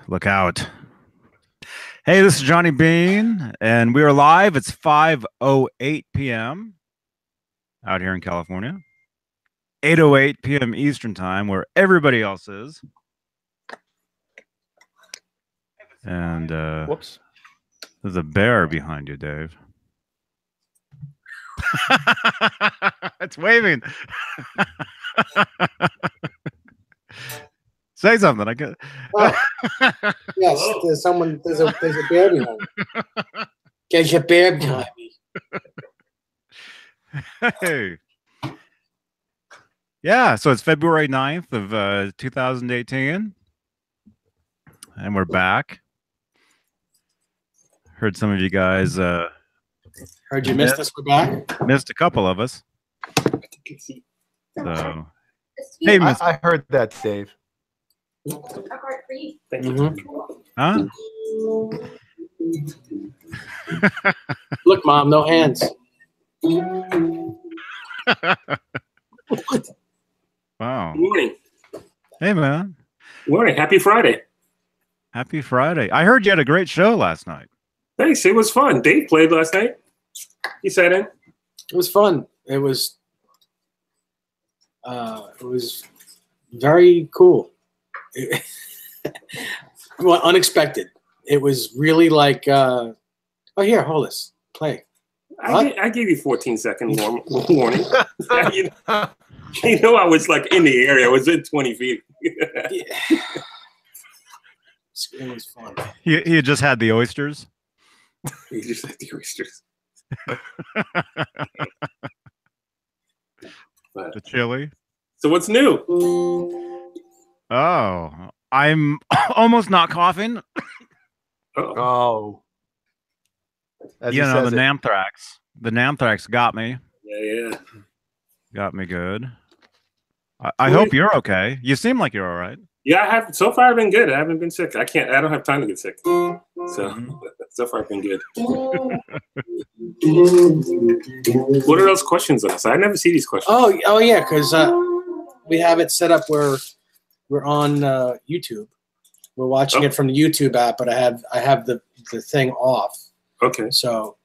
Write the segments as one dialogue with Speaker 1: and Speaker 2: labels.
Speaker 1: Look out. Hey, this is Johnny Beane, and we are live. It's 5:08 p.m. out here in California. 8:08 p.m. Eastern Time, where everybody else is. And
Speaker 2: whoops.
Speaker 1: There's a bear behind you, Dave. It's waving. Say something. I get.
Speaker 3: Oh. Yes, there's someone. There's a bear behind me. There's a bear behind me.
Speaker 1: Hey. Yeah, so it's February 9th of 2018, and we're back. Heard some of you guys.
Speaker 3: Heard you missed us. We're back.
Speaker 1: Missed a couple of us. So,
Speaker 2: hey, I heard that, Dave.
Speaker 1: Huh?
Speaker 3: Look, Mom, no hands.
Speaker 1: Wow.
Speaker 4: Good morning.
Speaker 1: Hey, man.
Speaker 4: Good morning. Happy Friday.
Speaker 1: Happy Friday. I heard you had a great show last night.
Speaker 4: Thanks. It was fun. Dave played last night. He sat in.
Speaker 3: It was fun. It was very cool. Well, unexpected. It was really like, oh, here, hold this. Play.
Speaker 4: I gave you 14-second warning. You know, I was like in the area. I was in 20 feet.
Speaker 3: It was fun.
Speaker 1: He just had the oysters.
Speaker 4: He just had the oysters.
Speaker 1: The chili.
Speaker 4: So what's new?
Speaker 1: Oh, I'm almost not coughing.
Speaker 2: Oh.
Speaker 1: You know, the Namthrax. The Namthrax got me.
Speaker 4: Yeah.
Speaker 1: Got me good. I hope you're okay. You seem like you're all right.
Speaker 4: Yeah, I have. So far, I've been good. I haven't been sick. I don't have time to get sick. So, so far, I've been good. What are those questions on us? I never see these questions.
Speaker 3: Oh yeah, because we have it set up where we're on YouTube. We're watching it from the YouTube app, but I have the thing off.
Speaker 4: Okay.
Speaker 3: So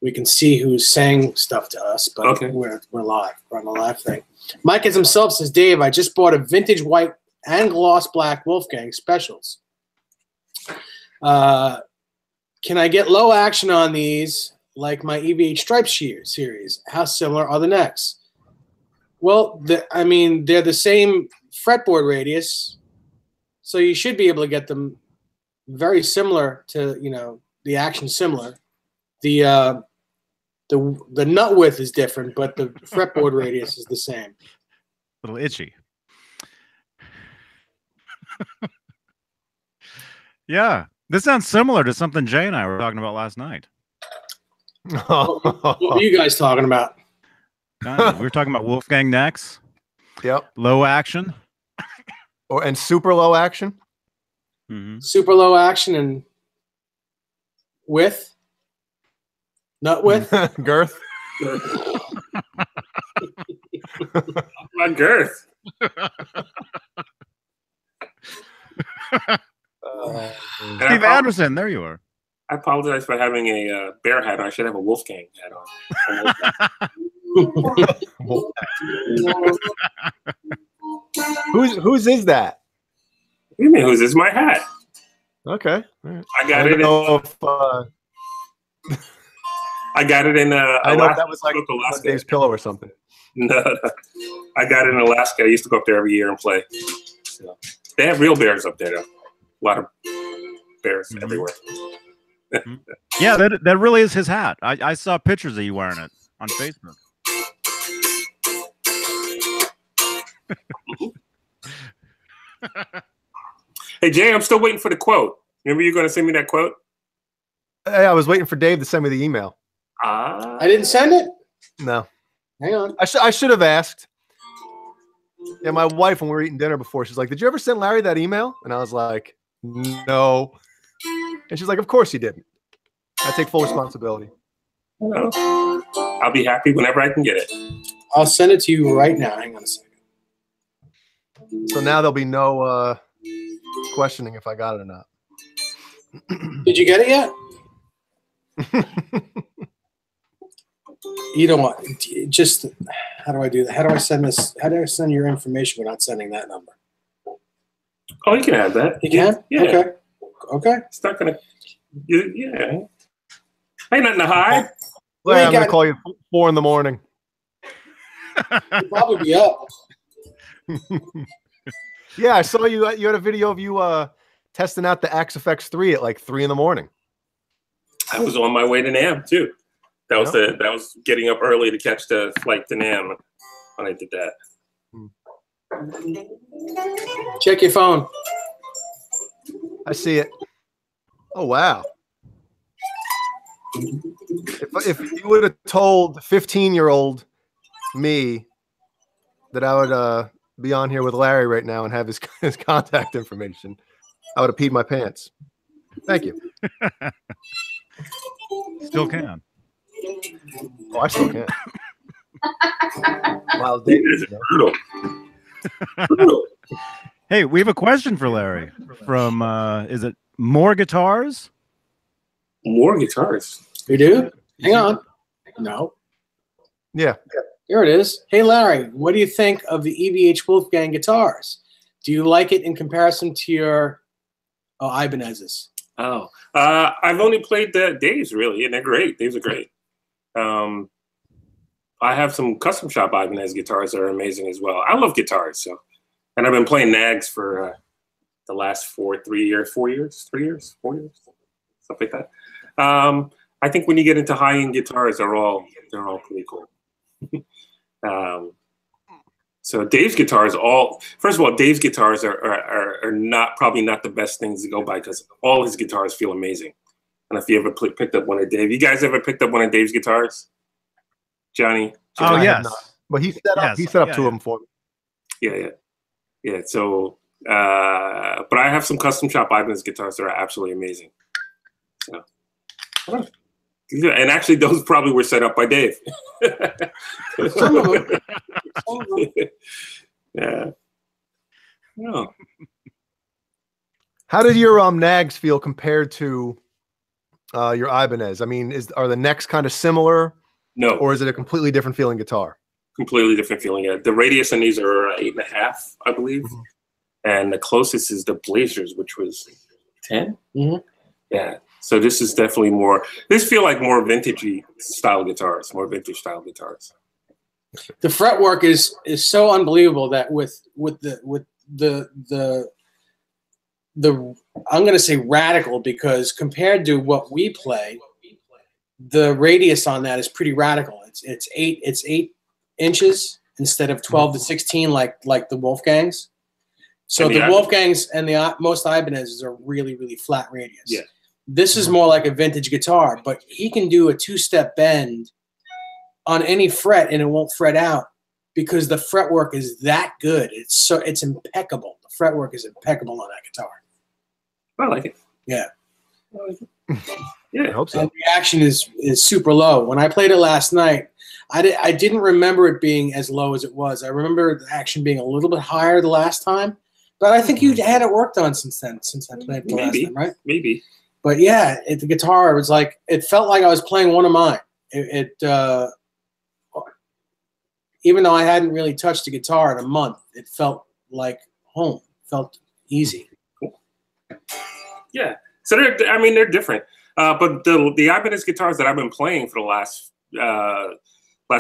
Speaker 3: we can see who's saying stuff to us, but
Speaker 4: okay.
Speaker 3: we're live. We're on the live thing. Mike as himself says, Dave, I just bought a vintage white and gloss black Wolfgang specials. Can I get low action on these like my EVH Stripe series? How similar are the necks? Well, they're the same fretboard radius, so you should be able to get them very similar to, the action similar. The nut width is different, but the fretboard radius is the same.
Speaker 1: A little itchy. Yeah, this sounds similar to something Jay and I were talking about last night.
Speaker 3: What were you guys talking about?
Speaker 1: We were talking about Wolfgang necks.
Speaker 2: Yep.
Speaker 1: Low action.
Speaker 2: And super low action.
Speaker 1: Mm-hmm.
Speaker 3: Super low action and width. Nut width.
Speaker 2: Girth.
Speaker 4: My girth.
Speaker 1: Steve Anderson, there you are.
Speaker 4: I apologize for having a bear hat on. I should have a Wolfgang hat on.
Speaker 2: Whose is that?
Speaker 4: What do you mean, whose is my hat?
Speaker 2: Okay. Right.
Speaker 4: I got it. I got it in.
Speaker 2: I know that was like
Speaker 4: Alaska.
Speaker 2: Dave's pillow or something.
Speaker 4: No, I got it in Alaska. I used to go up there every year and play. So, they have real bears up there, though. A lot of bears everywhere.
Speaker 1: Yeah, that really is his hat. I saw pictures of you wearing it on Facebook.
Speaker 4: Hey, Jay, I'm still waiting for the quote. Remember you're going to send me that quote?
Speaker 2: Hey, I was waiting for Dave to send me the email.
Speaker 3: I didn't send it?
Speaker 2: No.
Speaker 3: Hang on.
Speaker 2: I should have asked. Yeah, my wife, when we were eating dinner before, she's like, did you ever send Larry that email? And I was like, no. And she's like, of course you didn't. I take full responsibility.
Speaker 4: Well, I'll be happy whenever I can get it.
Speaker 3: I'll send it to you right now. Hang on a second.
Speaker 2: So now there'll be no questioning if I got it or not.
Speaker 3: Did you get it yet? You don't want just. How do I do that? How do I send this? How do I send your information without sending that number?
Speaker 4: Oh, you can have that.
Speaker 3: You can?
Speaker 4: Yeah.
Speaker 3: Okay. Okay.
Speaker 4: It's not gonna. Yeah. Ain't nothing to hide.
Speaker 2: Larry, I'm gonna call you at 4 in the morning.
Speaker 3: You'll probably be up.
Speaker 2: Yeah, I saw you. You had a video of you testing out the XFX3 at like 3 in the morning.
Speaker 4: I was on my way to NAMM too. That was that was getting up early to catch the flight to NAMM when I did that.
Speaker 3: Check your phone.
Speaker 2: I see it. Oh wow! If you would have told 15-year-old me that I would be on here with Larry right now and have his contact information, I would have peed my pants. Thank you.
Speaker 1: Still can.
Speaker 2: Oh, I still can. Wow,
Speaker 4: It's brutal. Brutal.
Speaker 1: Hey, we have a question for Larry from, is it More Guitars?
Speaker 4: More guitars.
Speaker 3: You do? Hang on. No.
Speaker 2: Yeah.
Speaker 3: Here it is. Hey, Larry, what do you think of the EVH Wolfgang guitars? Do you like it in comparison to your Ibanez's?
Speaker 4: Oh, I've only played the Dave's really, and they're great. Dave's are great. I have some custom shop Ibanez guitars that are amazing as well. I love guitars, so, and I've been playing Nags for the last 4 years, something like that. I think when you get into high-end guitars, they're all pretty cool. So Dave's guitars, first of all, Dave's guitars are probably not the best things to go by because all his guitars feel amazing. And if you ever picked up one of Dave, you guys ever picked up one of Dave's guitars? Johnny?
Speaker 1: Oh, yes.
Speaker 2: But he set up two of them for me.
Speaker 4: Yeah. So, but I have some custom shop Ibanez guitars that are absolutely amazing. So, and actually, those probably were set up by Dave.
Speaker 3: Some of them.
Speaker 4: Yeah. No.
Speaker 2: How did your Nags feel compared to your Ibanez? I mean, are the necks kind of similar?
Speaker 4: No.
Speaker 2: Or is it a completely different feeling guitar?
Speaker 4: Completely different feeling. Yeah. The radius on these are 8.5, I believe. Mm-hmm. And the closest is the Blazers, which was 10.
Speaker 3: Mm-hmm.
Speaker 4: Yeah. So this is definitely more. These feel like more vintage style guitars. More vintage style guitars.
Speaker 3: The fretwork is so unbelievable that with the I'm going to say radical because compared to what we play, the radius on that is pretty radical. It's 8 inches instead of 12 to 16 like the Wolfgangs. So the Wolfgangs and the most Ibanez's are really, really flat radius.
Speaker 4: Yeah.
Speaker 3: This is more like a vintage guitar, but he can do a 2-step bend on any fret and it won't fret out because the fretwork is that good. It's impeccable. The fretwork is impeccable on that guitar.
Speaker 4: I like it.
Speaker 3: Yeah.
Speaker 4: I like it. Yeah, I hope so.
Speaker 3: And the reaction is super low. When I played it last night, I didn't remember it being as low as it was. I remember the action being a little bit higher the last time, but I think you had it worked on since I played the last time, right?
Speaker 4: Maybe.
Speaker 3: But yeah, the guitar was like, it felt like I was playing one of mine. Even though I hadn't really touched the guitar in a month, it felt like home. It felt easy.
Speaker 4: Yeah. So they're different. But the Ibanez guitars that I've been playing for the last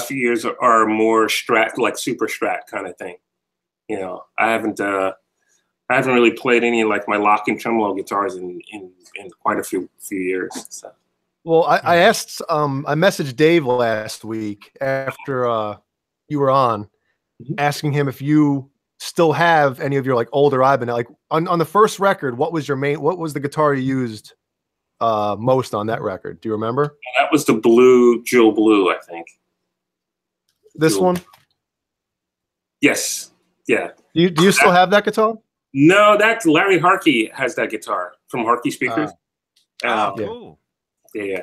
Speaker 4: few years are more Strat, like super Strat kind of thing. You know, I haven't really played any like my lock and tremolo guitars in quite a few years. So.
Speaker 2: Well, I asked, I messaged Dave last week after you were on, asking him if you still have any of your like older Ibanez. Like on the first record, what was the guitar you used most on that record? Do you remember?
Speaker 4: That was the Jewel Blue, I think.
Speaker 2: This one?
Speaker 4: Yes. Yeah.
Speaker 2: Do you still have that guitar?
Speaker 4: No, that's Larry Harkey has that guitar from Harkey Speakers.
Speaker 1: Cool.
Speaker 4: Yeah.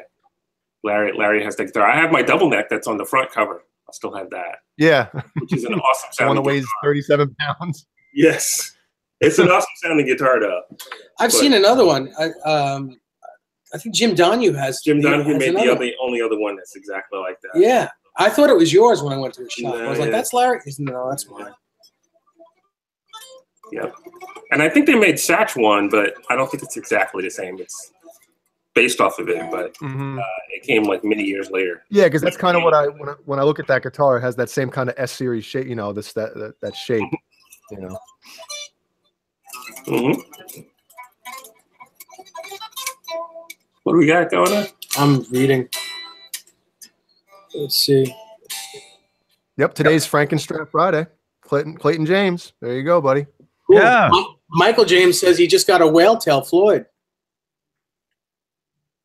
Speaker 4: Larry has that guitar. I have my double neck that's on the front cover. I still have that.
Speaker 2: Yeah.
Speaker 4: Which is an awesome sound.
Speaker 2: One that weighs 37 pounds.
Speaker 4: Yes. It's an awesome sounding guitar, though.
Speaker 3: I've seen another one. I think Jim Donahue has.
Speaker 4: Jim Donahue made the only other one that's exactly like that.
Speaker 3: Yeah, I thought it was yours when I went to the shop.
Speaker 4: No,
Speaker 3: I was like, "That's Larry." He said, "No, that's mine."
Speaker 4: Yep. And I think they made Satch one, but I don't think it's exactly the same. It's based off of it, but it came like many years later.
Speaker 2: Yeah, because that's kind of what when I look at that guitar, it has that same kind of S series shape. You know, that shape. You know.
Speaker 4: What do we got going on?
Speaker 3: I'm reading. Let's see.
Speaker 2: Yep, today's Frankenstrap Friday. Clayton James. There you go, buddy.
Speaker 3: Cool.
Speaker 1: Yeah.
Speaker 3: Michael James says he just got a whale tail Floyd.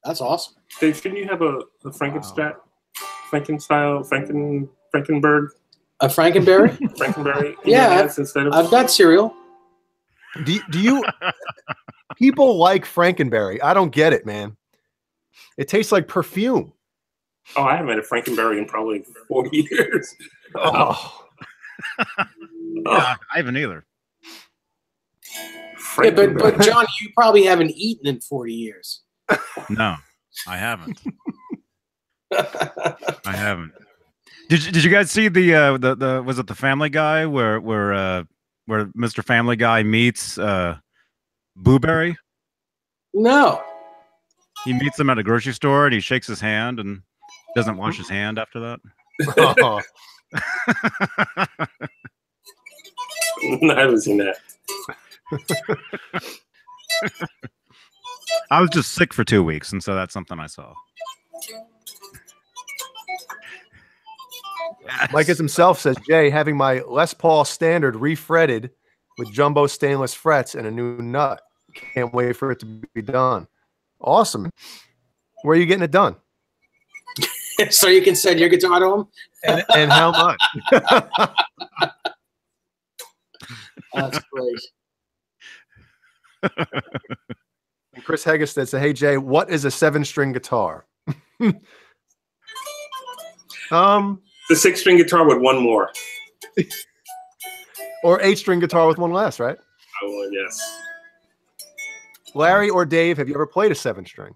Speaker 3: That's awesome.
Speaker 4: Dave, shouldn't you have a Frankenstrap, Frankenberg?
Speaker 3: A Frankenberry?
Speaker 4: Frankenberry?
Speaker 3: Yeah,
Speaker 4: instead of
Speaker 3: I've got cereal.
Speaker 2: Do you people like Frankenberry? I don't get it, man. It tastes like perfume.
Speaker 4: Oh, I haven't had a Frankenberry in probably 4 years.
Speaker 2: Oh.
Speaker 1: Yeah, I haven't either.
Speaker 3: Yeah, but John, you probably haven't eaten in 40 years.
Speaker 1: No, I haven't. I haven't. Did you guys see the was it the Family Guy where Mr. Family Guy meets Blueberry?
Speaker 3: No.
Speaker 1: He meets him at a grocery store and he shakes his hand and doesn't wash his hand after that.
Speaker 2: Oh.
Speaker 4: I haven't seen that.
Speaker 1: I was just sick for 2 weeks, and so that's something I saw.
Speaker 2: Micus himself says, Jay, having my Les Paul Standard refretted with jumbo stainless frets and a new nut. Can't wait for it to be done. Awesome. Where are you getting it done?
Speaker 3: So you can send your guitar to him?
Speaker 2: And how much?
Speaker 3: That's great.
Speaker 2: And Chris Hegestad said, hey, Jay, what is a 7-string guitar?
Speaker 4: The 6-string guitar with one more.
Speaker 2: Or 8-string guitar with one less, right?
Speaker 4: Oh, yes.
Speaker 2: Larry or Dave, have you ever played a 7-string?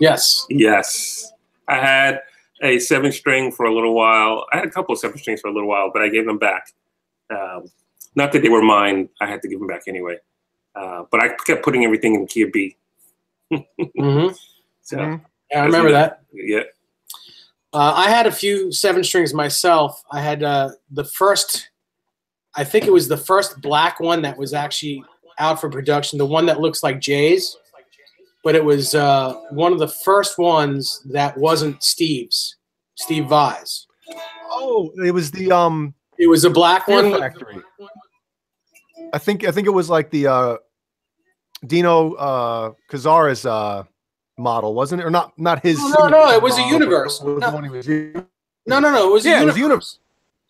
Speaker 3: Yes.
Speaker 4: Yes. I had a 7-string for a little while. I had a couple of 7-strings for a little while, but I gave them back. Not that they were mine. I had to give them back anyway. But I kept putting everything in the key of B. So,
Speaker 3: yeah, I remember that.
Speaker 4: Yeah.
Speaker 3: I had a few 7-strings myself. I had the first, I think it was the first black one that was actually out for production, the one that looks like Jay's, but it was one of the first ones that wasn't Steve Vai's.
Speaker 2: Oh, it was the
Speaker 3: it was a black one.
Speaker 2: Factory. I think it was like the Dino Cazares model, wasn't it? Or not his.
Speaker 3: No, it was a Universe. No, it was a Universe.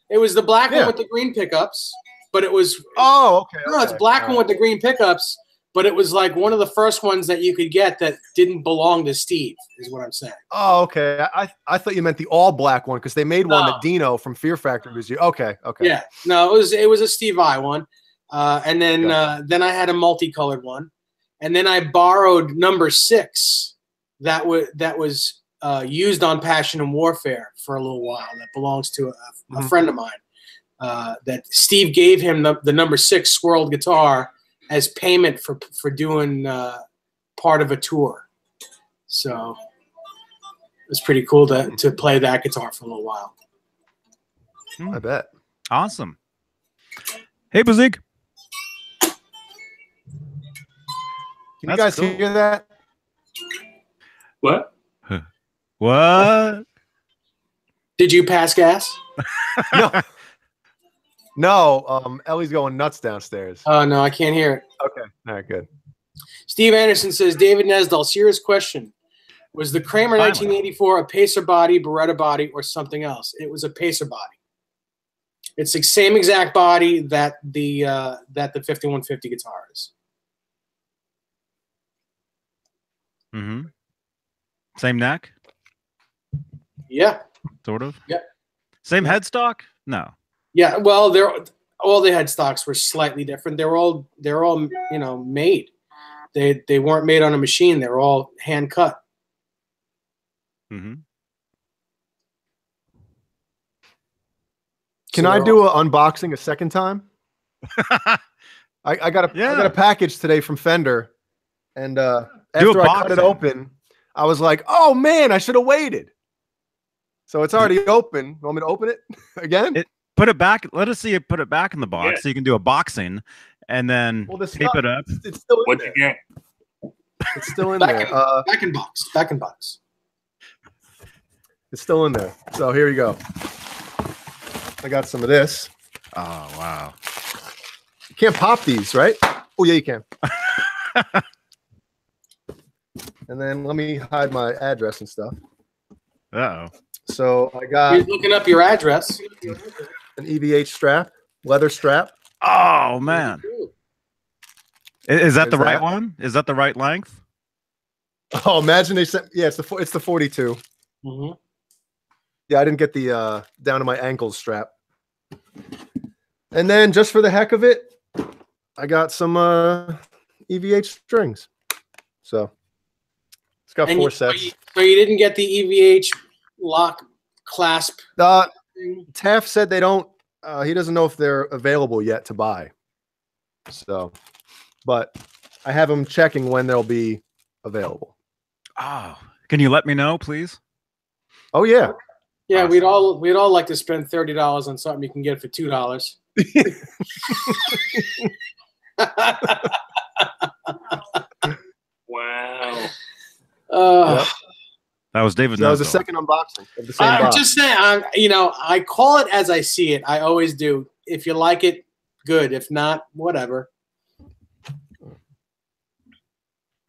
Speaker 3: It was the black one with the green pickups, but it was.
Speaker 2: Oh, okay.
Speaker 3: No, it's black one with the green pickups, but it was like one of the first ones that you could get that didn't belong to Steve, is what I'm saying.
Speaker 2: Oh, okay. I thought you meant the all black one because they made one that Dino from Fear Factory was. Okay.
Speaker 3: Yeah, no, it was a Steve Vai one, and then I had a multicolored one, and then I borrowed number 6 that was used on Passion and Warfare for a little while. That belongs to a friend of mine. That Steve gave him the number 6 swirled guitar as payment for doing part of a tour. So it was pretty cool to play that guitar for a little while.
Speaker 2: I bet.
Speaker 1: Awesome. Hey, Bazik.
Speaker 2: Can you guys hear that?
Speaker 4: What?
Speaker 1: What?
Speaker 3: Did you pass gas?
Speaker 2: No. No, Ellie's going nuts downstairs.
Speaker 3: Oh, no, I can't hear it.
Speaker 2: Okay. All right, good.
Speaker 3: Steve Anderson says, David Nesdall, serious question. Was the Kramer 1984 a Pacer body, Beretta body, or something else? It was a Pacer body. It's the same exact body that the 5150 guitar is.
Speaker 1: Mm-hmm. Same neck?
Speaker 3: Yeah.
Speaker 1: Sort of?
Speaker 3: Yeah.
Speaker 1: Same headstock? No.
Speaker 3: Yeah, well, all the headstocks were slightly different. They're all made. They weren't made on a machine. They were all hand cut.
Speaker 1: Mm-hmm.
Speaker 2: Can I do an unboxing a second time? I got a package today from Fender, and after I cut it open, I was like, "Oh man, I should have waited." So it's already open. Want me to open it again?
Speaker 1: Put it back. Let us see you put it back in the box so you can do a boxing, and then tape it up.
Speaker 2: It's still in
Speaker 4: What'd
Speaker 2: there.
Speaker 4: you get?
Speaker 2: It's still in there.
Speaker 3: Back in box. Back in box.
Speaker 2: It's still in there. So here you go. I got some of this.
Speaker 1: Oh wow!
Speaker 2: You can't pop these, right? Oh yeah, you can. And then let me hide my address and stuff.
Speaker 1: Uh-oh.
Speaker 2: So I got
Speaker 3: You're looking up your address.
Speaker 2: an EVH strap, leather strap.
Speaker 1: Oh man! Is that the
Speaker 2: There's
Speaker 1: right
Speaker 2: that.
Speaker 1: one? Is that the right length?
Speaker 2: Oh, imagine they sent. Yeah, it's the 42.
Speaker 3: Mm-hmm.
Speaker 2: Yeah, I didn't get the down to my ankles strap. And then just for the heck of it, I got some EVH strings. So it's got 4 sets.
Speaker 3: So you didn't get the EVH lock clasp?
Speaker 2: Taff said they don't. He doesn't know if they're available yet to buy. So, but I have him checking when they'll be available.
Speaker 1: Oh, can you let me know, please?
Speaker 2: Oh yeah.
Speaker 3: Yeah,
Speaker 1: Awesome.
Speaker 3: we'd all like to spend $30 on something you can get for $2.
Speaker 4: Wow.
Speaker 2: Yep.
Speaker 1: That was David.
Speaker 2: So that was the
Speaker 1: Nussbaum.
Speaker 2: second unboxing of the same
Speaker 3: I'm
Speaker 2: box.
Speaker 3: just saying, I call it as I see it. I always do. If you like it, good. If not, whatever.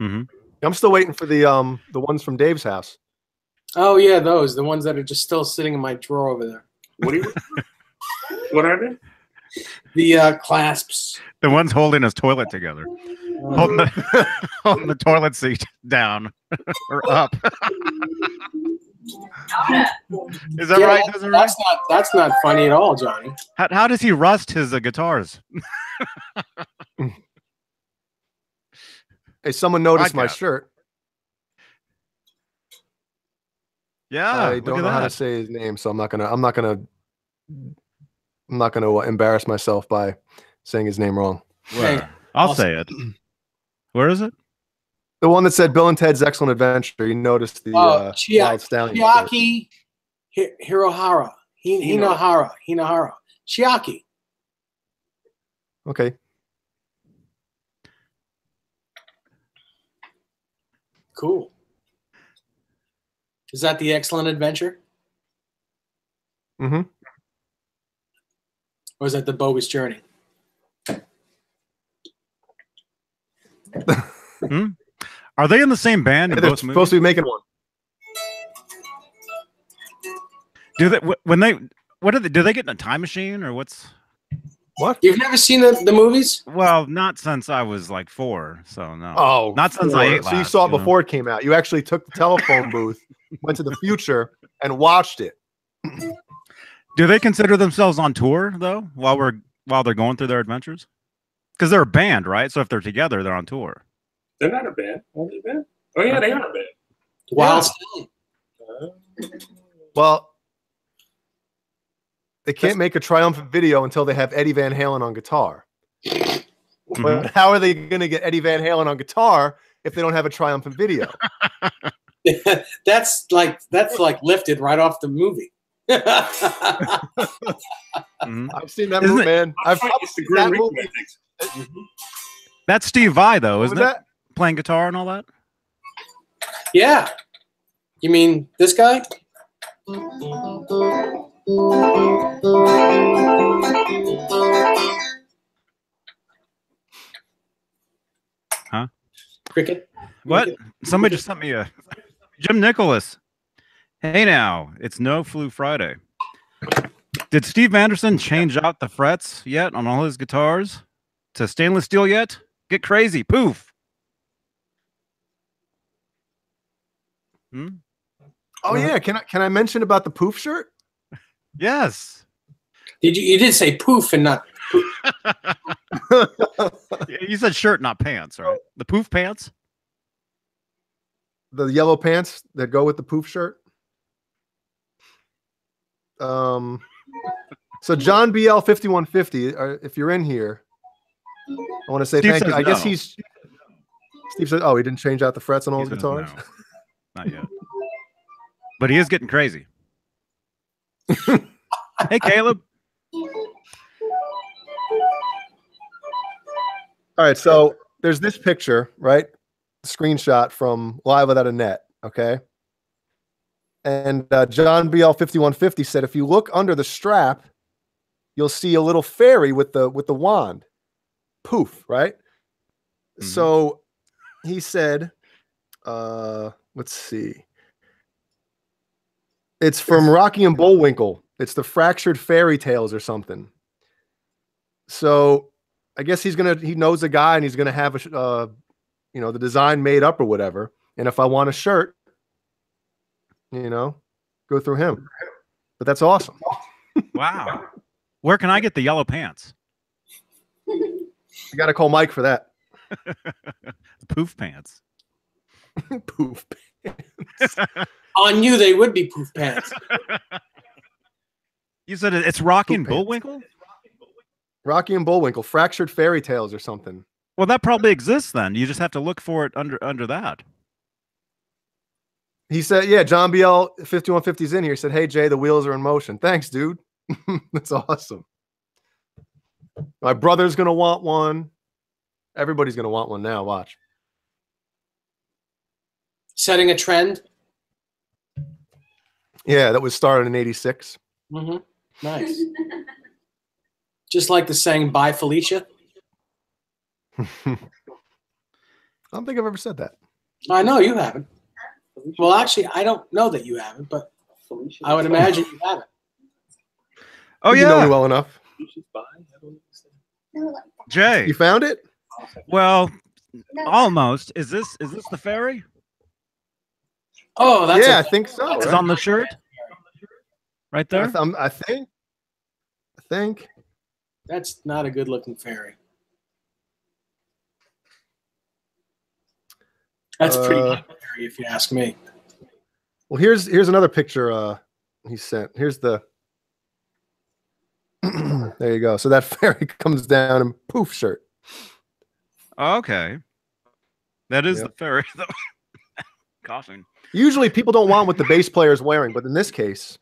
Speaker 1: Mm-hmm.
Speaker 2: I'm still waiting for the ones from Dave's house.
Speaker 3: Oh yeah, the ones that are just still sitting in my drawer over there.
Speaker 4: What are they?
Speaker 3: The clasps.
Speaker 1: The one's holding his toilet together, holding the toilet seat down or up. Is that right?
Speaker 3: That's not funny at all, Johnny.
Speaker 1: How does he rust his guitars?
Speaker 2: Hey, someone noticed my shirt.
Speaker 1: Yeah,
Speaker 2: I don't know how to say his name, so I'm not gonna embarrass myself by saying his name wrong.
Speaker 1: Well, I'll say it. Where is it?
Speaker 2: The one that said Bill and Ted's Excellent Adventure. You noticed the Wild Stallion.
Speaker 3: Chiaki Hirohara. Hinohara. Chiaki.
Speaker 2: Okay.
Speaker 3: Cool. Is that the Excellent Adventure?
Speaker 2: Mm-hmm.
Speaker 3: Or is that the Bogus Journey?
Speaker 1: Are they in the same band?
Speaker 2: They're supposed to be making one.
Speaker 1: Do they when they what do they do? They get in a time machine or what's?
Speaker 2: What?
Speaker 3: You've never seen the movies?
Speaker 1: Well, not since I was like 4, so no.
Speaker 2: Oh,
Speaker 1: not since I ate.
Speaker 2: So you saw it before it came out. You actually took the telephone booth, went to the future, and watched it.
Speaker 1: Do they consider themselves on tour though while they're going through their adventures? Because they're a band, right? So if they're together, they're on tour.
Speaker 4: They're not a band. Are they a band? Oh yeah, they are a band.
Speaker 3: Wild
Speaker 4: Stallion.
Speaker 2: Well, they can't make a triumphant video until they have Eddie Van Halen on guitar. But how are they going to get Eddie Van Halen on guitar if they don't have a triumphant video?
Speaker 3: That's like lifted right off the movie.
Speaker 2: I've seen that movie, man. I've seen that movie.
Speaker 1: That's Steve Vai, though, isn't it?
Speaker 2: That?
Speaker 1: Playing guitar and all that?
Speaker 3: Yeah. You mean this guy?
Speaker 1: Huh?
Speaker 3: Cricket?
Speaker 1: What? Somebody just sent me a Jim Nicholas. Hey now, it's No Flu Friday. Did Steve Anderson change out the frets yet on all his guitars to stainless steel yet? Get crazy. Poof.
Speaker 2: Oh yeah, can I mention about the poof shirt?
Speaker 1: Yes.
Speaker 3: You did say poof and not
Speaker 1: You said shirt, not pants, right? The poof pants.
Speaker 2: The yellow pants that go with the poof shirt. So John BL 5150, if you're in here, I want to say
Speaker 1: Steve
Speaker 2: thank you.
Speaker 1: says
Speaker 2: I guess
Speaker 1: no.
Speaker 2: Steve said, oh, he didn't change out the frets on all
Speaker 1: He
Speaker 2: his
Speaker 1: says
Speaker 2: guitars.
Speaker 1: no. Not yet. But he is getting crazy. Hey, Caleb.
Speaker 2: All right, so there's this picture, right? Screenshot from Live Without a Net, okay? And John BL 5150 said, if you look under the strap, you'll see a little fairy with the wand. Poof, right?
Speaker 1: Mm-hmm.
Speaker 2: So he said, let's see. It's from Rocky and Bullwinkle. It's the Fractured Fairy Tales or something. So I guess he knows a guy and he's gonna have the design made up or whatever. And if I want a shirt, go through him. But that's awesome.
Speaker 1: Wow. Where can I get the yellow pants?
Speaker 2: You got to call Mike for that.
Speaker 1: Poof pants.
Speaker 2: Poof pants.
Speaker 3: On you, they would be poof pants.
Speaker 1: You said it's Rocky and
Speaker 2: Poof pants.
Speaker 1: Bullwinkle?
Speaker 2: Rocky and Bullwinkle, Fractured Fairy Tales or something.
Speaker 1: Well, that probably exists then. You just have to look for it under that.
Speaker 2: He said, yeah, John BL 5150's in here. He said, hey, Jay, the wheels are in motion. Thanks, dude. That's awesome. My brother's going to want one. Everybody's going to want one now. Watch.
Speaker 3: Setting a trend.
Speaker 2: Yeah, that was started in 86.
Speaker 3: Mm-hmm. Nice. Just like the saying, bye, Felicia.
Speaker 2: I don't think I've ever said that.
Speaker 3: I know you haven't. Well, actually, I don't know that you haven't, but I would imagine you haven't.
Speaker 1: Oh,
Speaker 2: You know me
Speaker 1: yeah.
Speaker 2: well enough.
Speaker 1: Jay.
Speaker 2: You found it?
Speaker 1: Well, almost. Is this the fairy?
Speaker 3: Oh, that's
Speaker 2: Yeah, I think so.
Speaker 1: It's
Speaker 2: right?
Speaker 1: on the shirt? Right there?
Speaker 2: I think.
Speaker 3: That's not a good-looking fairy. That's pretty good fairy, if you ask me.
Speaker 2: Well, here's another picture he sent. Here's the there you go. So that fairy comes down in poof shirt.
Speaker 1: Okay. That is
Speaker 2: Yep.
Speaker 1: the fairy, though. Coughing.
Speaker 2: Usually people don't want what the bass player is wearing, but in this case,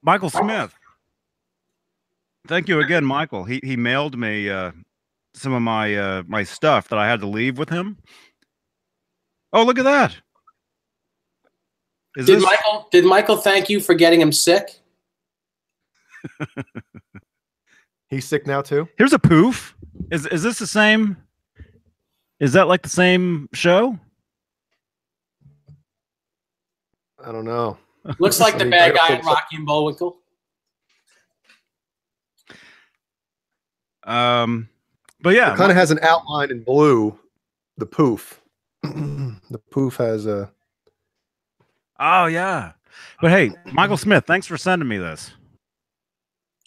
Speaker 1: Michael Smith. Thank you again, Michael. He mailed me some of my my stuff that I had to leave with him. Oh, look at that.
Speaker 3: Did Michael thank you for getting him sick?
Speaker 2: he's sick now too.
Speaker 1: Here's a poof. Is this the same? Is that like the same show?
Speaker 2: I don't know.
Speaker 3: Looks like the bad guy in Rocky and Bullwinkle.
Speaker 1: But yeah,
Speaker 2: It kind of has an outline in blue. The poof. The poof has a.
Speaker 1: oh yeah. But hey, Michael Smith, thanks for sending me this.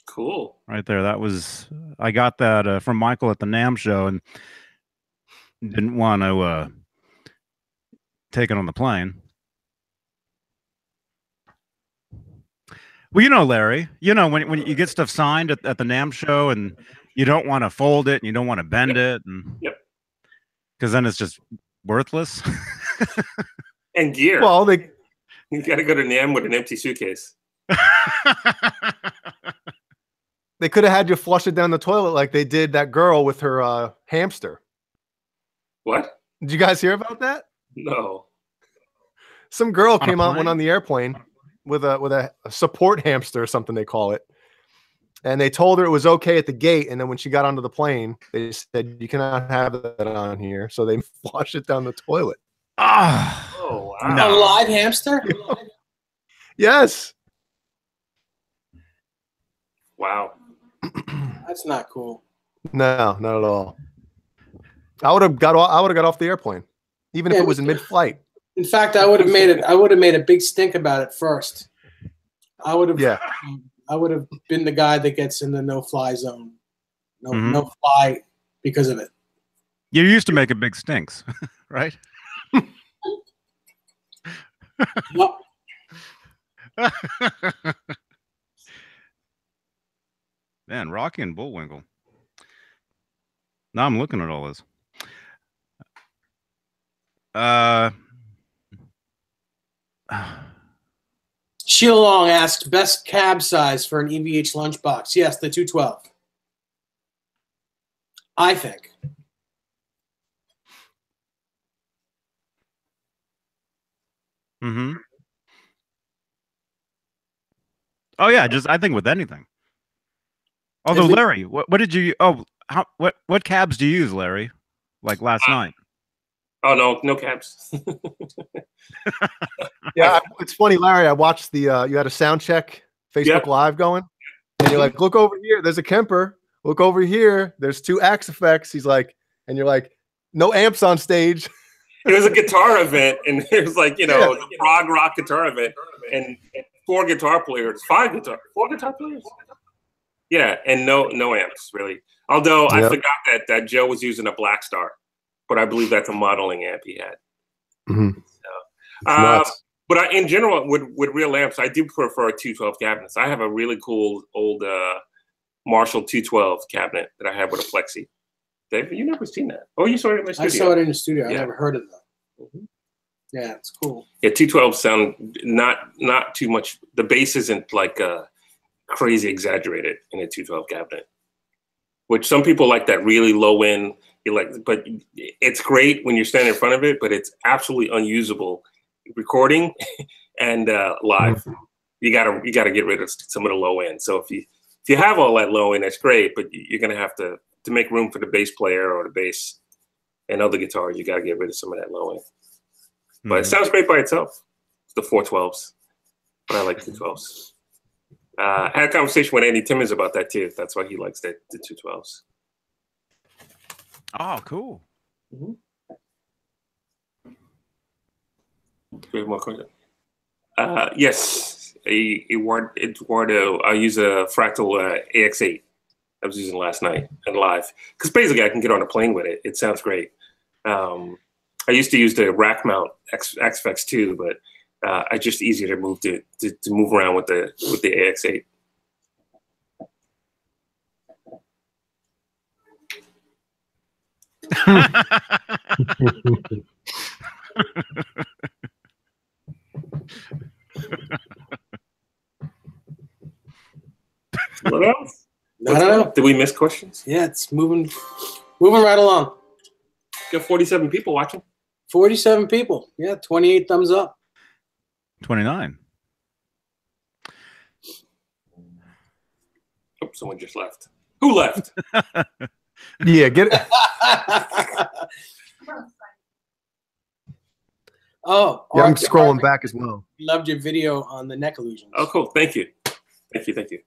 Speaker 4: Cool.
Speaker 1: Right there. That was I got that from Michael at the NAMM show and didn't want to take it on the plane. Well, you know, Larry, when you get stuff signed at the NAMM show and you don't want to fold it and you don't want to bend it, and because then it's just worthless.
Speaker 4: And gear.
Speaker 2: Well,
Speaker 4: You got to go to NAMM with an empty suitcase.
Speaker 2: they could have had you flush it down the toilet like they did that girl with her hamster.
Speaker 4: What?
Speaker 2: Did you guys hear about that?
Speaker 4: No.
Speaker 2: Some girl
Speaker 1: On a
Speaker 2: came out,
Speaker 1: plane?
Speaker 2: went on the airplane with a support hamster or something they call it. And they told her it was okay at the gate. And then when she got onto the plane, they said, you cannot have that on here. So they flushed it down the toilet.
Speaker 1: Ah,
Speaker 4: Oh,
Speaker 3: A
Speaker 4: wow.
Speaker 1: No.
Speaker 3: live hamster?
Speaker 2: Yes.
Speaker 4: Wow.
Speaker 3: That's not cool.
Speaker 2: No, not at all. I would have got off the airplane, even if
Speaker 3: Yeah,
Speaker 2: it was
Speaker 3: me
Speaker 2: in
Speaker 3: too.
Speaker 2: mid-flight.
Speaker 3: In fact, I would have made it. I would have made a big stink about it first. I would have.
Speaker 2: Yeah.
Speaker 3: I would have been the guy that gets in the no-fly zone. No,
Speaker 1: Mhm.
Speaker 3: no fly because of it.
Speaker 1: You used to make a big stinks, right?
Speaker 3: Well,
Speaker 1: Man, Rocky and Bullwinkle. Now I'm looking at all this.
Speaker 3: Sheila Long asked, best cab size for an EVH lunchbox. Yes, the 212. I think.
Speaker 1: Mm-hmm. Oh yeah, just I think with anything. Although Larry, what did you? Oh, what cabs do you use, Larry? Like last night?
Speaker 4: Oh no cabs.
Speaker 2: Yeah, it's funny, Larry. I watched the you had a sound check Facebook Live going, and you're like, look over here, there's a Kemper. Look over here, there's 2 Axe effects. He's like, and you're like, no amps on stage.
Speaker 4: It was a guitar event, and it was like, the prog rock guitar event, and 4 guitar players, 4 guitar players. Yeah, and no amps really. Although I forgot that Joe was using a Black Star, but I believe that's a modeling amp he had.
Speaker 2: Mm-hmm.
Speaker 4: So, but in general, with real amps, I do prefer 212 cabinets. I have a really cool old Marshall 212 cabinet that I have with a Plexi. Dave, you never seen that? Oh, you saw it in my studio.
Speaker 3: I saw it in the studio. I never heard of that. Mm-hmm. Yeah, it's cool.
Speaker 4: Yeah, 212 sound not too much. The bass isn't like crazy exaggerated in a 212 cabinet, which some people like that really low end. You like, but it's great when you're standing in front of it, but it's absolutely unusable recording and live. You gotta get rid of some of the low end. So if you have all that low end, that's great, but you're gonna have to make room for the bass player or the bass and other guitars. You gotta get rid of some of that low end. But it sounds great by itself. It's the 412s, but I like 212s. I had a conversation with Andy Timmons about that too. That's why he likes the 212s.
Speaker 1: Oh, cool.
Speaker 4: Mm-hmm. Do we have more questions? Yes, Eduardo. I use a Fractal AX8. I was using last night and live because basically I can get on a plane with it. It sounds great. I used to use the rack mount XFX too, but it's just easier to move to move around with the AX8. What else?
Speaker 3: I don't know.
Speaker 4: Did we miss questions?
Speaker 3: Yeah, it's moving right along.
Speaker 4: Got 47 people watching.
Speaker 3: 47 people. Yeah, 28 thumbs up.
Speaker 1: 29.
Speaker 4: Oh, someone just left. Who left?
Speaker 2: Yeah, get it.
Speaker 3: Oh,
Speaker 2: yeah, I'm scrolling back as well.
Speaker 3: Loved your video on the neck illusions.
Speaker 4: Oh, cool. Thank you. Thank you.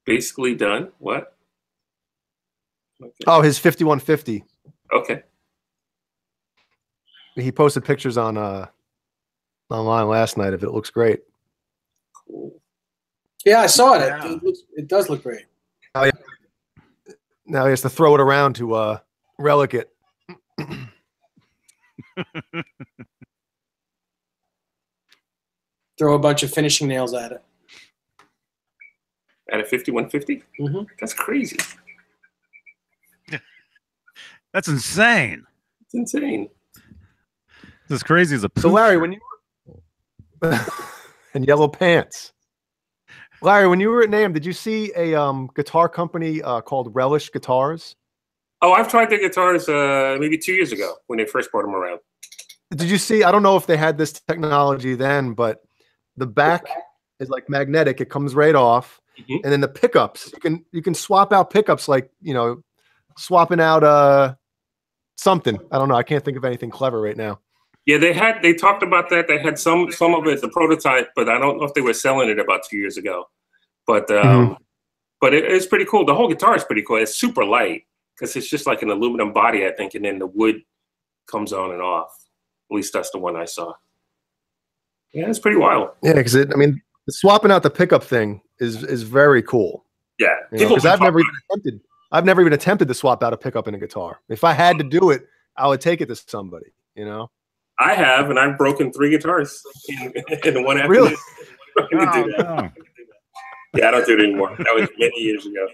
Speaker 4: Basically done. What? Okay.
Speaker 2: Oh, his 5150.
Speaker 4: Okay.
Speaker 2: He posted pictures on online last night of it. It looks great.
Speaker 4: Cool.
Speaker 3: Yeah, I saw it.
Speaker 1: Yeah.
Speaker 3: It does look great.
Speaker 2: Now he has to throw it around to relic it.
Speaker 3: Throw a bunch of finishing nails at it.
Speaker 4: At a 5150?
Speaker 3: Mm-hmm.
Speaker 4: That's crazy.
Speaker 1: That's insane.
Speaker 4: It's insane.
Speaker 1: It's as crazy as a
Speaker 2: So Larry, when you were and yellow pants. Larry, when you were at NAMM, did you see a guitar company called Relish Guitars?
Speaker 4: Oh, I've tried their guitars maybe 2 years ago when they first brought them around.
Speaker 2: Did you see? I don't know if they had this technology then, but the back is like magnetic. It comes right off, and then the pickups you can swap out pickups like swapping out something. I don't know. I can't think of anything clever right now.
Speaker 4: Yeah, they talked about that. They had some of it, the prototype, but I don't know if they were selling it about 2 years ago. But but it's pretty cool. The whole guitar is pretty cool. It's super light because it's just like an aluminum body, I think, and then the wood comes on and off. At least that's the one I saw. Yeah, it's pretty wild.
Speaker 2: Yeah, because I mean, swapping out the pickup thing is very cool.
Speaker 4: Yeah,
Speaker 2: Because I've never even attempted to swap out a pickup in a guitar. If I had to do it, I would take it to somebody. You know.
Speaker 4: I have, and I've broken 3 guitars in one afternoon.
Speaker 2: Really?
Speaker 4: I do that.
Speaker 1: Oh.
Speaker 4: Yeah, I don't do it anymore. That was many years ago.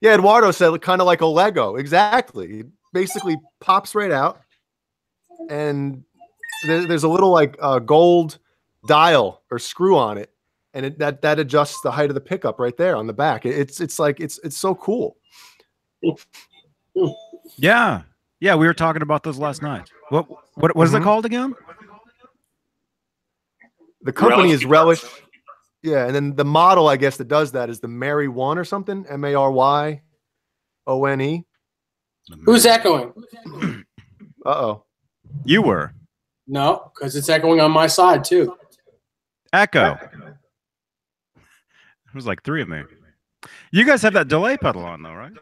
Speaker 2: Yeah, Eduardo said kind of like a Lego. Exactly. It basically pops right out, and there's a little like gold dial or screw on it, and that adjusts the height of the pickup right there on the back. It's so cool.
Speaker 1: Yeah. Yeah, we were talking about those last night. What is it called again?
Speaker 2: The company is Relish. Yeah, and then the model, I guess, that does that is the Mary One or something. MARYONE.
Speaker 3: Who's echoing?
Speaker 2: Uh-oh.
Speaker 1: You were.
Speaker 3: No, because it's echoing on my side too.
Speaker 1: Echo. It was like 3 of me. You guys have that delay pedal on though, right?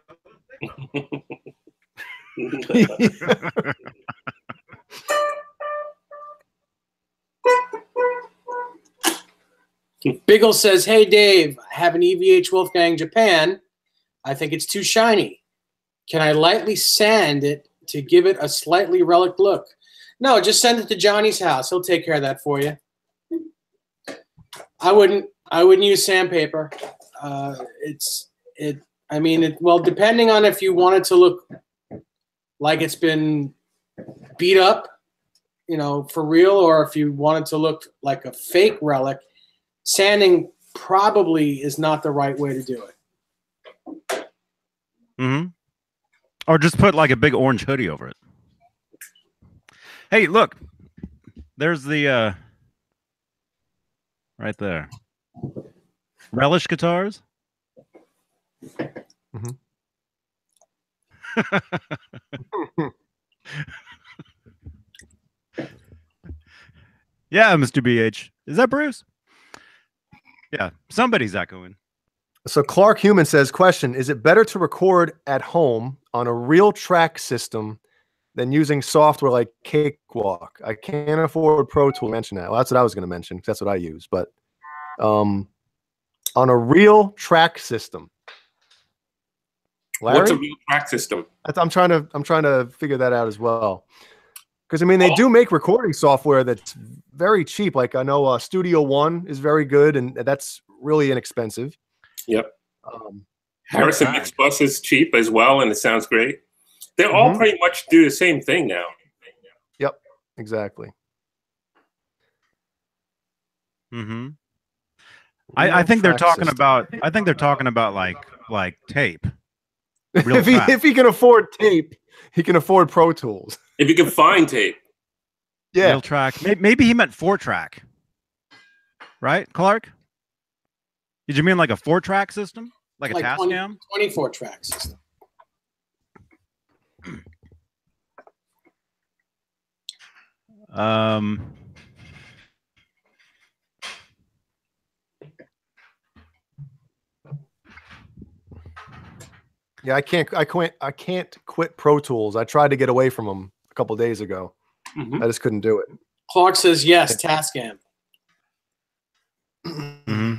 Speaker 3: Biggle says, "Hey Dave, I have an EVH Wolfgang Japan. I think it's too shiny. Can I lightly sand it to give it a slightly relic look?" No, just send it to Johnny's house. He'll take care of that for you. I wouldn't use sandpaper. Well, depending on if you want it to look like it's been beat up, for real, or if you want it to look like a fake relic, sanding probably is not the right way to do it.
Speaker 1: Mm-hmm. Or just put like a big orange hoodie over it. Hey, look. There's the right there. Relish guitars.
Speaker 2: Mm-hmm.
Speaker 1: Yeah, Mr. BH. Is that Bruce? Yeah, somebody's echoing.
Speaker 2: So Clark Human says, question, is it better to record at home on a real track system than using software like Cakewalk? I can't afford Pro Tool. Mention that. Well, that's what I was going to mention because that's what I use. But on a real track system. Larry?
Speaker 4: What's a real track system?
Speaker 2: I'm trying to figure that out as well. Because I mean, they do make recording software that's very cheap. Like I know Studio One is very good, and that's really inexpensive.
Speaker 4: Yep. Harrison Mix Bus is cheap as well, and it sounds great. They all pretty much do the same thing now.
Speaker 2: Yep, exactly.
Speaker 1: Mm-hmm. I think they're talking about. I think they're talking about like tape.
Speaker 2: If he can afford tape, he can afford Pro Tools.
Speaker 4: If you can find tape.
Speaker 2: Yeah.
Speaker 1: Real track. Maybe he meant 4-track. Right, Clark? Did you mean like a 4-track system? Like a Tascam?
Speaker 3: 24 track system.
Speaker 2: Yeah, I can't quit Pro Tools. I tried to get away from them a couple days ago. I just couldn't do it.
Speaker 3: Clark says yes, Tascam.
Speaker 1: Mm-hmm.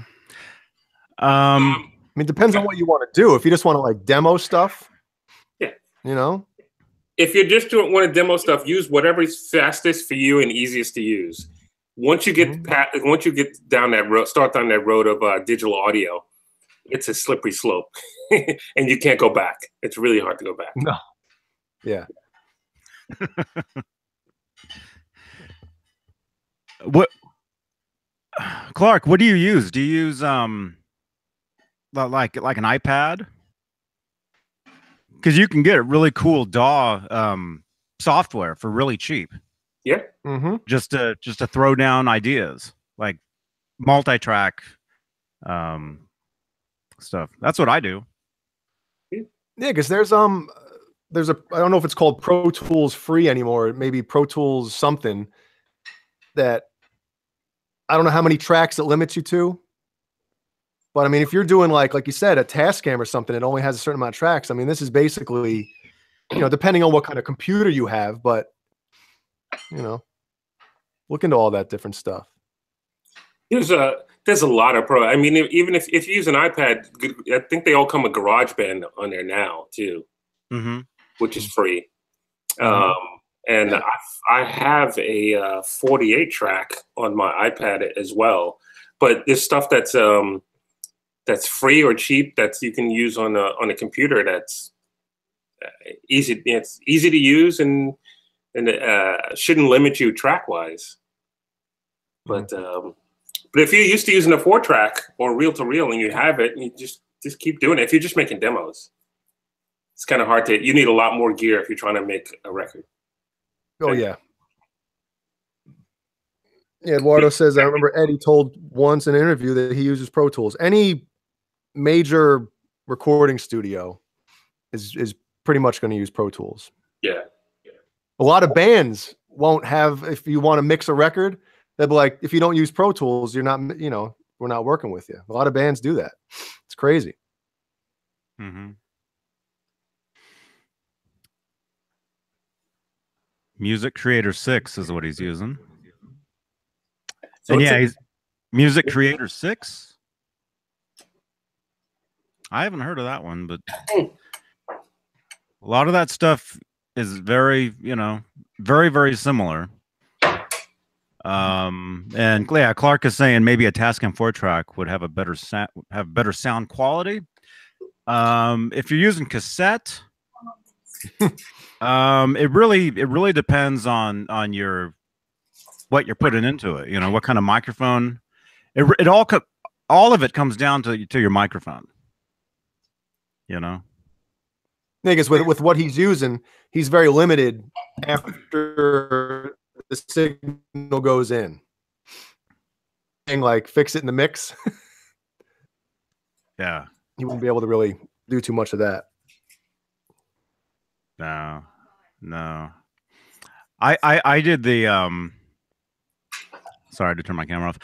Speaker 2: I mean, depends on what you want to do. If you just want to like demo stuff,
Speaker 4: yeah,
Speaker 2: If
Speaker 4: you just want to demo stuff, use whatever's fastest for you and easiest to use. Once you get down that road, start down that road of digital audio, it's a slippery slope, and you can't go back. It's really hard to go back.
Speaker 2: No. Yeah.
Speaker 1: What, Clark? What do you use? Do you use like an iPad? Because you can get a really cool DAW software for really cheap.
Speaker 4: Yeah.
Speaker 1: Just to throw down ideas like multi-track stuff. That's what I do.
Speaker 2: Yeah, because there's a I don't know if it's called Pro Tools Free anymore. Maybe Pro Tools something that I don't know how many tracks it limits you to. But I mean, if you're doing like you said, a Tascam or something, it only has a certain amount of tracks. I mean, this is basically, depending on what kind of computer you have, but look into all that different stuff.
Speaker 4: There's a lot of pro. I mean, even if you use an iPad, I think they all come with GarageBand on there now too, which is free. And I have a 48 track on my iPad as well. But there's stuff that's free or cheap that you can use on a computer that's easy. It's easy to use and shouldn't limit you track wise. But if you're used to using a 4-track or reel-to-reel and you have it, and you just keep doing it. If you're just making demos, it's kind of hard to. You need a lot more gear if you're trying to make a record.
Speaker 2: Oh yeah. Yeah, Eduardo says, I remember Eddie told once in an interview that he uses Pro Tools. Any major recording studio is pretty much going to use Pro Tools.
Speaker 4: Yeah.
Speaker 2: A lot of bands won't have, if you want to mix a record, they'll be like, if you don't use Pro Tools, you're not, we're not working with you. A lot of bands do that. It's crazy.
Speaker 1: Music Creator 6 is what he's using.
Speaker 4: So
Speaker 1: and yeah, he's Music Creator 6. I haven't heard of that one, but a lot of that stuff is very, very, very similar. And yeah, Clark is saying maybe a Tascam 4-track would have a better sound quality. If you're using cassette, it really depends on what you're putting into it. What kind of microphone. It all of it comes down to your microphone.
Speaker 2: Thing is, with what he's using, he's very limited after the signal goes in. And like fix it in the mix.
Speaker 1: Yeah.
Speaker 2: He wouldn't be able to really do too much of that.
Speaker 1: No. I did the sorry, I had to turn my camera off.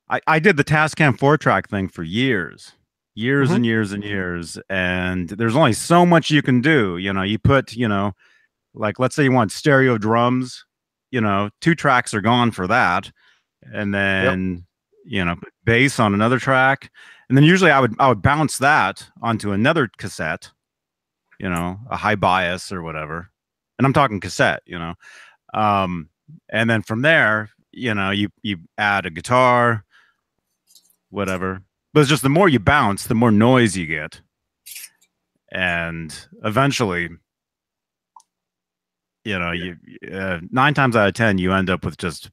Speaker 1: I did the Tascam 4-track thing for years and years and years, and there's only so much you can do. You put, like, let's say you want stereo drums, 2 tracks are gone for that, and then put bass on another track, and then usually I would bounce that onto another cassette, a high bias or whatever, and I'm talking cassette, and then from there, you add a guitar, whatever. But it's just the more you bounce, the more noise you get, and eventually, 9 times out of 10, you end up with just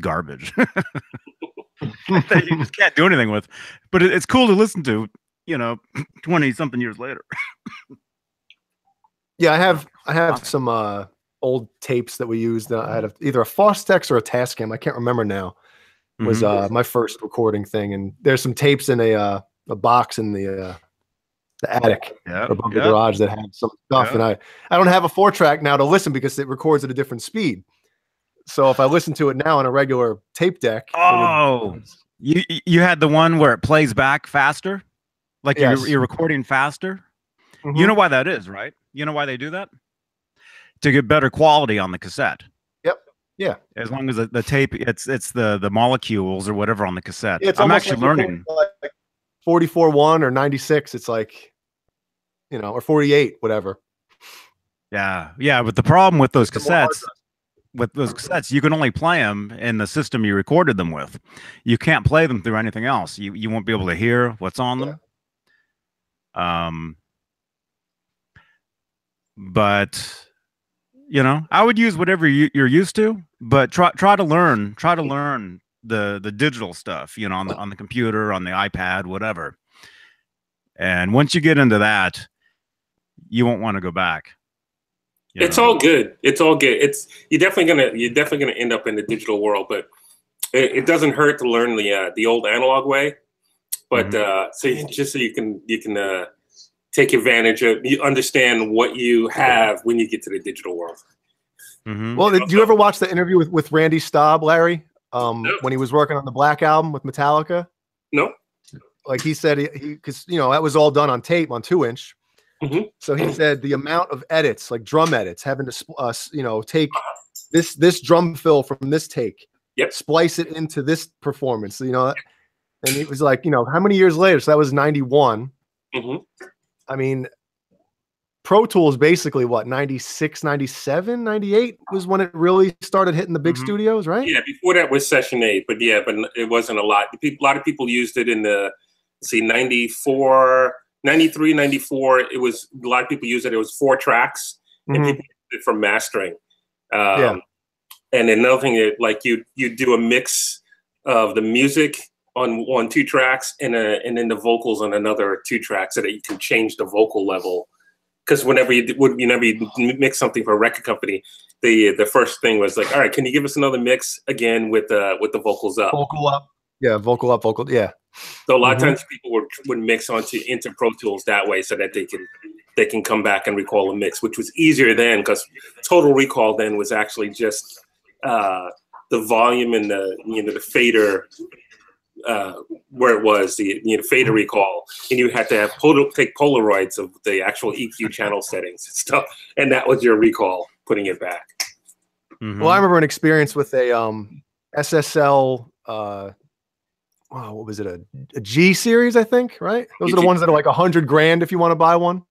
Speaker 1: garbage that you just can't do anything with. But it's cool to listen to, 20-something years later.
Speaker 2: Yeah, I have some old tapes that we used. I had either a Fostex or a Tascam. I can't remember now. Was my first recording thing, and there's some tapes in a box in the attic or above the garage that had some stuff. And I don't have a 4-track now to listen because it records at a different speed. So if I listen to it now on a regular tape deck,
Speaker 1: you had the one where it plays back faster, like you're recording faster. You know why that is, right? You know why they do that? To get better quality on the cassette.
Speaker 2: Yeah,
Speaker 1: as long as the tape, it's the molecules or whatever on the cassette.
Speaker 2: Yeah,
Speaker 1: I'm actually learning.
Speaker 2: Like 44.1 or 96. It's like, or 48, whatever.
Speaker 1: Yeah. But the problem with those cassettes, you can only play them in the system you recorded them with. You can't play them through anything else. You won't be able to hear what's on them. But I would use whatever you're used to, but try to learn the digital stuff, on the computer, on the iPad, whatever. And once you get into that, you won't want to go back.
Speaker 4: It's all good. It's all good. You're definitely gonna end up in the digital world, but it doesn't hurt to learn the old analog way. But so you can take advantage of, you understand what you have when you get to the digital world.
Speaker 2: Well, did you ever watch the interview with Randy Staub, Larry, when he was working on the Black Album with Metallica?
Speaker 4: No.
Speaker 2: like he said, because that was all done on tape on 2-inch.
Speaker 4: Mhm.
Speaker 2: So he said the amount of edits, like drum edits, having to take this drum fill from this take,
Speaker 4: Yep.
Speaker 2: splice it into this performance, and it was like, how many years later? So that was 91.
Speaker 4: Mhm.
Speaker 2: I mean, Pro Tools basically what, 96, 97, 98 was when it really started hitting the big studios, right?
Speaker 4: Yeah, before that was Session 8, but it wasn't a lot. A lot of people used it in the 94, 93, 94. It was a lot of people used it. It was 4 tracks, and people used it for mastering. And another thing, like you do a mix of the music on 2 tracks and then the vocals on another 2 tracks, so that you can change the vocal level. Because whenever you mix something for a record company, the first thing was like, all right, can you give us another mix again with the vocals up?
Speaker 2: Vocal up. Yeah, vocal up, vocal. Yeah.
Speaker 4: So a lot of times people would mix into Pro Tools that way, so that they can come back and recall a mix, which was easier then, because Total Recall then was actually just the volume and the fader. Where it was the fader recall, and you had to have take Polaroids of the actual EQ channel settings and stuff, and that was your recall, putting it back.
Speaker 2: Well, I remember an experience with a SSL. What was it? A G series, I think. Right? Those are the ones that are like $100,000 if you want to buy one.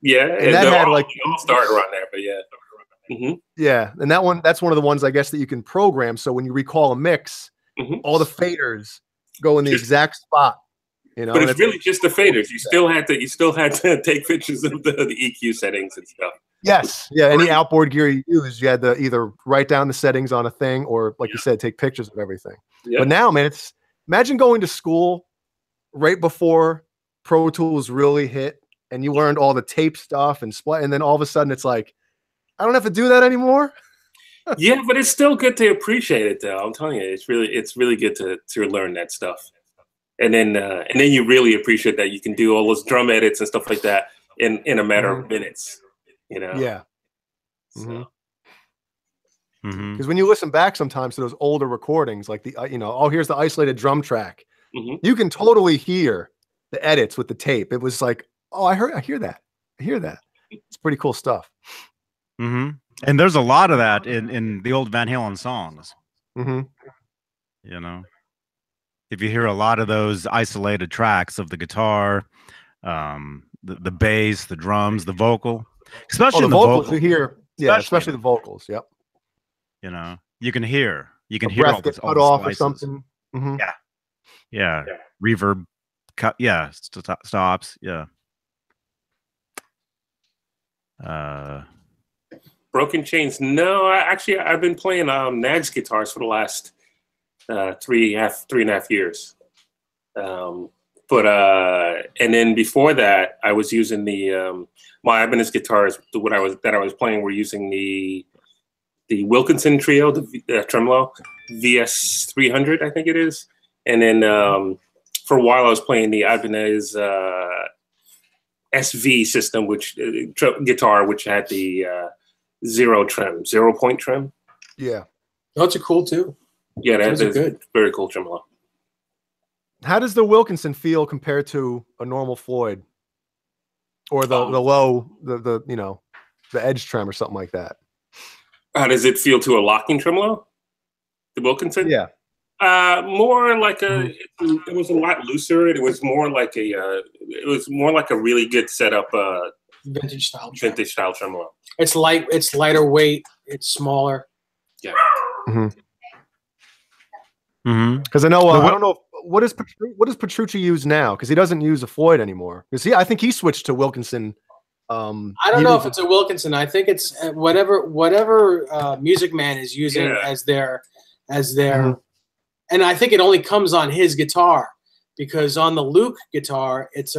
Speaker 4: Yeah,
Speaker 2: and that had like
Speaker 4: all started around there, but yeah.
Speaker 2: Yeah, and that's one of the ones I guess that you can program. So when you recall a mix, all the faders go in the exact spot,
Speaker 4: But it's really just the faders. You still had to take pictures of the EQ settings and stuff.
Speaker 2: Yes, yeah. Any outboard gear you use, you had to either write down the settings on a thing, or like you said, take pictures of everything. But now, man, imagine going to school right before Pro Tools really hit, and you learned all the tape stuff and then all of a sudden it's like, I don't have to do that anymore.
Speaker 4: Yeah, but it's still good to appreciate it, though. I'm telling you, it's really good to learn that stuff, and then you really appreciate that you can do all those drum edits and stuff like that in a matter of minutes.
Speaker 2: Yeah.
Speaker 4: So.
Speaker 2: Because when you listen back sometimes to those older recordings, like here's the isolated drum track, you can totally hear the edits with the tape. It was like, oh, I hear that. It's pretty cool stuff.
Speaker 1: And there's a lot of that in the old Van Halen songs. If you hear a lot of those isolated tracks of the guitar, the bass, the drums, the vocal, especially
Speaker 2: the vocals. You hear,
Speaker 1: especially
Speaker 2: the vocals. Yep.
Speaker 1: You can hear
Speaker 2: breath
Speaker 1: all
Speaker 2: gets
Speaker 1: all
Speaker 2: cut
Speaker 1: the
Speaker 2: off or
Speaker 1: slices.
Speaker 2: something.
Speaker 1: Yeah. Reverb cut. Yeah. Stops. Yeah.
Speaker 4: Broken Chains. No, I've been playing Nags guitars for the last 3.5 years. But and then before that, I was using the my Ibanez guitars. That I was playing were using the Wilkinson Trio, the tremolo VS 300, I think it is. And then for a while, I was playing the Ibanez SV system, guitar, which had the 0-point trim.
Speaker 2: Yeah,
Speaker 3: those are cool too.
Speaker 4: Yeah, that's good. Very cool tremolo.
Speaker 2: How does the Wilkinson feel compared to a normal Floyd, or the low, the edge trim or something like that?
Speaker 4: How does it feel to a locking tremolo? The Wilkinson?
Speaker 2: Yeah.
Speaker 4: More like it was a lot looser. It was more like a really good setup.
Speaker 3: Vintage style
Speaker 4: tremolo.
Speaker 3: It's lighter weight. It's smaller.
Speaker 4: Yeah.
Speaker 2: Because I know I don't know what does Petrucci use now? Because he doesn't use a Floyd anymore. Because I think he switched to Wilkinson.
Speaker 3: I don't know if it's a Wilkinson. I think it's whatever Music Man is using as their, and I think it only comes on his guitar, because on the Luke guitar it's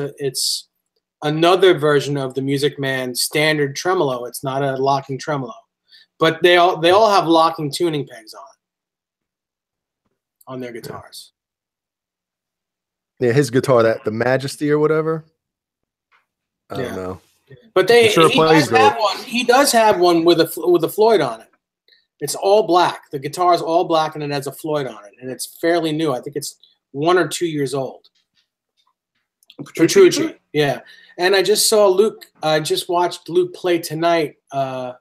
Speaker 3: another version of the Music Man standard tremolo. It's not a locking tremolo, but they all have locking tuning pegs on their guitars.
Speaker 2: Yeah, his guitar, the Majesty or whatever. I don't know.
Speaker 3: But he does have one with a Floyd on it. It's all black. The guitar is all black, and it has a Floyd on it, and it's fairly new. I think it's 1 or 2 years old. Petrucci, yeah. And I just saw Luke. I just watched Luke play tonight on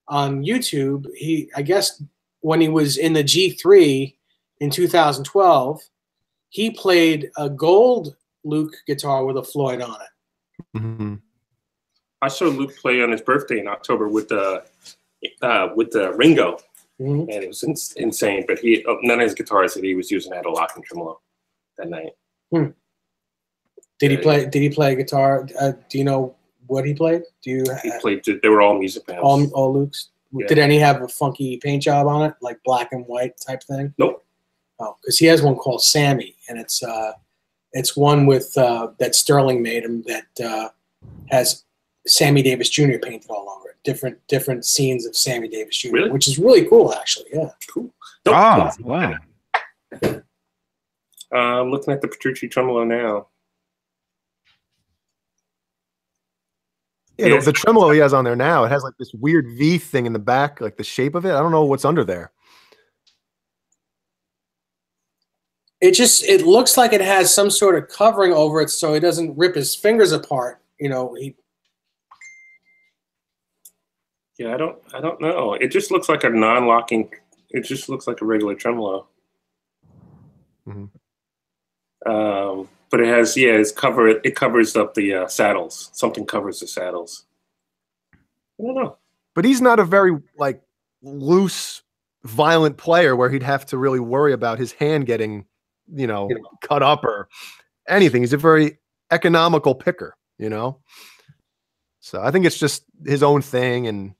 Speaker 3: YouTube. I guess when he was in the G3 in 2012, he played a gold Luke guitar with a Floyd on it.
Speaker 2: Mm-hmm.
Speaker 4: I saw Luke play on his birthday in October with the Ringo, and it was insane. But none of his guitars that he was using had a locking tremolo that night.
Speaker 3: Did he play? Did he play guitar? Do you know what he played?
Speaker 4: He played. They were all music bands.
Speaker 3: All Luke's.
Speaker 4: Yeah.
Speaker 3: Did any have a funky paint job on it, like black and white type thing?
Speaker 4: Nope.
Speaker 3: Oh, because he has one called Sammy, and it's one with that Sterling made him that has Sammy Davis Jr. painted all over it. Different scenes of Sammy Davis Jr.
Speaker 4: Really?
Speaker 3: Which is really cool, actually. Yeah.
Speaker 4: Cool.
Speaker 1: Nope. Oh, wow.
Speaker 4: I'm looking at the Petrucci tremolo now.
Speaker 2: Yeah, the tremolo he has on there now, it has like this weird V thing in the back, like the shape of it. I don't know what's under there.
Speaker 3: It looks like it has some sort of covering over it so he doesn't rip his fingers apart. You know,
Speaker 4: Yeah, I don't know. It just looks like a non-locking. It just looks like a regular tremolo. But it has, it's covered. It covers up the saddles. Something covers the saddles. I don't know.
Speaker 2: But he's not a very like loose, violent player where he'd have to really worry about his hand getting, cut up or anything. He's a very economical picker, So I think it's just his own thing, and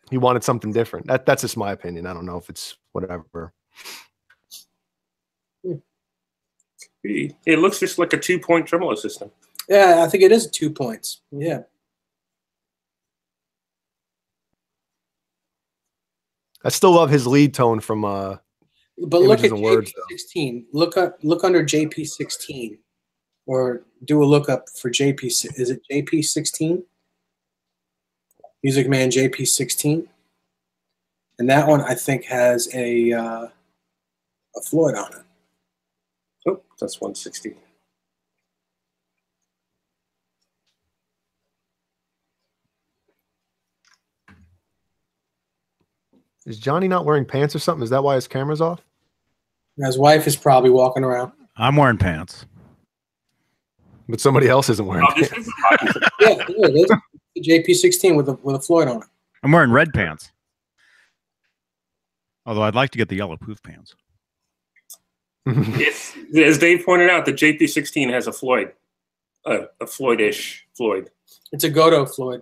Speaker 2: he wanted something different. That's just my opinion. I don't know if it's whatever.
Speaker 4: It looks just like a 2-point tremolo system.
Speaker 3: Yeah, I think it is 2 points. Yeah.
Speaker 2: I still love his lead tone from
Speaker 3: but look at
Speaker 2: Words,
Speaker 3: JP16. Look under JP16, or do a lookup for JP. Is it JP16? Music Man JP16, and that one I think has a Floyd on it.
Speaker 4: Oh, that's 160.
Speaker 2: Is Johnny not wearing pants or something? Is that why his camera's off?
Speaker 3: His wife is probably walking around.
Speaker 1: I'm wearing pants.
Speaker 2: But somebody else isn't wearing pants.
Speaker 3: Yeah, it is. The JP16 with a Floyd on it.
Speaker 1: I'm wearing red pants. Although I'd like to get the yellow poof pants.
Speaker 4: As Dave pointed out, the JP16 has a Floyd, a Floyd-ish Floyd.
Speaker 3: It's a Godot Floyd.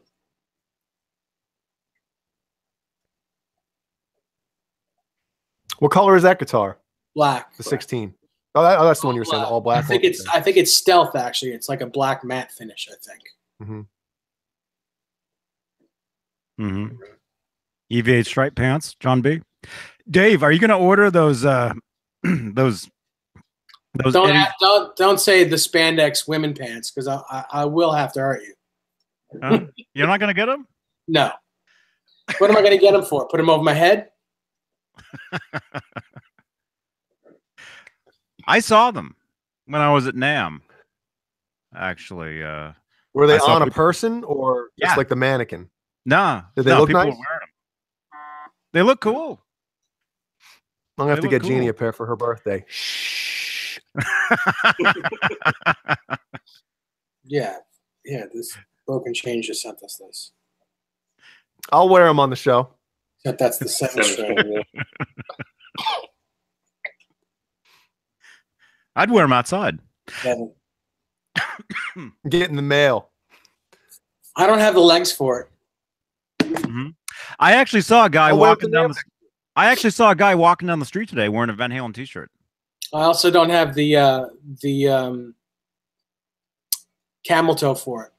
Speaker 2: What color is that guitar?
Speaker 3: Black.
Speaker 2: The 16. Oh, that's the one you were saying, all black.
Speaker 3: I think it's stealth actually. It's like a black matte finish, I think.
Speaker 1: EVH stripe pants, John B. Dave, are you going to order those don't
Speaker 3: say the spandex women pants, because I will have to hurt you.
Speaker 1: You're not going to get them?
Speaker 3: No. What am I going to get them for? Put them over my head?
Speaker 1: I saw them when I was at NAMM. Actually,
Speaker 2: were they on a person or just like the mannequin?
Speaker 1: Nah.
Speaker 2: Did they look nice?
Speaker 1: Were wearing them. They look cool.
Speaker 2: I'm gonna have to get Jeannie a pair for her birthday. Shh.
Speaker 3: Yeah. This broken change just sent us this.
Speaker 2: I'll wear them on the show.
Speaker 3: That's the 7th string.
Speaker 1: I'd wear them outside.
Speaker 2: Get in the mail.
Speaker 3: I don't have the legs for it.
Speaker 1: I actually saw a guy walking down I actually saw a guy walking down the street today wearing a Van Halen t-shirt.
Speaker 3: I also don't have the camel toe for it.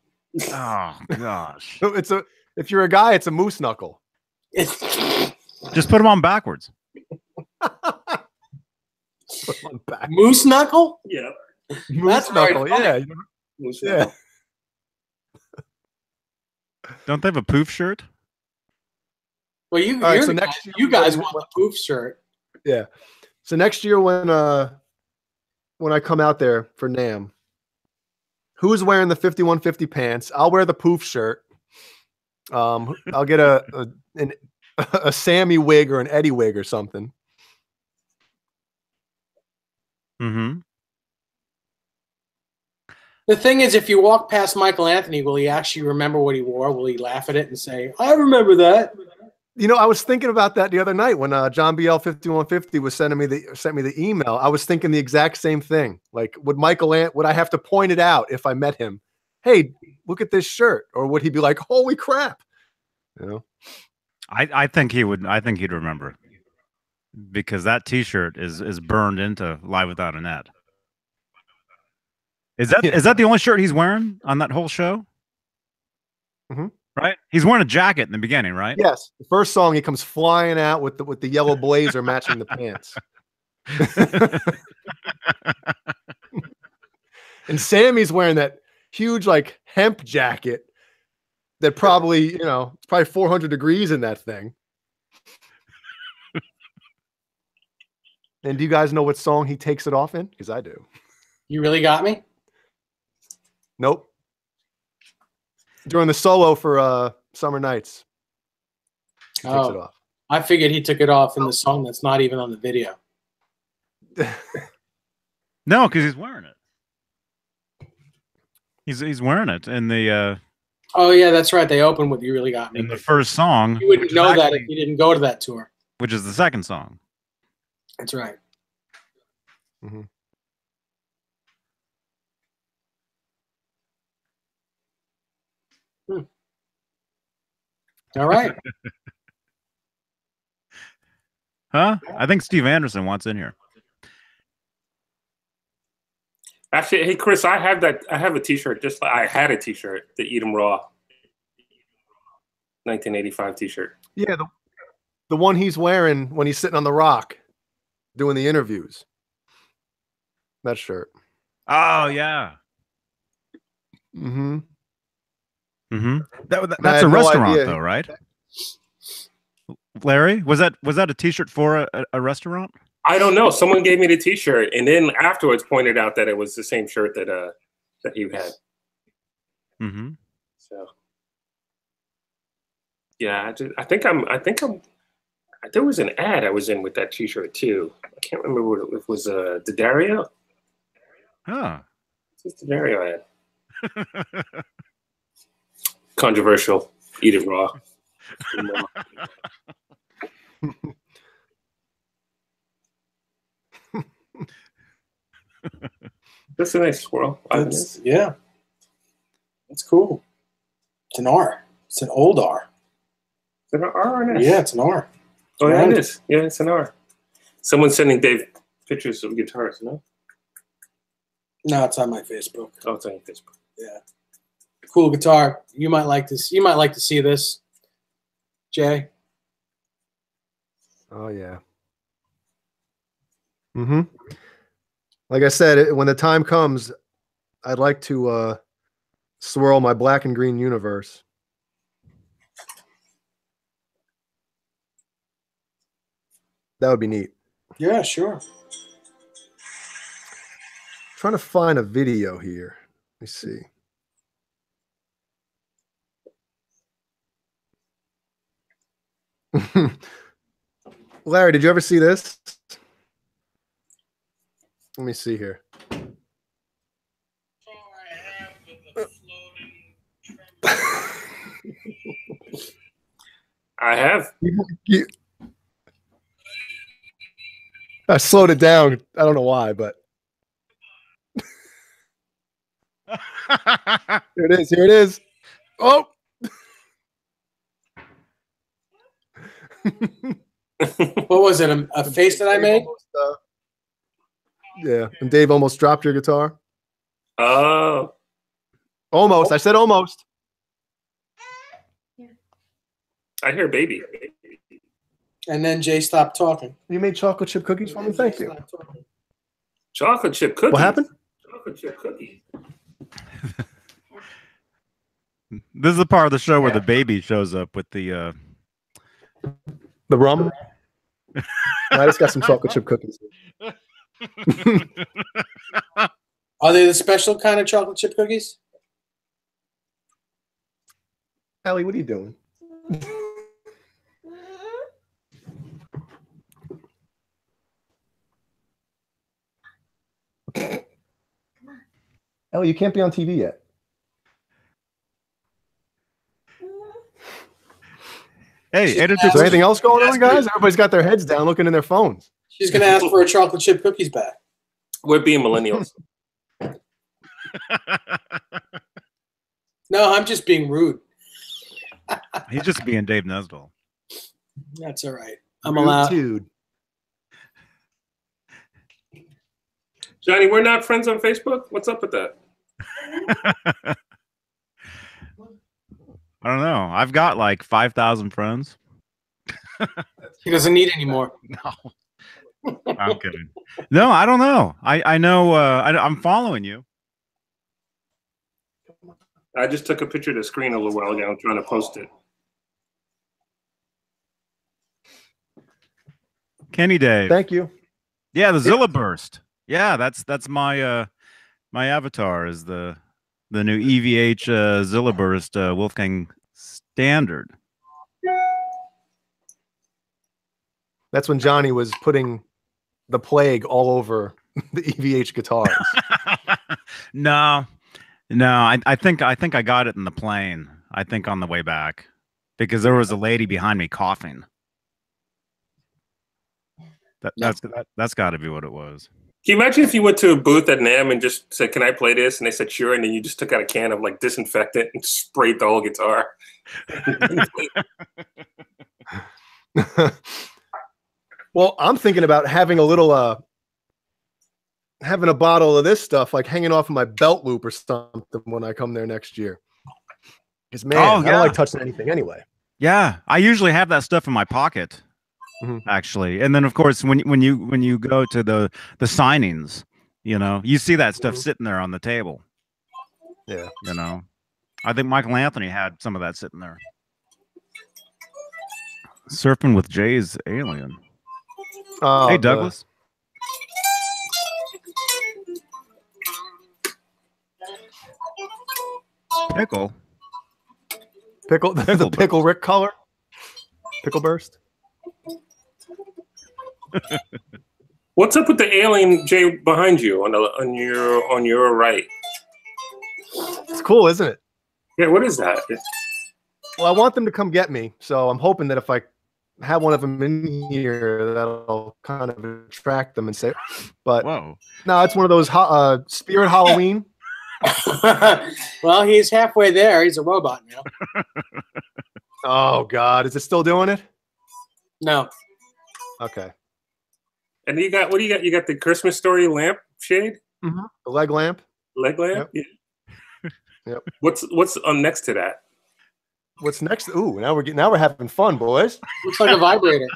Speaker 1: Oh gosh!
Speaker 2: If you're a guy, it's a moose knuckle.
Speaker 1: Just put them on backwards.
Speaker 3: Moose knuckle?
Speaker 4: Yeah.
Speaker 2: Moose knuckle. Yeah.
Speaker 4: Moose
Speaker 2: yeah.
Speaker 4: knuckle.
Speaker 1: Don't they have a poof shirt?
Speaker 3: Well, you guys want the poof shirt.
Speaker 2: Yeah. So next year when I come out there for NAMM, Who's wearing the 5150 pants? I'll wear the poof shirt. I'll get a Sammy wig or an Eddie wig or something.
Speaker 1: Mm-hmm.
Speaker 3: The thing is, if you walk past Michael Anthony, will he actually remember what he wore? Will he laugh at it and say, I remember that?
Speaker 2: You know, I was thinking about that the other night when John BL 5150 was sent me the email. I was thinking the exact same thing. Like, would I have to point it out if I met him? Hey, look at this shirt, or would he be like, "Holy crap"? You know,
Speaker 1: I think he would. I think he'd remember, because that T-shirt is burned into Live Without a Net. Is that the only shirt he's wearing on that whole show?
Speaker 2: Mm-hmm.
Speaker 1: Right? He's wearing a jacket in the beginning, right?
Speaker 2: Yes. The first song, he comes flying out with the yellow blazer matching the pants. And Sammy's wearing that huge like hemp jacket that probably, it's probably 400 degrees in that thing. And do you guys know what song he takes it off in? Because I do.
Speaker 3: You really got me?
Speaker 2: Nope. During the solo for Summer Nights. He takes it off.
Speaker 3: I figured he took it off in the song that's not even on the video.
Speaker 1: No, because he's wearing it. He's wearing it in the
Speaker 3: oh yeah, that's right. They opened with "You Really Got Me"
Speaker 1: in the first song.
Speaker 3: You wouldn't know that if you didn't go to that tour.
Speaker 1: Which is the second song.
Speaker 3: That's right.
Speaker 2: Mm-hmm.
Speaker 3: All right.
Speaker 1: Huh? I think Steve Anderson wants in here.
Speaker 4: Actually, hey Chris, I have a T-shirt. I had a T-shirt, the Eat 'Em Raw 1985 T-shirt.
Speaker 2: Yeah, the one he's wearing when he's sitting on the rock doing the interviews. That shirt.
Speaker 1: Oh yeah.
Speaker 2: Mm-hmm.
Speaker 1: Mm-hmm. That's a restaurant though, right? Larry, was that a T-shirt for a restaurant?
Speaker 4: I don't know. Someone gave me the T-shirt, and then afterwards pointed out that it was the same shirt that he had.
Speaker 1: Mm-hmm.
Speaker 4: So, yeah, I think I'm. There was an ad I was in with that T-shirt too. I can't remember what it was. The Dario.
Speaker 1: Huh.
Speaker 4: It's the Dario ad. Controversial. Eat it raw. That's a nice swirl.
Speaker 3: Yeah. That's cool. It's an R. It's an old R.
Speaker 4: Is it an R or an S?
Speaker 3: Yeah, it's an R.
Speaker 4: Oh, yeah, it is. Yeah, it's an R. Someone's sending Dave pictures of guitars, no?
Speaker 3: No, it's on my Facebook.
Speaker 4: Oh, it's on your Facebook.
Speaker 3: Yeah. Cool guitar. You might like this. You might like to see this, Jay.
Speaker 2: Oh yeah. Mm-hmm. Like I said, when the time comes, I'd like to swirl my black and green universe. That would be neat.
Speaker 3: Yeah, sure.
Speaker 2: Trying to find a video here. Let me see. Larry, did you ever see this? Let me see here.
Speaker 4: I have.
Speaker 2: I slowed it down. I don't know why, but here it is. Here it is. Oh.
Speaker 3: What was it? A face that I made?
Speaker 2: Yeah, and Dave almost dropped your guitar.
Speaker 4: Oh.
Speaker 2: Almost. I said almost.
Speaker 4: I hear baby.
Speaker 3: And then Jay stopped talking.
Speaker 2: You made chocolate chip cookies for me? Thank you.
Speaker 4: Chocolate chip cookies.
Speaker 2: What happened?
Speaker 4: Chocolate chip cookies.
Speaker 1: This is the part of the show where the baby shows up with the
Speaker 2: rum. I just got some chocolate chip cookies.
Speaker 3: Are they the special kind of chocolate chip cookies?
Speaker 2: Ellie, what are you doing? Ellie, you can't be on TV yet.
Speaker 1: Hey, editor.
Speaker 2: Is there anything else going on, guys? Everybody's got their heads down looking in their phones.
Speaker 3: She's going to ask for her chocolate chip cookies back.
Speaker 4: We're being millennials.
Speaker 3: No, I'm just being rude.
Speaker 1: He's just being Dave Nesdall.
Speaker 3: That's all right. I'm allowed.
Speaker 2: Dude.
Speaker 4: Johnny, we're not friends on Facebook? What's up with that?
Speaker 1: I don't know. I've got like 5,000 friends.
Speaker 3: He doesn't need any more.
Speaker 1: No, I'm kidding. No, I don't know. I know. I'm following you.
Speaker 4: I just took a picture of the screen a little while ago. I'm trying to post it.
Speaker 1: Kenny Dave.
Speaker 2: Thank you.
Speaker 1: Yeah, the Zilla Burst. Yeah, that's my my avatar is the new EVH Zilla Burst Wolfgang Standard.
Speaker 2: That's when Johnny was putting the plague all over the EVH guitars.
Speaker 1: No, I think I got it in the plane. I think on the way back because there was a lady behind me coughing. That's got to be what it was.
Speaker 4: Can you imagine if you went to a booth at NAMM and just said, "Can I play this?" And they said, "Sure," and then you just took out a can of like disinfectant and sprayed the whole guitar.
Speaker 2: Well, I'm thinking about having a little having a bottle of this stuff like hanging off of my belt loop or something when I come there next year. Because man, I don't like touching anything anyway.
Speaker 1: Yeah, I usually have that stuff in my pocket. Actually, and then of course when you go to the signings, you know, you see that stuff sitting there on the table.
Speaker 2: Yeah,
Speaker 1: you know, I think Michael Anthony had some of that sitting there. Surfing with Jay's Alien. Hey Douglas. Pickle
Speaker 2: the pickle Rick color. Pickle burst.
Speaker 4: What's up with the alien, Jay, behind you on your right?
Speaker 2: It's cool, isn't it?
Speaker 4: Yeah, what is that?
Speaker 2: Well, I want them to come get me, so I'm hoping that if I have one of them in here, that'll kind of attract them and say. But
Speaker 1: whoa,
Speaker 2: no, it's one of those Spirit Halloween.
Speaker 3: Well, he's halfway there. He's a robot now.
Speaker 2: Oh God, is it still doing it?
Speaker 3: No.
Speaker 2: Okay.
Speaker 4: And you got, what do you got? You got the Christmas Story lamp shade?
Speaker 2: The leg lamp.
Speaker 4: Leg lamp?
Speaker 2: Yep.
Speaker 4: Yeah.
Speaker 2: Yep.
Speaker 4: What's on next to that?
Speaker 2: What's next? Ooh, now we're having fun, boys.
Speaker 3: Looks like a vibrator.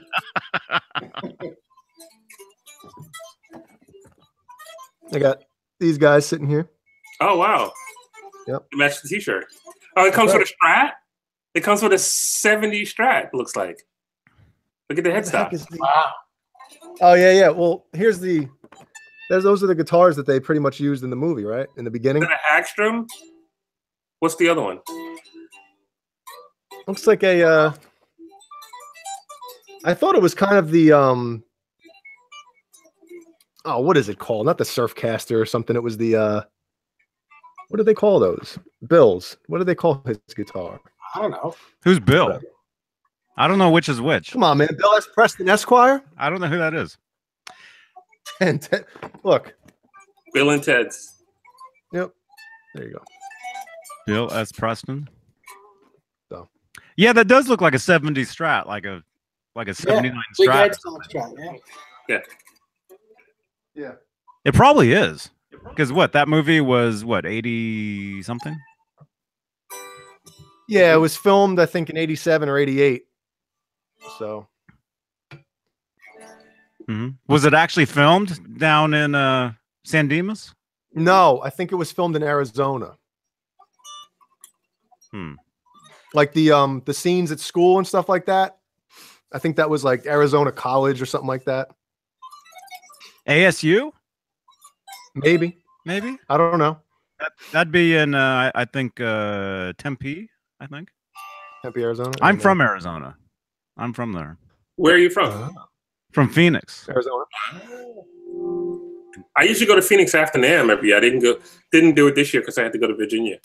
Speaker 2: I got these guys sitting here.
Speaker 4: Oh wow.
Speaker 2: Yep.
Speaker 4: It matches the t-shirt. Oh, it comes with a Strat? It comes with a 70 Strat, looks like. Look at the headstock.
Speaker 3: Wow.
Speaker 2: Oh yeah. Well, those are the guitars that they pretty much used in the movie, right? In the beginning.
Speaker 4: Is that a Hagstrom? What's the other one?
Speaker 2: Looks like a I thought it was kind of the oh, what is it called? Not the Surfcaster or something. It was the what do they call those? Bills. What do they call his guitar?
Speaker 3: I don't know.
Speaker 1: Who's Bill? I don't know which is which.
Speaker 2: Come on, man. Bill S. Preston Esquire.
Speaker 1: I don't know who that is.
Speaker 2: And look.
Speaker 4: Bill and Ted's.
Speaker 2: Yep. There you go.
Speaker 1: Bill S. Preston.
Speaker 2: So.
Speaker 1: Yeah, that does look like a 70 Strat, like a 79
Speaker 3: Big
Speaker 1: Strat.
Speaker 3: Strat.
Speaker 4: Yeah.
Speaker 2: Yeah.
Speaker 1: It probably is. Because that movie was 80 something?
Speaker 2: Yeah, it was filmed, I think, in 87 or 88. So.
Speaker 1: Was it actually filmed down in San Dimas?
Speaker 2: No, I think it was filmed in Arizona. Like the scenes at school and stuff like that. I think that was like Arizona College or something like that.
Speaker 1: ASU?
Speaker 2: Maybe.
Speaker 1: maybe.
Speaker 2: I don't know.
Speaker 1: That'd be in I think Tempe. I think
Speaker 2: Tempe, Arizona.
Speaker 1: I'm from Arizona. I'm from there.
Speaker 4: Where are you from?
Speaker 1: From Phoenix.
Speaker 2: Arizona.
Speaker 4: I usually go to Phoenix after NAMM every year. I didn't do it this year because I had to go to Virginia.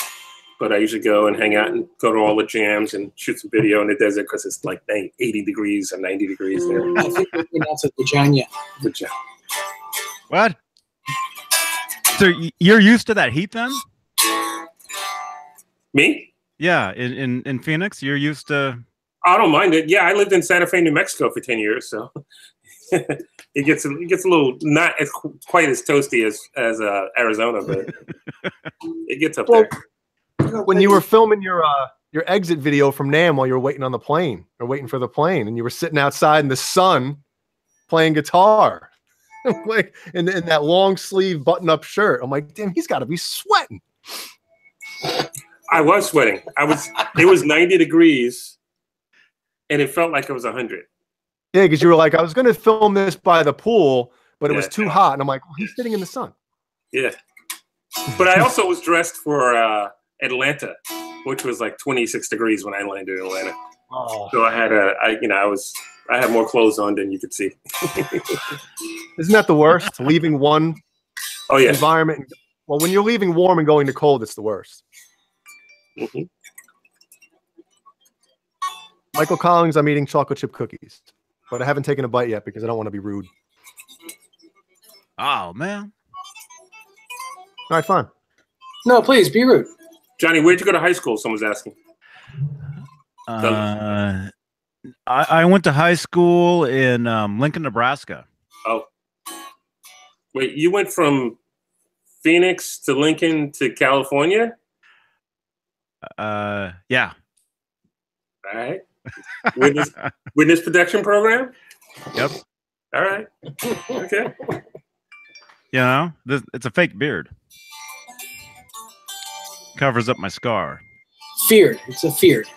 Speaker 4: But I usually go and hang out and go to all the jams and shoot some video in the desert because it's like 80 degrees or 90 degrees there.
Speaker 3: I think we pronounce it Virginia.
Speaker 4: Virginia.
Speaker 1: What? So you're used to that heat then?
Speaker 4: Me?
Speaker 1: Yeah, in Phoenix, you're used to.
Speaker 4: I don't mind it. Yeah, I lived in Santa Fe, New Mexico for 10 years, so it gets a little not as quite as toasty as Arizona, but it gets up there.
Speaker 2: When you were filming your exit video from NAMM while you were waiting on the plane or waiting for the plane, and you were sitting outside in the sun playing guitar, like in that long sleeve button up shirt, I'm like, damn, he's got to be sweating.
Speaker 4: I was sweating. It was 90 degrees, and it felt like it was 100.
Speaker 2: Yeah, because you were like, I was going to film this by the pool, but it was too hot, and I'm like, well, he's sitting in the sun. Yeah,
Speaker 4: but I also was dressed for Atlanta, which was like 26 degrees when I landed in Atlanta. Oh. So I had I had more clothes on than you could see.
Speaker 2: Isn't that the worst? Leaving one environment. Well, when you're leaving warm and going to cold, it's the worst.
Speaker 4: Mm-hmm.
Speaker 2: Michael Collins, I'm eating chocolate chip cookies, but I haven't taken a bite yet because I don't want to be rude.
Speaker 1: Oh, man.
Speaker 2: All right, fine.
Speaker 3: No, please, be rude.
Speaker 4: Johnny, where'd you go to high school? Someone's asking.
Speaker 1: I went to high school in Lincoln, Nebraska.
Speaker 4: Oh. Wait, you went from Phoenix to Lincoln to California?
Speaker 1: Yeah.
Speaker 4: All right. Witness protection program?
Speaker 1: Yep.
Speaker 4: All right. Okay.
Speaker 1: You know, it's a fake beard. Covers up my scar.
Speaker 3: Feared. It's a feared.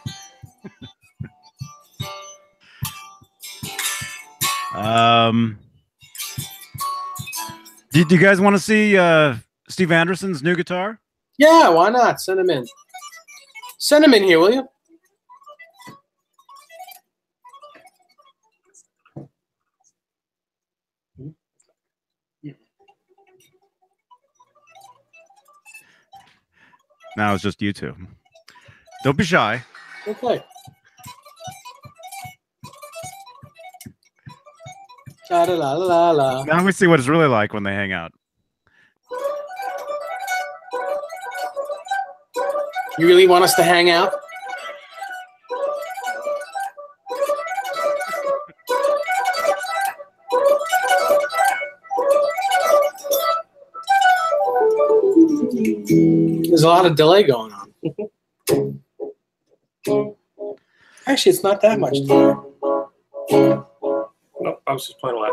Speaker 1: Do you guys want to see Steve Anderson's new guitar?
Speaker 3: Yeah, why not? Send him in. Send him in here, will you?
Speaker 1: Now it's just you two. Don't be shy.
Speaker 3: Okay. La la la la la.
Speaker 1: Now we see what it's really like when they hang out.
Speaker 3: You really want us to hang out? There's a lot of delay going on. Actually, it's not that much delay.
Speaker 4: No, I was just playing loud.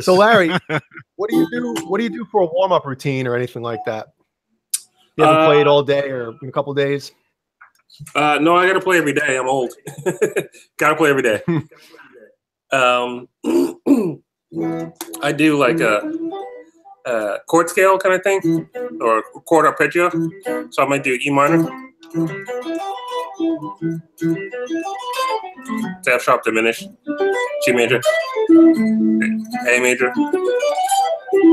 Speaker 2: So Larry, what do you do? What do you do for a warm-up routine or anything like that? You haven't played all day or in a couple of days?
Speaker 4: No, I got to play every day. I'm old. Got to play every day. I do like a chord scale kind of thing, or chord arpeggio. So I might do E minor, F sharp diminished, G major, A major,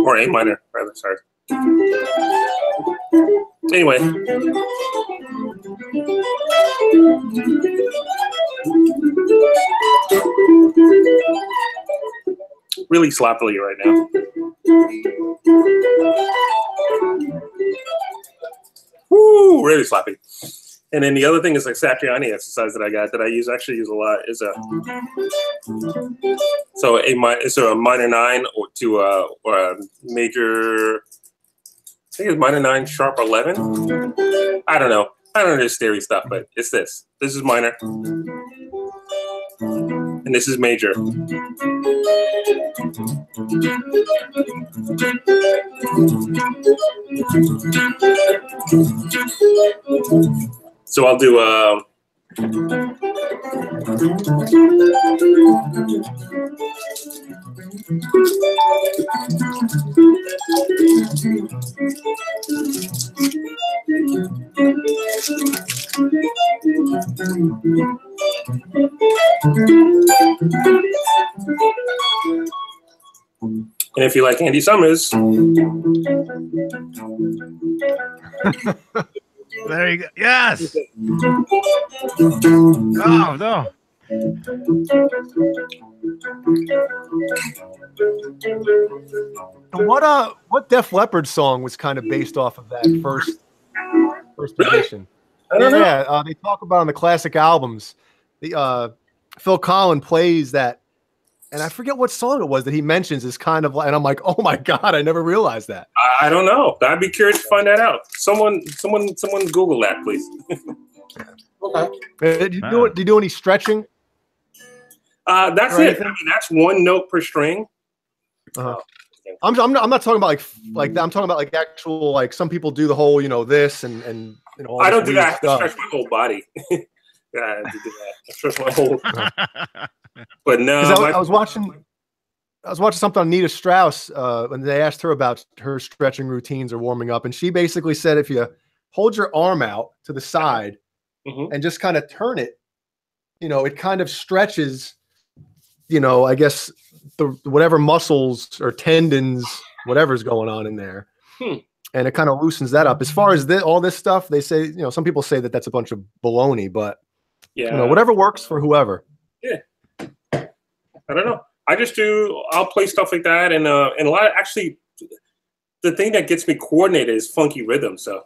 Speaker 4: or A minor rather. Sorry. Anyway. Really sloppily right now. Woo, really sloppy. And then the other thing is like Satriani exercise that I actually use a lot is a minor 9 or a major, I think it's minor 9 sharp 11. I don't know this theory stuff, but it's this. This is minor. And this is major. So I'll do and if you like Andy Summers,
Speaker 1: There you go. Yes. Oh no.
Speaker 2: And what Def Leppard song was kind of based off of that first edition?
Speaker 4: I don't know.
Speaker 2: Yeah, they talk about on the classic albums. The Phil Collins plays that, and I forget what song it was that he mentions is kind of like, and I'm like, oh my god, I never realized that.
Speaker 4: I don't know. I'd be curious to find that out. Someone Google that, please.
Speaker 3: Okay.
Speaker 2: Do you do any stretching?
Speaker 4: That's
Speaker 2: Or
Speaker 4: it.
Speaker 2: anything?
Speaker 4: I mean, that's one note per string.
Speaker 2: I'm not talking about like that. I'm talking about like actual, like some people do the whole, this and all
Speaker 4: I
Speaker 2: this
Speaker 4: don't do
Speaker 2: weird
Speaker 4: that. I have to
Speaker 2: stuff.
Speaker 4: stretch my whole body. Yeah, I have to do that. I stretch my whole. But no,
Speaker 2: I was watching something on Nita Strauss when they asked her about her stretching routines or warming up, and she basically said if you hold your arm out to the side and just kind of turn it, it kind of stretches, I guess the whatever muscles or tendons, whatever's going on in there, and it kind of loosens that up. As far as all this stuff, they say, some people say that that's a bunch of baloney, but whatever works for whoever.
Speaker 4: Yeah. I don't know. I'll play stuff like that, and a lot of, actually, the thing that gets me coordinated is funky rhythm. So.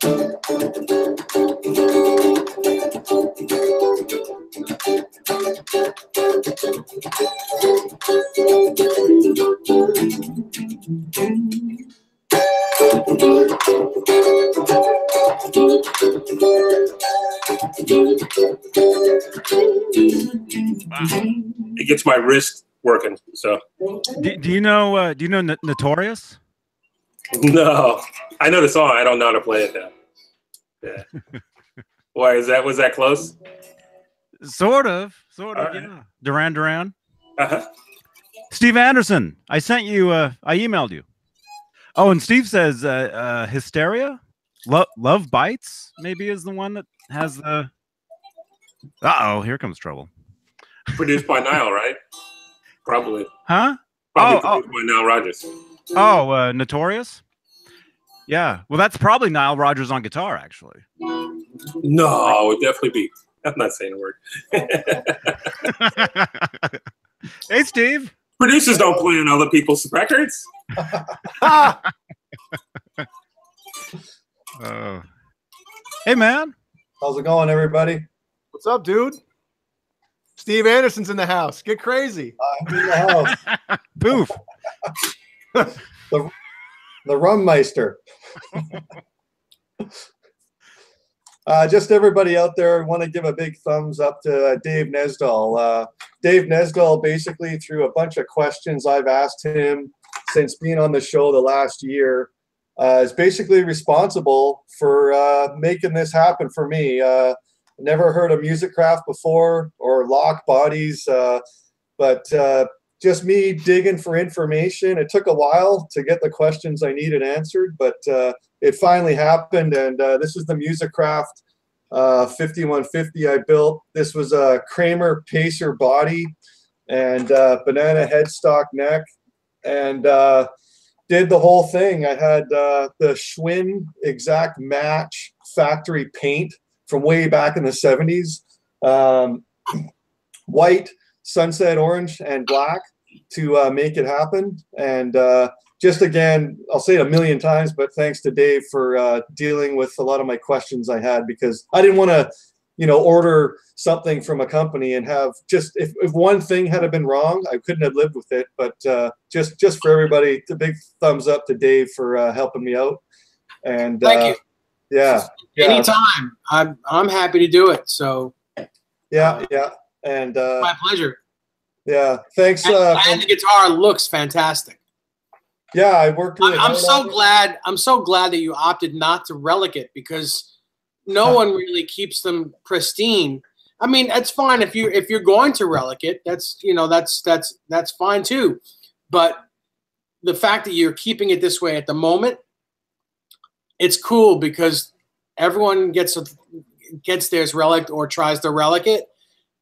Speaker 4: It gets my wrist working. So.
Speaker 1: Do you know Notorious?
Speaker 4: No, I know the song. I don't know how to play it though. Yeah. Why was that close?
Speaker 1: Sort of,
Speaker 4: right.
Speaker 1: yeah. Duran.
Speaker 4: Uh-huh.
Speaker 1: Steve Anderson, I sent you. I emailed you. Oh, and Steve says Hysteria, Love Bites, maybe is the one that has the. Here comes trouble.
Speaker 4: Produced by Nile, right? Probably.
Speaker 1: Huh?
Speaker 4: Probably produced by Nile Rodgers.
Speaker 1: Oh, Notorious. Yeah, well, that's probably Nile Rodgers on guitar, actually.
Speaker 4: No, it would definitely be. I'm not saying a word.
Speaker 1: Hey, Steve.
Speaker 4: Producers don't play on other people's records.
Speaker 1: Oh. Hey, man.
Speaker 5: How's it going, everybody?
Speaker 2: What's up, dude? Steve Anderson's in the house. Get crazy.
Speaker 5: I'm in the house.
Speaker 1: Poof.
Speaker 5: The Rummeister. Just everybody out there, I want to give a big thumbs up to Dave Nesdahl. Dave Nesdahl, basically through a bunch of questions I've asked him since being on the show the last year, is basically responsible for making this happen for me. Never heard of Musicraft before or Lock Bodies, but just me digging for information. It took a while to get the questions I needed answered, but it finally happened. And this is the Musicraft 5150 I built. This was a Kramer Pacer body and banana headstock neck, and did the whole thing. I had the Schwinn exact match factory paint from way back in the 70s. White, sunset orange, and black to make it happen. And just again, I'll say it a million times, but thanks to Dave for dealing with a lot of my questions I had, because I didn't want to, order something from a company and have just, if one thing had been wrong, I couldn't have lived with it. But just for everybody, a big thumbs up to Dave for helping me out. And
Speaker 3: thank you.
Speaker 5: Yeah.
Speaker 3: Anytime. I'm happy to do it. So
Speaker 5: yeah. And
Speaker 3: my pleasure.
Speaker 5: Yeah. Thanks.
Speaker 3: And the guitar looks fantastic.
Speaker 5: Yeah, I worked really hard
Speaker 3: I'm so
Speaker 5: on it.
Speaker 3: glad. I'm so glad that you opted not to relic it, because no one really keeps them pristine. I mean, it's fine if you're going to relic it. That's that's fine too. But the fact that you're keeping it this way at the moment, it's cool, because everyone gets theirs relic or tries to relic it.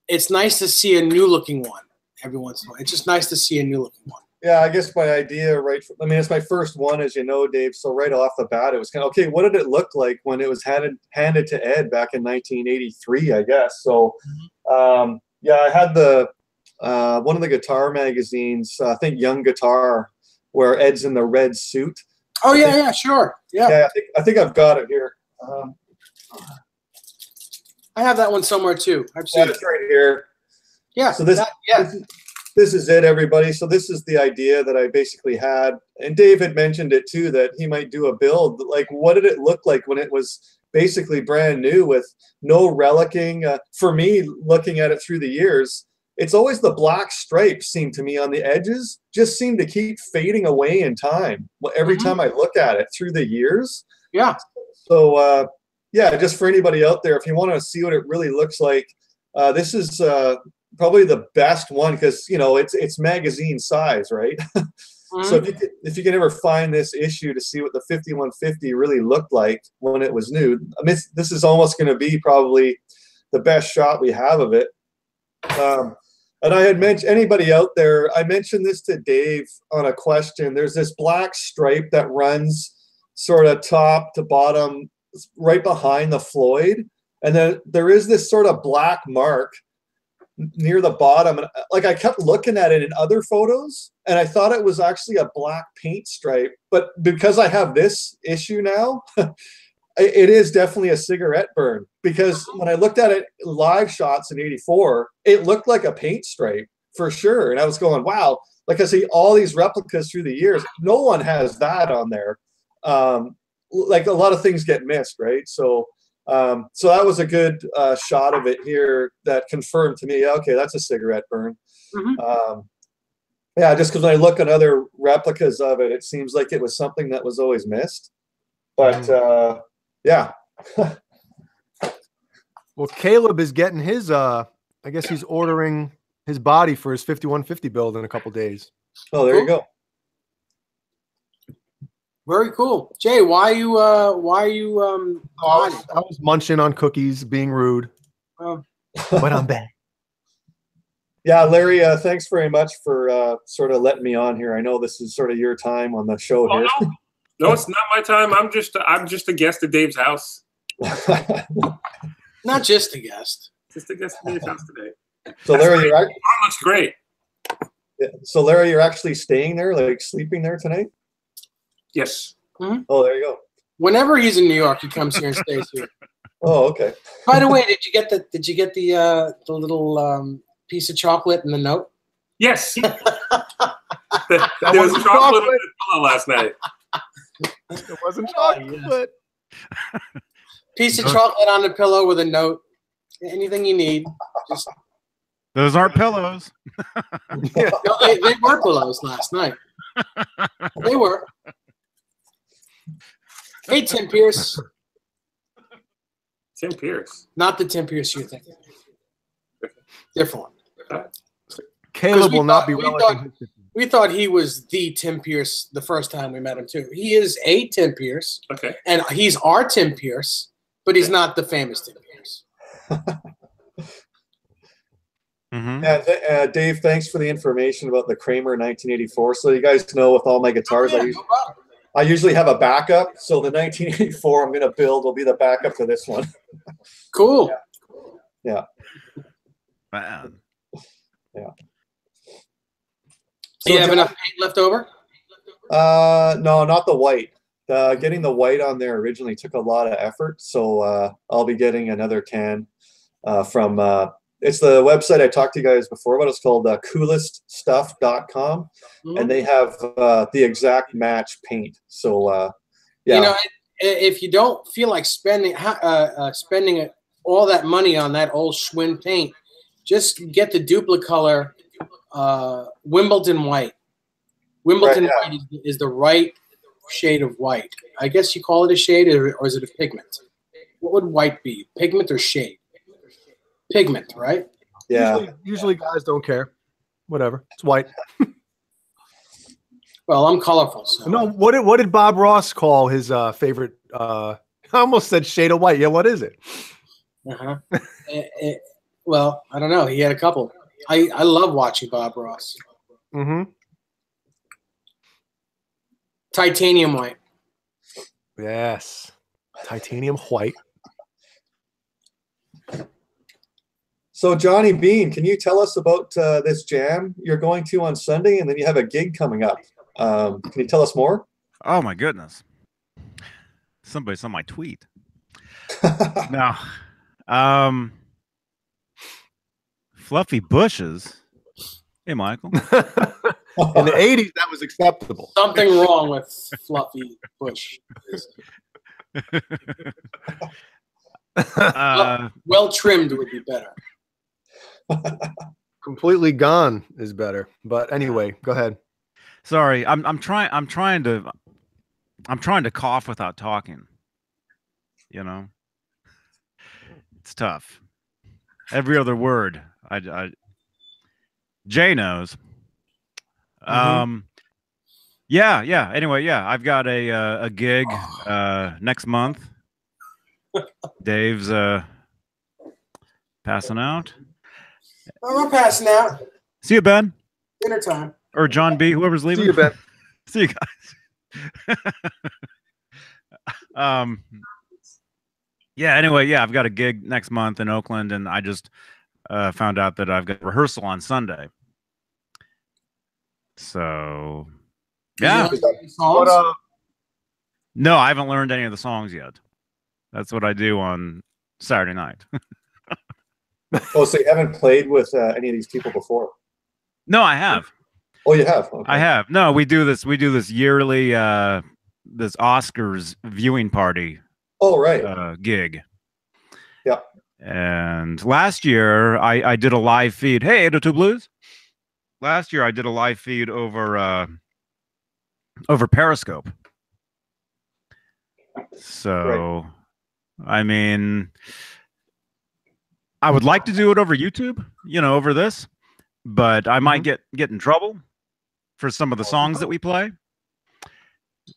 Speaker 3: It's nice to see a new looking one every once in a while. It's just nice to see a new looking one.
Speaker 5: Yeah, I guess my idea, I mean, it's my first one, as you know, Dave. So right off the bat, it was kind of, okay, what did it look like when it was handed to Ed back in 1983, I guess. So, yeah, I had one of the guitar magazines, I think Young Guitar, where Ed's in the red suit.
Speaker 3: Oh, yeah, sure. Yeah.
Speaker 5: Yeah, I think I've got it here.
Speaker 3: I have that one somewhere too. I've seen it.
Speaker 5: It's right here.
Speaker 3: Yeah.
Speaker 5: So this is it, everybody. So this is the idea that I basically had. And Dave had mentioned it too, that he might do a build. Like, what did it look like when it was basically brand new with no relicking? For me, looking at it through the years, it's always the black stripes seem to me on the edges just seem to keep fading away in time. Every time I look at it through the years.
Speaker 3: Yeah.
Speaker 5: So, yeah, just for anybody out there, if you want to see what it really looks like, this is probably the best one, because it's magazine size, right? So if you can ever find this issue to see what the 5150 really looked like when it was new, I mean, this is almost going to be probably the best shot we have of it. And I had mentioned, anybody out there, I mentioned this to Dave on a question. There's this black stripe that runs sort of top to bottom right behind the Floyd, and then there is this sort of black mark near the bottom, and like I kept looking at it in other photos and I thought it was actually a black paint stripe, but because I have this issue now, it is definitely a cigarette burn, because when I looked at it live shots in '84, it looked like a paint stripe for sure. And I was going, wow, like I see all these replicas through the years, no one has that on there. Like a lot of things get missed, right? So so that was a good shot of it here that confirmed to me, okay, that's a cigarette burn. Yeah, just because when I look at other replicas of it, it seems like it was something that was always missed. But yeah.
Speaker 2: Well, Caleb is getting his, I guess he's ordering his body for his 5150 build in a couple days.
Speaker 5: Oh, there you go.
Speaker 3: Very cool. Jay, why are you
Speaker 2: I was munching on cookies, being rude. But I'm back.
Speaker 5: Yeah, Larry, thanks very much for sort of letting me on here. I know this is sort of your time on the show here.
Speaker 4: No, it's not my time. I'm just a guest at Dave's house.
Speaker 3: not just a guest.
Speaker 4: Just a guest at Dave's house today.
Speaker 5: So Larry,
Speaker 4: looks great.
Speaker 5: Yeah. So Larry, you're actually staying there, like sleeping there tonight?
Speaker 4: Yes.
Speaker 5: Oh, there you go.
Speaker 3: Whenever he's in New York, he comes here and stays here.
Speaker 5: Oh, okay.
Speaker 3: By the way, did you get the little piece of chocolate in the note?
Speaker 4: Yes. There was chocolate on the pillow last night.
Speaker 2: It wasn't chocolate.
Speaker 3: Piece of chocolate on the pillow with a note. Anything you need. Just...
Speaker 1: Those aren't pillows.
Speaker 3: No, they were pillows last night. They were. Hey, Tim Pierce.
Speaker 4: Tim Pierce.
Speaker 3: Not the Tim Pierce you think. Different one.
Speaker 2: Caleb will not be
Speaker 3: we thought he was the Tim Pierce the first time we met him too. He is a Tim Pierce.
Speaker 4: Okay.
Speaker 3: And he's our Tim Pierce, but he's not the famous Tim Pierce.
Speaker 5: Yeah, Dave, thanks for the information about the Kramer 1984. So you guys know, with all my guitars, I usually have a backup. So the 1984 I'm going to build will be the backup to this one.
Speaker 3: Cool.
Speaker 5: Yeah.
Speaker 1: Man.
Speaker 5: Yeah.
Speaker 3: Do you have enough paint left over?
Speaker 5: No, not the white. Getting the white on there originally took a lot of effort. So I'll be getting another can from it's the website I talked to you guys before about. It's called cooleststuff.com, and they have the exact match paint. So yeah,
Speaker 3: you know, if you don't feel like spending all that money on that old Schwinn paint, just get the Duplicolor Wimbledon white. Wimbledon
Speaker 5: Right, yeah.
Speaker 3: white is the right shade of white. I guess you call it a shade, or is it a pigment? What would white be? Pigment or shade? Pigment, right?
Speaker 5: Yeah.
Speaker 2: Usually guys don't care. Whatever. It's white.
Speaker 3: Well, I'm colorful. So.
Speaker 2: No, what did Bob Ross call his favorite? I almost said shade of white. Yeah, what is it?
Speaker 3: Uh-huh. Well, I don't know. He had a couple. I love watching Bob Ross.
Speaker 2: Mm-hmm.
Speaker 3: Titanium white.
Speaker 2: Yes, titanium white.
Speaker 5: So Johnny Beane, can you tell us about this jam you're going to on Sunday, and then you have a gig coming up? Can you tell us more?
Speaker 1: Oh my goodness. Somebody saw my tweet. No. Fluffy bushes. Hey, Michael.
Speaker 2: In the 80s, that was acceptable.
Speaker 3: Something wrong with Fluffy Bush. Well trimmed would be better.
Speaker 2: Completely gone is better. But anyway, go ahead.
Speaker 1: Sorry, I'm trying to cough without talking. You know, it's tough. Every other word, Jay knows. Yeah. Anyway, yeah, I've got a gig next month. Dave's passing out.
Speaker 3: Oh, we're passing out.
Speaker 1: See you, Ben.
Speaker 3: Dinner time.
Speaker 1: Or John B. Whoever's leaving.
Speaker 2: See you, Ben.
Speaker 1: See you guys. Yeah. Anyway, yeah, I've got a gig next month in Oakland, and I just found out that I've got rehearsal on Sunday. So, yeah. No, I haven't learned any of the songs yet. That's what I do on Saturday night.
Speaker 5: Oh, so you haven't played with any of these people before?
Speaker 1: No, I have.
Speaker 5: Oh, you have? Okay.
Speaker 1: I have. No, we do this yearly this Oscars viewing party.
Speaker 5: Oh, right.
Speaker 1: Gig.
Speaker 5: Yeah.
Speaker 1: And last year I did a live feed. Hey, 802 Blues. Last year I did a live feed over Periscope. So, right. I mean, I would like to do it over YouTube, over this, but I might get in trouble for some of the songs that we play.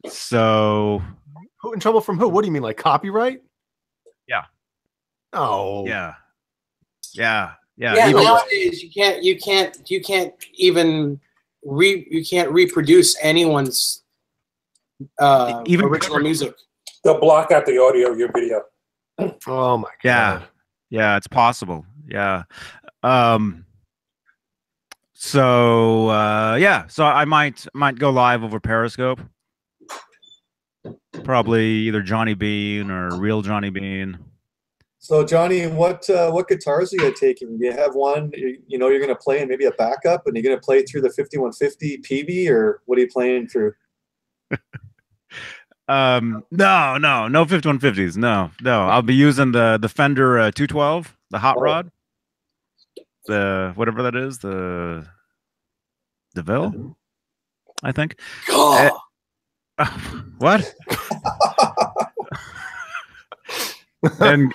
Speaker 1: So,
Speaker 2: who in trouble from who? What do you mean, like copyright?
Speaker 1: Yeah.
Speaker 2: Oh.
Speaker 1: Yeah.
Speaker 3: Nowadays you can't even reproduce anyone's even original music.
Speaker 4: They'll block out the audio of your video.
Speaker 2: Oh my God.
Speaker 1: Yeah, it's possible. Yeah. So I might go live over Periscope. Probably either Johnny Beane or Real Johnny Beane.
Speaker 5: So Johnny, what guitars are you taking? Do you have one you're going to play and maybe a backup, and you're going to play through the 5150 PV, or what are you playing through?
Speaker 1: No 5150s. No. I'll be using the Fender 212, the hot rod. The whatever that is, the DeVille, I think. What? and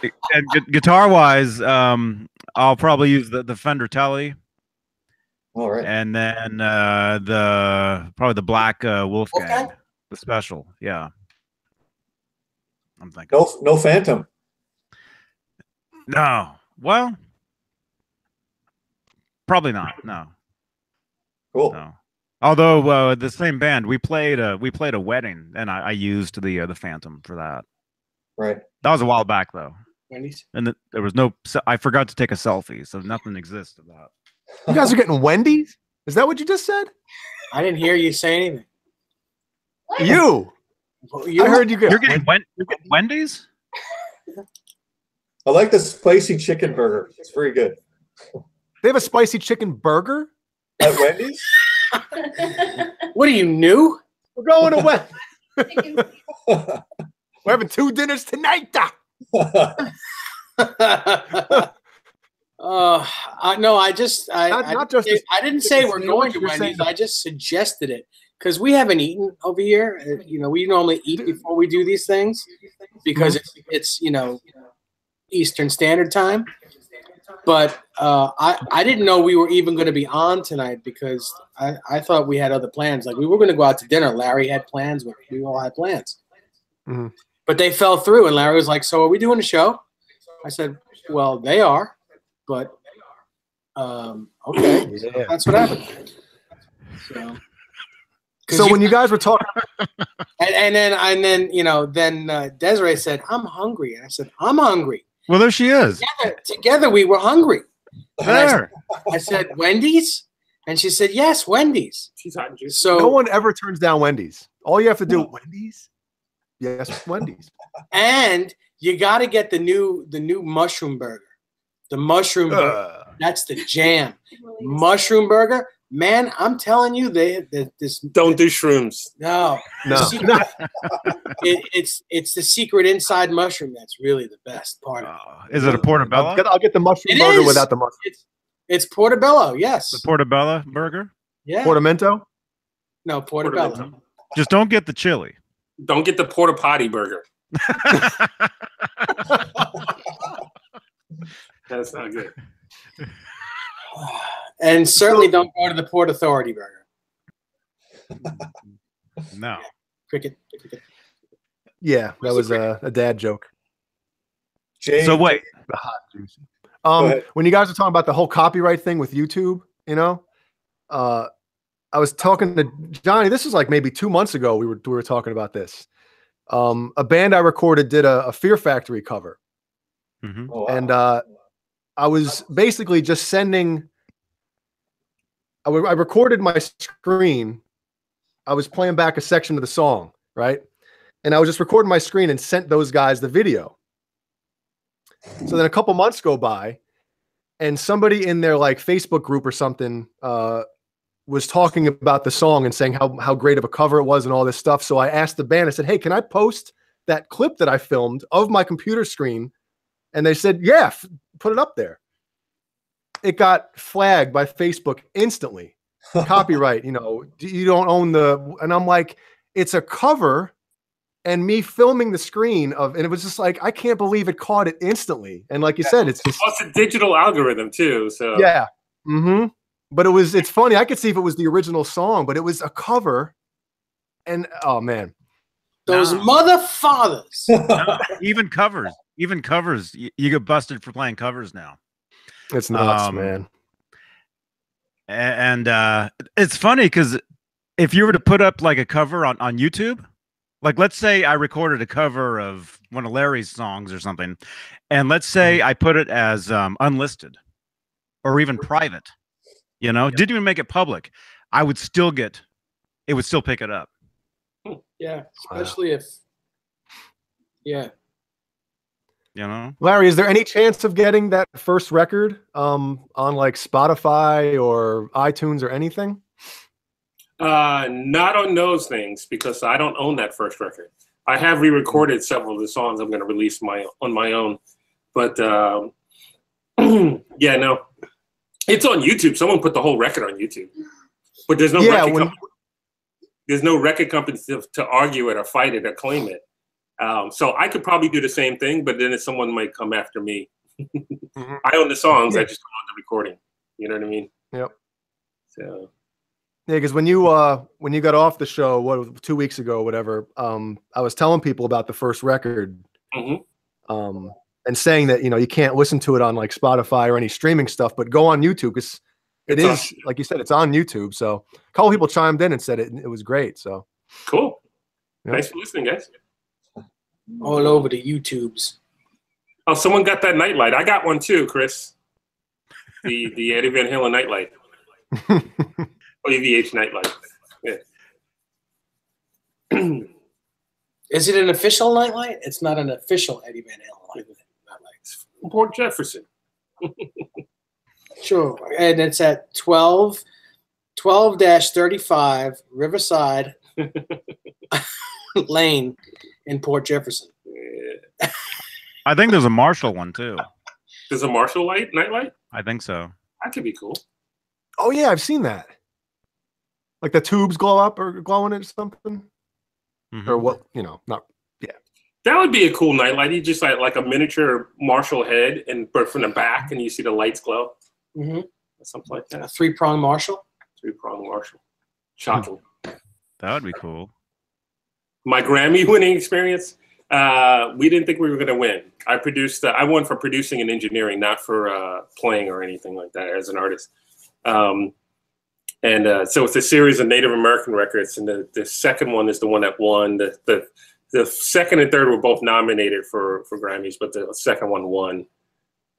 Speaker 1: guitar wise, I'll probably use the Fender Tele.
Speaker 5: All right.
Speaker 1: And then probably the black Wolfgang, the special. Yeah. I'm thinking.
Speaker 5: No Phantom.
Speaker 1: No. Well, probably not. No.
Speaker 5: Cool.
Speaker 1: No. Although the same band, we played a wedding, and I used the Phantom for that.
Speaker 5: Right.
Speaker 1: That was a while back though.
Speaker 3: Wendy's?
Speaker 1: And there was no. I forgot to take a selfie, so nothing exists of that.
Speaker 2: You guys are getting Wendy's? Is that what you just said?
Speaker 3: I didn't hear you say anything.
Speaker 2: You. I heard you.
Speaker 1: You're getting Wendy's?
Speaker 5: I like the spicy chicken burger. It's very good.
Speaker 2: They have a spicy chicken burger
Speaker 5: at Wendy's?
Speaker 3: What are you, new?
Speaker 2: We're going to Wendy's. We're having 2 dinners tonight.
Speaker 3: No, I just
Speaker 2: Not just as-
Speaker 3: I didn't say we're
Speaker 2: sandwich,
Speaker 3: going to
Speaker 2: you're saying
Speaker 3: Wendy's. I just suggested it because we haven't eaten over here. You know, we normally eat before we do these things because it's you know Eastern Standard Time. But I didn't know we were even going to be on tonight because I thought we had other plans. Like we were going to go out to dinner. Larry had plans. We all had plans.
Speaker 2: Mhm.
Speaker 3: But they fell through, and Larry was like, "So are we doing a show?" I said, "Well, they are, but okay." So
Speaker 2: Yeah.
Speaker 3: that's what happened.
Speaker 2: So when you guys were talking,
Speaker 3: and then you know, then Desiree said, "I'm hungry," and I said, "I'm hungry."
Speaker 1: Well, there she is.
Speaker 3: Together we were hungry. And
Speaker 1: There.
Speaker 3: I said, "Wendy's," and she said, "Yes, Wendy's."
Speaker 4: She's hot and juicy.
Speaker 3: So
Speaker 2: no one ever turns down Wendy's. All you have to do, Wendy's. Yes, Wendy's.
Speaker 3: and you got to get the new mushroom burger. The mushroom burger. That's the jam. Mushroom burger. Man, I'm telling you, this
Speaker 4: Don't do shrooms.
Speaker 3: no.
Speaker 2: No.
Speaker 3: The secret- it's the secret inside mushroom that's really the best part of it.
Speaker 1: Is it a portobello?
Speaker 2: I'll get the mushroom
Speaker 3: It
Speaker 2: burger
Speaker 3: is.
Speaker 2: without the mushroom.
Speaker 3: It's portobello, yes.
Speaker 1: The portobello burger?
Speaker 3: Yeah.
Speaker 2: Portamento?
Speaker 3: No, portobello.
Speaker 4: Portamento.
Speaker 1: Just don't get the chili.
Speaker 4: Don't get the porta potty burger. That's not good.
Speaker 3: And certainly don't go to the Port Authority burger.
Speaker 1: No.
Speaker 3: Cricket.
Speaker 2: Yeah, that was a dad joke.
Speaker 5: James,
Speaker 1: So wait.
Speaker 2: The hot juicy.
Speaker 5: ahead.
Speaker 2: When you guys were talking about the whole copyright thing with YouTube, you know, I was talking to Johnny. This was like maybe 2 months ago. We were talking about this. A band I recorded did a Fear Factory cover,
Speaker 1: Mhm.
Speaker 5: Oh, wow.
Speaker 2: and I was basically just sending. I recorded my screen. I was playing back a section of the song, right? And I was just recording my screen and sent those guys the video. So then a couple months go by, and somebody in their like Facebook group or something was talking about the song and saying how great of a cover it was and all this stuff. So I asked the band, I said, "Hey, can I post that clip that I filmed of my computer screen?" And they said, "Yeah, put it up there." It got flagged by Facebook instantly. Copyright, you know, you don't own the, and I'm like, it's a cover and me filming the screen of, and it was just like, I can't believe it caught it instantly. And like you said, it's just,
Speaker 4: Plus a digital algorithm too. So
Speaker 2: yeah. Mm-hmm. But it's funny. I could see if it was the original song, but it was a cover. And oh man,
Speaker 3: Those
Speaker 1: No.
Speaker 3: mother fathers.
Speaker 1: No, even covers. You get busted for playing covers now.
Speaker 2: it's nuts,
Speaker 1: Um,
Speaker 2: man.
Speaker 1: And it's funny because if you were to put up like a cover on YouTube, like let's say I recorded a cover of one of Larry's songs or something, and let's say I put it as unlisted or even private, you know, didn't even make it public, I would still get, it would still pick it up.
Speaker 3: Yeah, especially if. Yeah.
Speaker 1: You know,
Speaker 2: Larry, is there any chance of getting that first record on like Spotify or iTunes or anything?
Speaker 4: not on those things because I don't own that first record. I have re-recorded several of the songs I'm going to release on my own, but yeah, no, it's on YouTube. Someone put the whole record on YouTube, but there's no there's no record company to argue it or fight it or claim it. So I could probably do the same thing, but then someone might come after me.
Speaker 2: Mhm.
Speaker 4: I own the songs. I just don't own the recording. You know what I mean?
Speaker 2: Yep.
Speaker 4: So
Speaker 2: Yeah, because when you got off the show, 2 weeks ago, or whatever, I was telling people about the first record,
Speaker 4: Mhm.
Speaker 2: And saying that, you know, you can't listen to it on like Spotify or any streaming stuff, but go on YouTube because
Speaker 4: It's
Speaker 2: is like you said, it's on YouTube. So a couple people chimed in and said it was great. So
Speaker 4: cool.
Speaker 2: Yep.
Speaker 4: Thanks for listening, guys.
Speaker 3: All over the YouTubes.
Speaker 4: Oh, someone got that nightlight. I got one too, Chris. The Eddie Van Halen nightlight. Or EVH nightlight. Yeah.
Speaker 3: Is it an official nightlight? It's not an official Eddie Van Halen nightlight.
Speaker 4: From Port Jefferson.
Speaker 3: Sure. And it's at 12-35 Riverside Lane in Port Jefferson.
Speaker 4: Yeah.
Speaker 1: I think there's a Marshall one too.
Speaker 4: There's a Marshall light, night light.
Speaker 1: I think so.
Speaker 4: That could be cool.
Speaker 2: Oh yeah, I've seen that. Like the tubes glow up or glow in it or something, or what? You know, not.
Speaker 4: That would be a cool night light. You just like a miniature Marshall head, but from the back, and you see the lights glow. Something like that.
Speaker 3: A 3-prong Marshall.
Speaker 4: 3-prong Marshall. Shocking.
Speaker 1: That would be cool.
Speaker 4: My Grammy winning experience. We didn't think we were going to win. I won for producing and engineering, not for playing or anything like that as an artist. So it's a series of Native American records, and the second one is the one that won. The second and third were both nominated for Grammys, but the second one won.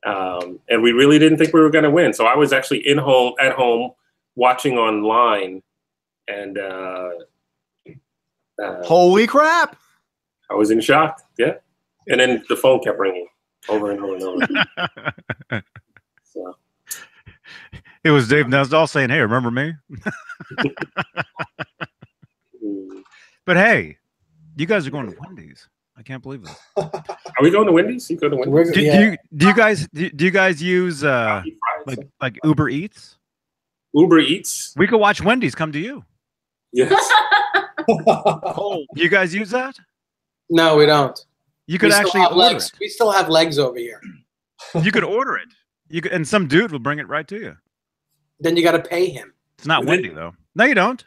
Speaker 4: And we really didn't think we were going to win. So I was actually at home watching online, and
Speaker 2: holy crap!
Speaker 4: I was in shock. Yeah, and then the phone kept ringing over and over and over. So
Speaker 1: it was Dave Nesdahl saying, "Hey, remember me?" But hey, you guys are going to Wendy's. I can't believe this.
Speaker 4: Are we going to Wendy's? You go to Wendy's?
Speaker 1: Do you guys use like Uber Eats?
Speaker 4: Uber Eats.
Speaker 1: We could watch Wendy's come to you.
Speaker 4: Yes.
Speaker 1: Oh, you guys use that?
Speaker 3: No, we don't.
Speaker 1: You could actually order it.
Speaker 3: We still have legs over here.
Speaker 1: You could order it. And some dude will bring it right to you.
Speaker 3: Then you got to pay him.
Speaker 1: It's not Wendy though. No, you don't.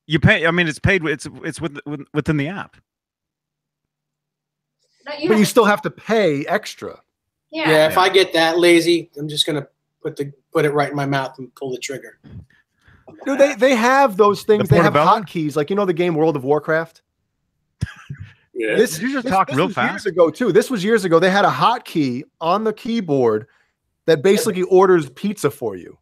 Speaker 1: You pay. I mean, it's paid. It's within the app.
Speaker 2: But you still have to pay extra.
Speaker 3: Yeah. If I get that lazy, I'm just gonna put it right in my mouth and pull the trigger.
Speaker 2: Dude, they have those things. They have hotkeys, like the game World of Warcraft.
Speaker 4: Yeah.
Speaker 1: Did you just talk real fast?
Speaker 2: Years ago too. This was years ago. They had a hotkey on the keyboard that basically orders pizza for you.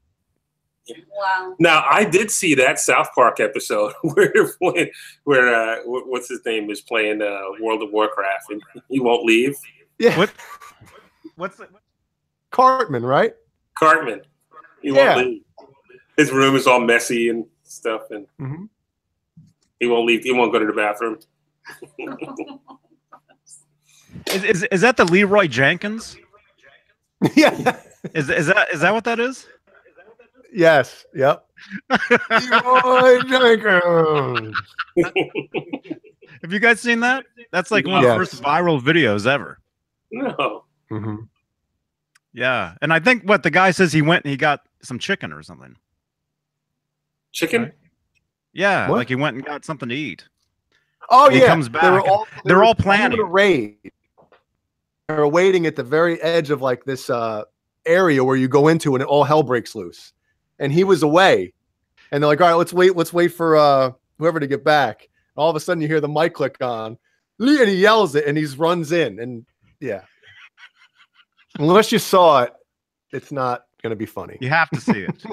Speaker 6: Wow.
Speaker 4: Now I did see that South Park episode where what's his name is playing World of Warcraft and he won't leave.
Speaker 2: Yeah.
Speaker 1: What's it?
Speaker 2: Cartman, right?
Speaker 4: Cartman. He won't leave. His room is all messy and stuff, and he won't leave. He won't go to the bathroom.
Speaker 1: Is that the Leroy Jenkins?
Speaker 2: Yeah.
Speaker 1: Is that what that is?
Speaker 2: Yes. Yep. Leroy Jenkins.
Speaker 1: Have you guys seen that? That's like one of the first viral videos ever.
Speaker 4: No.
Speaker 1: Yeah, and I think what the guy says he went and he got some chicken or something.
Speaker 4: Chicken?
Speaker 1: Right? Yeah,
Speaker 2: What?
Speaker 1: like he went and got something to eat.
Speaker 2: Oh
Speaker 1: He
Speaker 2: yeah.
Speaker 1: comes back.
Speaker 2: They're all
Speaker 1: planning
Speaker 2: a raid. They're waiting at the very edge of like this area where you go into and all hell breaks loose. And he was away. And they're like, all right, let's wait for whoever to get back. And all of a sudden you hear the mic click on. And he yells it and he runs in. And yeah. Unless you saw it, it's not gonna be funny.
Speaker 1: You have to see it.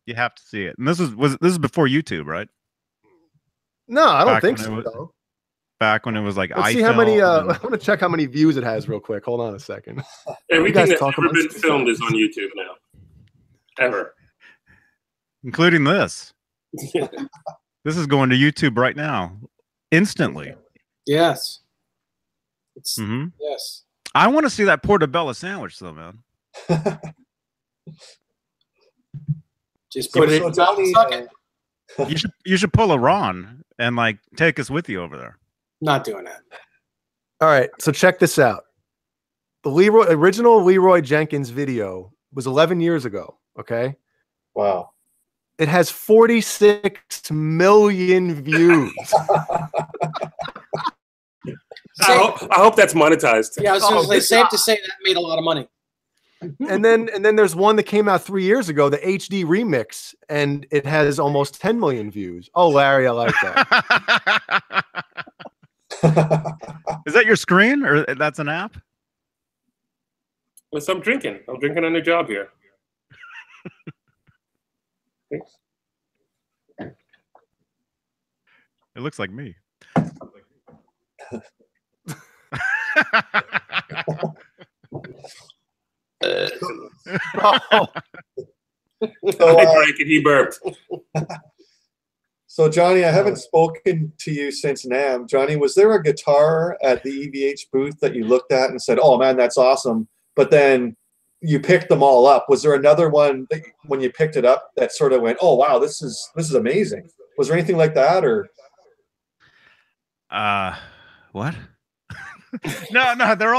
Speaker 1: You have to see it. And this is before YouTube, right?
Speaker 2: No, I don't
Speaker 1: Back
Speaker 2: think
Speaker 1: when
Speaker 2: so.
Speaker 1: Back when it was like
Speaker 2: Let's see how many I want to check how many views it has real quick. Hold on a second.
Speaker 4: Everything that's
Speaker 2: talk
Speaker 4: ever
Speaker 2: about
Speaker 4: been filmed is on YouTube now. Ever.
Speaker 1: including this. This is going to YouTube right now, instantly.
Speaker 3: Yes.
Speaker 1: Mhm.
Speaker 3: Yes.
Speaker 1: I want to see that portobello sandwich, though, man.
Speaker 3: Just put it in the socket.
Speaker 1: You should pull a Ron and like take us with you over there.
Speaker 3: Not doing that.
Speaker 2: All right, so check this out. The original Leroy Jenkins video was 11 years ago. Okay.
Speaker 5: Wow.
Speaker 2: It has 46 million views.
Speaker 4: I hope that's monetized.
Speaker 3: Yeah, I was going to say, safe to say that made a lot of money.
Speaker 2: and then there's one that came out 3 years ago, the HD remix, and it has almost 10 million views. Oh, Larry, I like that.
Speaker 1: Is that your screen or that's an app?
Speaker 4: Well, so I'm drinking on the job here.
Speaker 1: It looks like me.
Speaker 2: Oh.
Speaker 4: I drank and he burped.
Speaker 5: So, Johnny, I haven't spoken to you since NAMM. Johnny, was there a guitar at the EVH booth that you looked at and said, "Oh man, that's awesome"? But then you picked them all up. Was there another one that when you picked it up that sort of went, oh wow, this is amazing? Was there anything like that, or?
Speaker 1: What? No, they're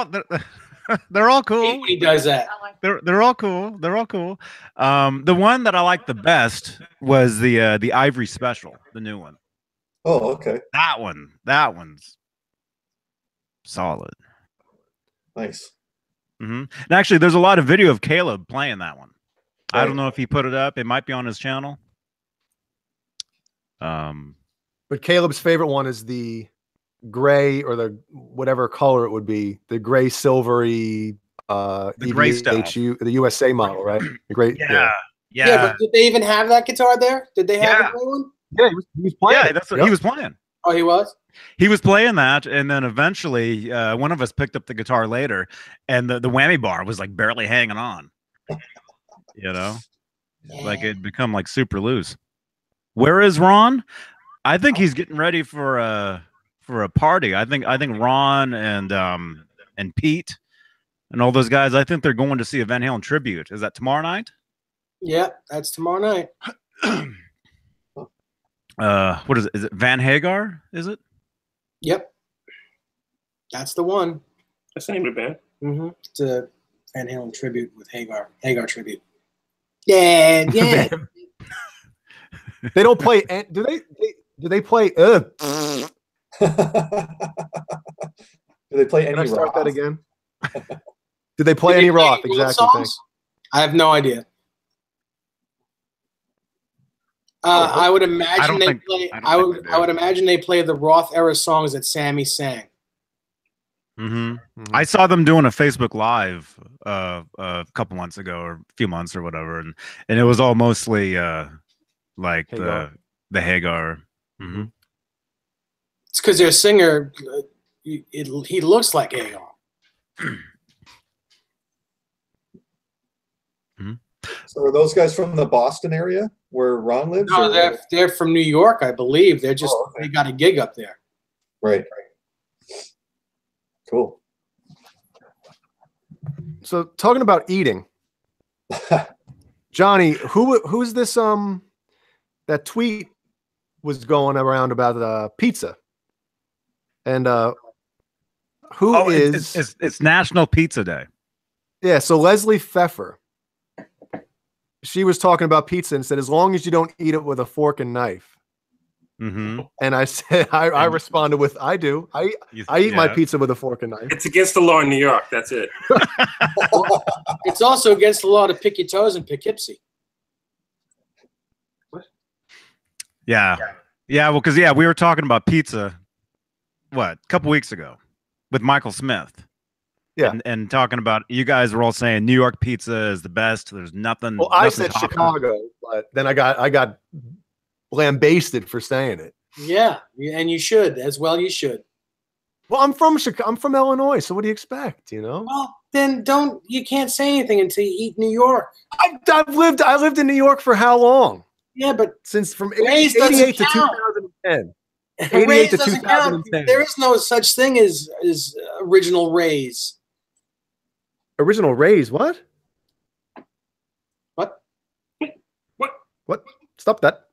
Speaker 1: all cool.
Speaker 3: He does that.
Speaker 1: They're all cool. They're all cool. The one that I liked the best was the Ivory Special, the new one.
Speaker 5: Oh, okay.
Speaker 1: That one's solid.
Speaker 5: Nice.
Speaker 1: And actually, there's a lot of video of Caleb playing that one.
Speaker 5: Right.
Speaker 1: I don't know if he put it up. It might be on his channel.
Speaker 2: But Caleb's favorite one is the gray, or the whatever color it would be, the gray silvery
Speaker 1: the gray style.
Speaker 2: the USA model, right? The gray.
Speaker 1: Yeah.
Speaker 3: But did they even have that guitar there? Did they have a gray one?
Speaker 2: Yeah, he was playing.
Speaker 1: Yeah, that's what he was playing.
Speaker 3: Oh, he was?
Speaker 1: He was playing that, and then eventually one of us picked up the guitar later, and the whammy bar was like barely hanging on. You know, like it'd become like super loose. Where is Ron? I think he's getting ready for a party. I think Ron and Pete and all those guys, I think they're going to see a Van Halen tribute. Is that tomorrow night?
Speaker 3: Yeah, that's tomorrow night.
Speaker 1: What is it? Is it Van Hagar? Is it?
Speaker 3: Yep. That's the one.
Speaker 4: That's the name of the band.
Speaker 3: Mm-hmm. It's a Van Halen tribute with Hagar. Hagar tribute. Yeah.
Speaker 2: They don't play. Do they? Do they play?
Speaker 5: Do they play any
Speaker 2: Can I start
Speaker 5: rock?
Speaker 2: that again? Did they play any rock? Exactly. Thanks.
Speaker 3: I have no idea. I would imagine they play. I would imagine they play the Roth era songs that Sammy sang.
Speaker 1: I saw them doing a Facebook Live a couple months ago, or a few months or whatever, and it was all mostly like
Speaker 2: Hagar.
Speaker 1: the Hagar.
Speaker 3: It's because their singer, he looks like Hagar.
Speaker 5: So are those guys from the Boston area where Ron lives?
Speaker 3: No,
Speaker 5: or?
Speaker 3: they're from New York, I believe. They're just they got a gig up there.
Speaker 5: Right. Cool.
Speaker 2: So talking about eating, Johnny, who's this? That tweet was going around about pizza, and who is?
Speaker 1: It's National Pizza Day.
Speaker 2: Yeah. So Leslie Pfeffer, she was talking about pizza and said, as long as you don't eat it with a fork and knife. And I said, I responded with, I do. I eat my pizza with a fork and knife.
Speaker 4: It's against the law in New York. That's it.
Speaker 3: It's also against the law to pick your toes in Poughkeepsie.
Speaker 4: What?
Speaker 1: Yeah. Well, because we were talking about pizza, a couple weeks ago, with Michael Smith.
Speaker 2: Yeah,
Speaker 1: and talking about, you guys were all saying New York pizza is the best. There's nothing.
Speaker 2: Well, I said Chicago, but then I got lambasted for saying it.
Speaker 3: Yeah, and you should as well. You should.
Speaker 2: Well, I'm from Chicago. I'm from Illinois, so what do you expect? You know.
Speaker 3: Well, then you can't say anything until you eat New York.
Speaker 2: I lived in New York for how long?
Speaker 3: Yeah, but
Speaker 2: since from
Speaker 3: Ray's
Speaker 2: 88 to
Speaker 3: count.
Speaker 2: 2010. 88
Speaker 3: Ray's
Speaker 2: to
Speaker 3: doesn't count.
Speaker 2: 2010.
Speaker 3: There is no such thing as original Rays.
Speaker 2: Original Rays, what?
Speaker 3: What?
Speaker 2: What? Stop that.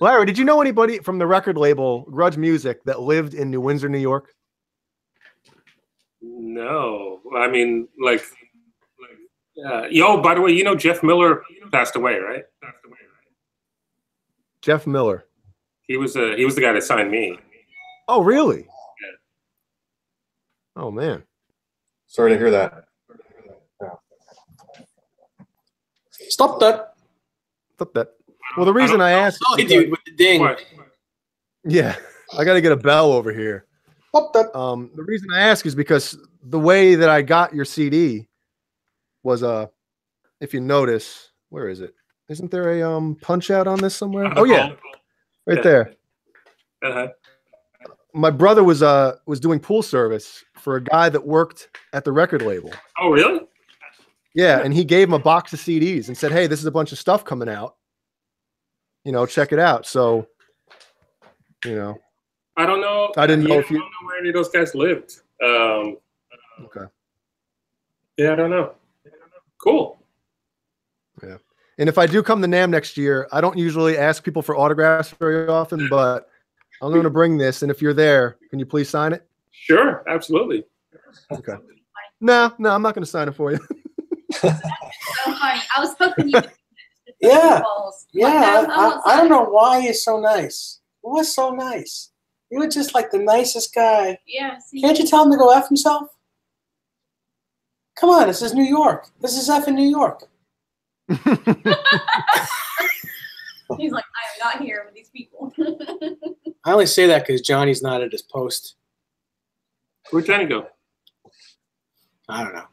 Speaker 2: Larry, did you know anybody from the record label Grudge Music that lived in New Windsor, New York?
Speaker 4: No. I mean, by the way, you know Jeff Miller passed away, right?
Speaker 2: Jeff Miller.
Speaker 4: He was the guy that signed me.
Speaker 2: Oh, really?
Speaker 4: Yeah.
Speaker 2: Oh, man.
Speaker 5: Sorry to hear that.
Speaker 3: Stop that.
Speaker 2: Stop that. Well, the reason I asked,
Speaker 3: dude, with the ding.
Speaker 4: What?
Speaker 2: Yeah, I got to get a bell over here.
Speaker 3: Stop that.
Speaker 2: The reason I ask is because the way that I got your CD was if you notice, where is it? Isn't there a punch out on this somewhere? Oh yeah, right there. My brother was doing pool service for a guy that worked at the record label.
Speaker 4: Oh, really?
Speaker 2: Yeah, and he gave him a box of CDs and said, "Hey, this is a bunch of stuff coming out. You know, check it out." So, you know,
Speaker 4: I don't know.
Speaker 2: I didn't know if
Speaker 4: I don't know where any of those guys lived.
Speaker 2: Okay.
Speaker 4: Yeah, I don't know. Cool.
Speaker 2: Yeah. And if I do come to NAMM next year, I don't usually ask people for autographs very often, but I'm going to bring this. And if you're there, can you please sign it?
Speaker 4: Sure, absolutely.
Speaker 2: Okay. No, I'm not going to sign it for you.
Speaker 6: So funny. I was hoping you would
Speaker 3: Yeah.
Speaker 6: balls.
Speaker 3: Yeah,
Speaker 6: No,
Speaker 3: I don't know why you're so nice. You were so nice. You were just like the nicest guy.
Speaker 6: Yeah. See,
Speaker 3: Can't you tell him to go F himself? Come on, this is New York. This is F in New York.
Speaker 6: he's like, I am not here with these people.
Speaker 3: I only say that because Johnny's not at his post.
Speaker 4: Where'd Johnny go?
Speaker 3: I don't know.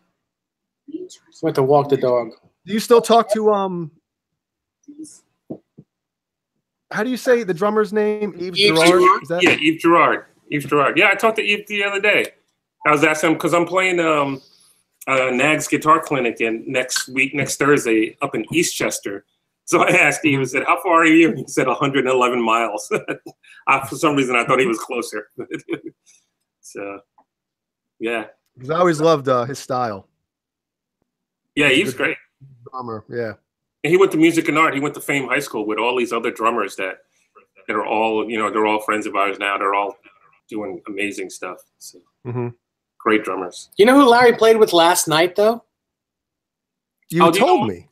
Speaker 3: Went to walk the dog.
Speaker 2: Do you still talk to how do you say the drummer's name? Yves Gerard? Is that
Speaker 4: Yeah, Yves Gerard. Yves Gerard. Yeah, I talked to Yves the other day. I was asking him because I'm playing Nag's Guitar Clinic next Thursday up in Eastchester. So I asked Yves, I said, how far are you? He said 111 miles. For some reason, I thought he was closer. So, yeah.
Speaker 2: Because I always loved his style.
Speaker 4: Yeah, Yves great.
Speaker 2: Drummer, yeah.
Speaker 4: And he went to Music and Art. He went to Fame High School with all these other drummers that are all, they're all friends of ours now. They're all doing amazing stuff. So, great drummers.
Speaker 3: You know who Larry played with last night, though?
Speaker 2: You told me.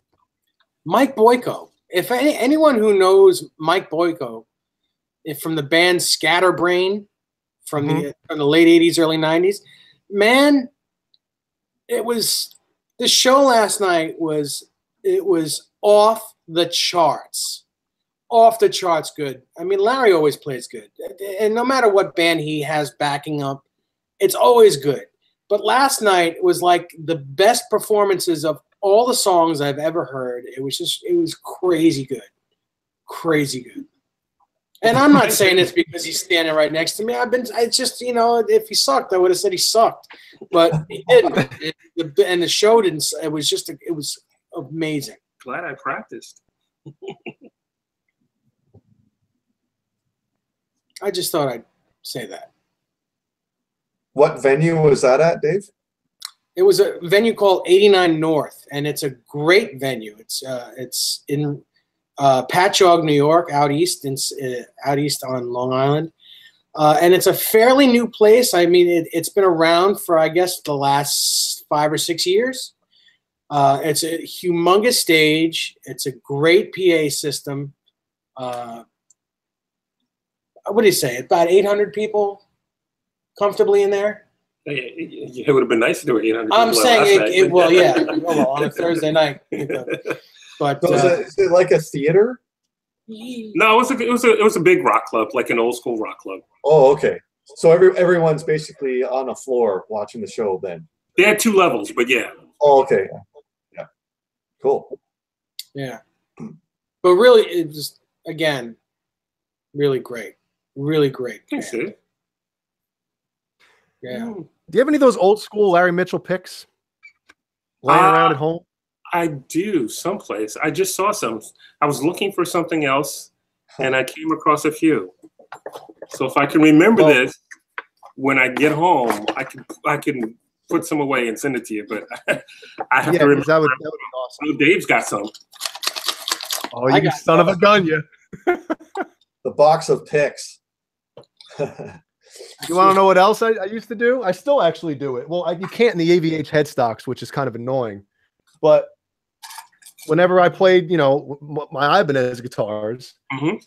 Speaker 3: Mike Boyko. If anyone who knows Mike Boyko, from the band Scatterbrain, from the late 80s, early 90s, man, the show last night was off the charts. Off the charts good. I mean, Larry always plays good. And no matter what band he has backing up, it's always good. But last night was like the best performances of all the songs I've ever heard. It was crazy good. Crazy good. And I'm not saying it's because he's standing right next to me. If he sucked, I would have said he sucked. But he didn't. And the show didn't. It was amazing.
Speaker 4: Glad I practiced.
Speaker 3: I just thought I'd say that.
Speaker 5: What venue was that at, Dave?
Speaker 3: It was a venue called 89 North, and it's a great venue. It's in Patchogue, New York, out east on Long Island, and it's a fairly new place. I mean, it's been around for, I guess, the last 5 or 6 years. It's a humongous stage. It's a great PA system. What do you say? About 800 people comfortably in there.
Speaker 4: It would have been nice to do it 800.
Speaker 3: I'm saying on a Thursday night. But
Speaker 5: So is it like a theater?
Speaker 4: No, it was a big rock club, like an old school rock club.
Speaker 5: Oh, okay. So everyone's basically on the floor watching the show then.
Speaker 4: They had 2 levels, but yeah.
Speaker 5: Oh, okay. Yeah. Cool.
Speaker 3: Yeah. But really, it was, again, really great. Really great.
Speaker 4: Thanks, dude.
Speaker 3: Yeah.
Speaker 2: Do you have any of those old school Larry Mitchell picks laying around at home?
Speaker 4: I do, someplace. I just saw some. I was looking for something else, and I came across a few. So if I can remember this when I get home, I can put some away and send it to you. But I have to remember.
Speaker 2: That would be awesome.
Speaker 4: Oh, Dave's got some.
Speaker 2: Oh, you son of a gun, you.
Speaker 5: The box of picks.
Speaker 2: You want to know what else I used to do? I still actually do it. Well, you can't in the AVH headstocks, which is kind of annoying. But whenever I played, my Ibanez guitars,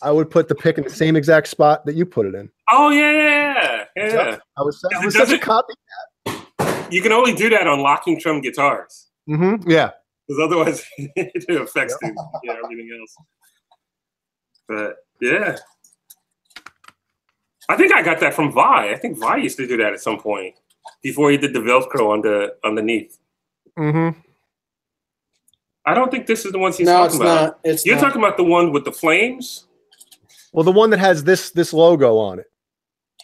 Speaker 2: I would put the pick in the same exact spot that you put it in.
Speaker 4: Oh, yeah.
Speaker 2: I was such a copycat.
Speaker 4: You can only do that on locking drum guitars.
Speaker 2: Yeah.
Speaker 4: Because otherwise it affects everything else. But, yeah. I think I got that from Vi. I think Vi used to do that at some point before he did the Velcro underneath. I don't think this is the ones he's talking about. You're talking about the one with the flames?
Speaker 2: Well, the one that has this logo on it.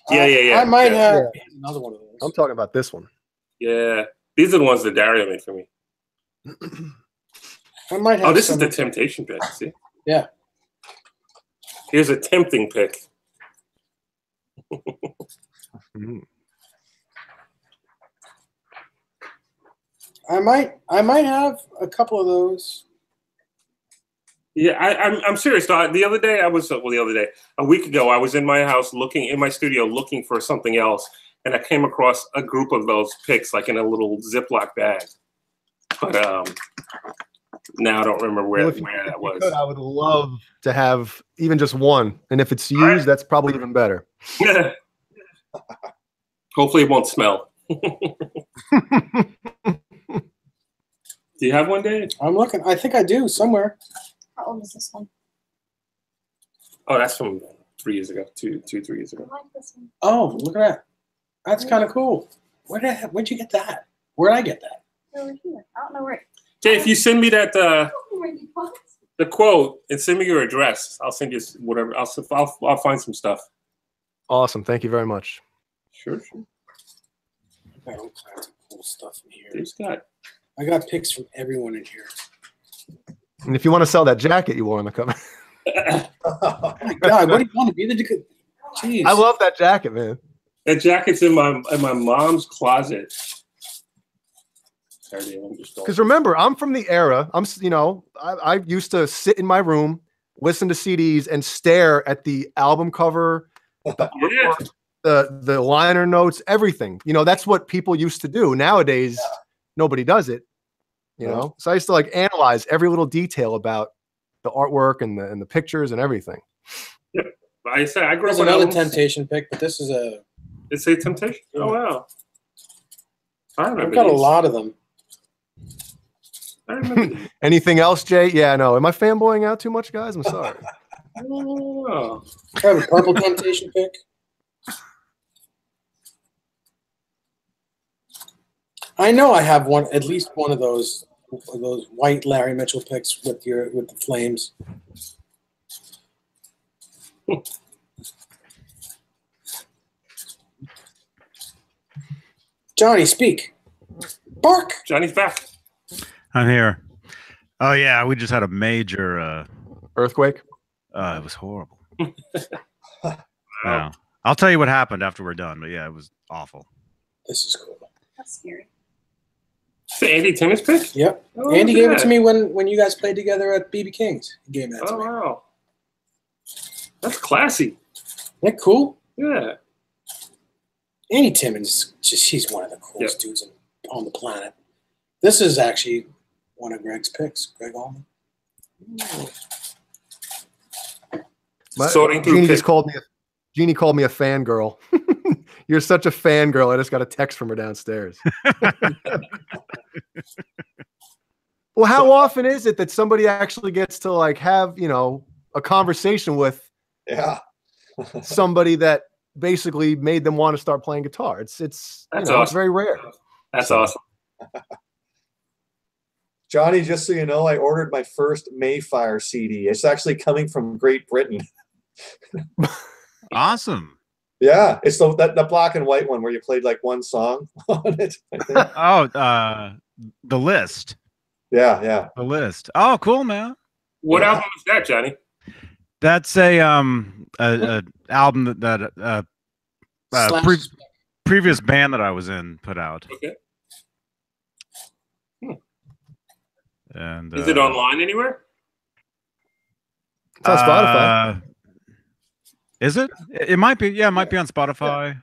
Speaker 4: Yeah.
Speaker 3: I might have another one of those.
Speaker 2: I'm talking about this one.
Speaker 4: Yeah. These are the ones that Dario made for me.
Speaker 3: I might have
Speaker 4: this is the temptation pick, see?
Speaker 3: Yeah.
Speaker 4: Here's a tempting pick.
Speaker 3: I might have a couple of those.
Speaker 4: Yeah, I'm serious. The other day a week ago, I was in my house in my studio looking for something else, and I came across a group of those picks like in a little Ziploc bag. But now I don't remember where that was.
Speaker 2: I would love to have even just one, and if it's used, that's probably even better.
Speaker 4: Hopefully, it won't smell. Do you have one, Dave?
Speaker 3: I'm looking. I think I do somewhere.
Speaker 6: How old is this one?
Speaker 4: Oh, that's from 3 years ago. 3 years ago.
Speaker 6: I like this one.
Speaker 3: Oh, look at that. That's kind of cool. Where'd you get that? Where'd I get that?
Speaker 6: Over here. I don't know where.
Speaker 4: Jay, if you send me that
Speaker 6: Where you put it.
Speaker 4: the quote and send me your address, I'll send you whatever. I'll find some stuff.
Speaker 2: Awesome. Thank you very much.
Speaker 4: Sure.
Speaker 3: I got all kinds of cool stuff in here.
Speaker 4: Dave's got.
Speaker 3: I got pics from everyone in here.
Speaker 2: And if you want to sell that jacket you wore on the cover,
Speaker 3: Oh my God, what do you want to be? Jeez.
Speaker 2: I love that jacket, man.
Speaker 4: That jacket's in my mom's closet.
Speaker 2: Because remember, I'm from the era. I used to sit in my room, listen to CDs, and stare at the album cover, the liner notes, everything. That's what people used to do. Nowadays, nobody does it. So I used to analyze every little detail about the artwork and the pictures and everything.
Speaker 4: Yep. I grew up
Speaker 3: There's
Speaker 4: with
Speaker 3: another
Speaker 4: albums.
Speaker 3: Temptation pick, but this is a.
Speaker 4: It's a Temptation. Oh wow!
Speaker 3: I've got a lot of them.
Speaker 4: I remember these.
Speaker 2: Anything else, Jay? Yeah, no. Am I fanboying out too much, guys? I'm sorry.
Speaker 4: Oh.
Speaker 3: I have a purple Temptation pick. I know I have at least one of those white Larry Mitchell picks with the flames. Johnny, speak. Bark.
Speaker 4: Johnny's back.
Speaker 1: I'm here. Oh yeah, we just had a major
Speaker 2: Earthquake.
Speaker 1: it was horrible. Yeah. I'll tell you what happened after we're done, but yeah, it was awful.
Speaker 3: This is cool.
Speaker 6: That's scary.
Speaker 4: The Andy Timmons pick?
Speaker 3: Yep.
Speaker 4: Oh,
Speaker 3: Andy
Speaker 4: look
Speaker 3: gave
Speaker 4: at
Speaker 3: it to
Speaker 4: that.
Speaker 3: me when you guys played together at BB King's. He gave that to
Speaker 4: Oh
Speaker 3: me.
Speaker 4: wow. That's classy.
Speaker 3: Isn't that cool?
Speaker 4: Yeah.
Speaker 3: Andy Timmons, he's one of the coolest dudes on the planet. This is actually one of Greg's picks, Greg Allman.
Speaker 4: Sorting through
Speaker 2: Jeannie
Speaker 4: pick.
Speaker 2: just called me. Jeannie called me a fangirl. You're such a fangirl. I just got a text from her downstairs. Well, how often is it that somebody actually gets to have a conversation with somebody that basically made them want to start playing guitar? It's
Speaker 4: awesome.
Speaker 2: It's very rare.
Speaker 4: That's awesome.
Speaker 5: Johnny, just so you know, I ordered my first Mayfire CD. It's actually coming from Great Britain.
Speaker 1: Awesome.
Speaker 5: Yeah, it's the black and white one where you played one song on it. I think.
Speaker 1: Oh, the list.
Speaker 5: Yeah.
Speaker 1: The list. Oh, cool, man.
Speaker 4: What album is that, Johnny?
Speaker 1: That's a album that previous band that I was in put out.
Speaker 4: Okay.
Speaker 1: And
Speaker 4: Is it online anywhere?
Speaker 2: It's on Spotify.
Speaker 1: Is it? It might be. Yeah, it might be on Spotify.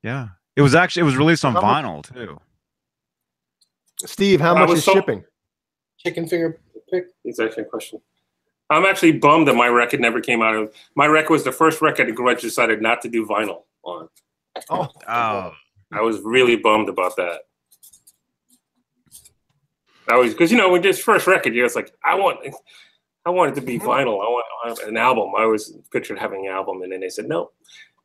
Speaker 1: Yeah. It was released on vinyl too.
Speaker 2: Steve, how much is shipping?
Speaker 3: Chicken finger pick.
Speaker 4: It's actually a question. I'm actually bummed that my record never came out. My record was the first record Grudge decided not to do vinyl on.
Speaker 2: Oh.
Speaker 4: I was really bummed about that. Because when this first record, you're just like, I want it to be vinyl. I want an album. I always pictured having an album, and then they said no.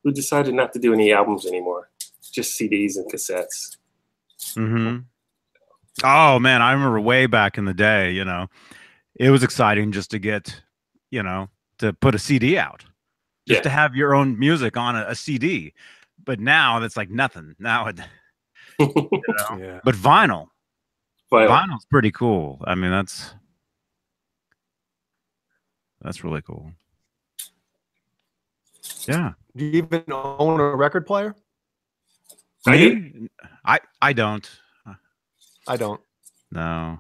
Speaker 4: We decided not to do any albums anymore, just CDs and cassettes.
Speaker 1: Mm-hmm. Oh man, I remember way back in the day. It was exciting just to get, to put a CD out, just to have your own music on a CD. But now that's like nothing. Now it,
Speaker 2: Yeah.
Speaker 1: But vinyl's pretty cool. I mean, that's really cool. Yeah.
Speaker 2: Do you even own a record player?
Speaker 4: I do.
Speaker 1: Me? I don't.
Speaker 2: I don't.
Speaker 1: No.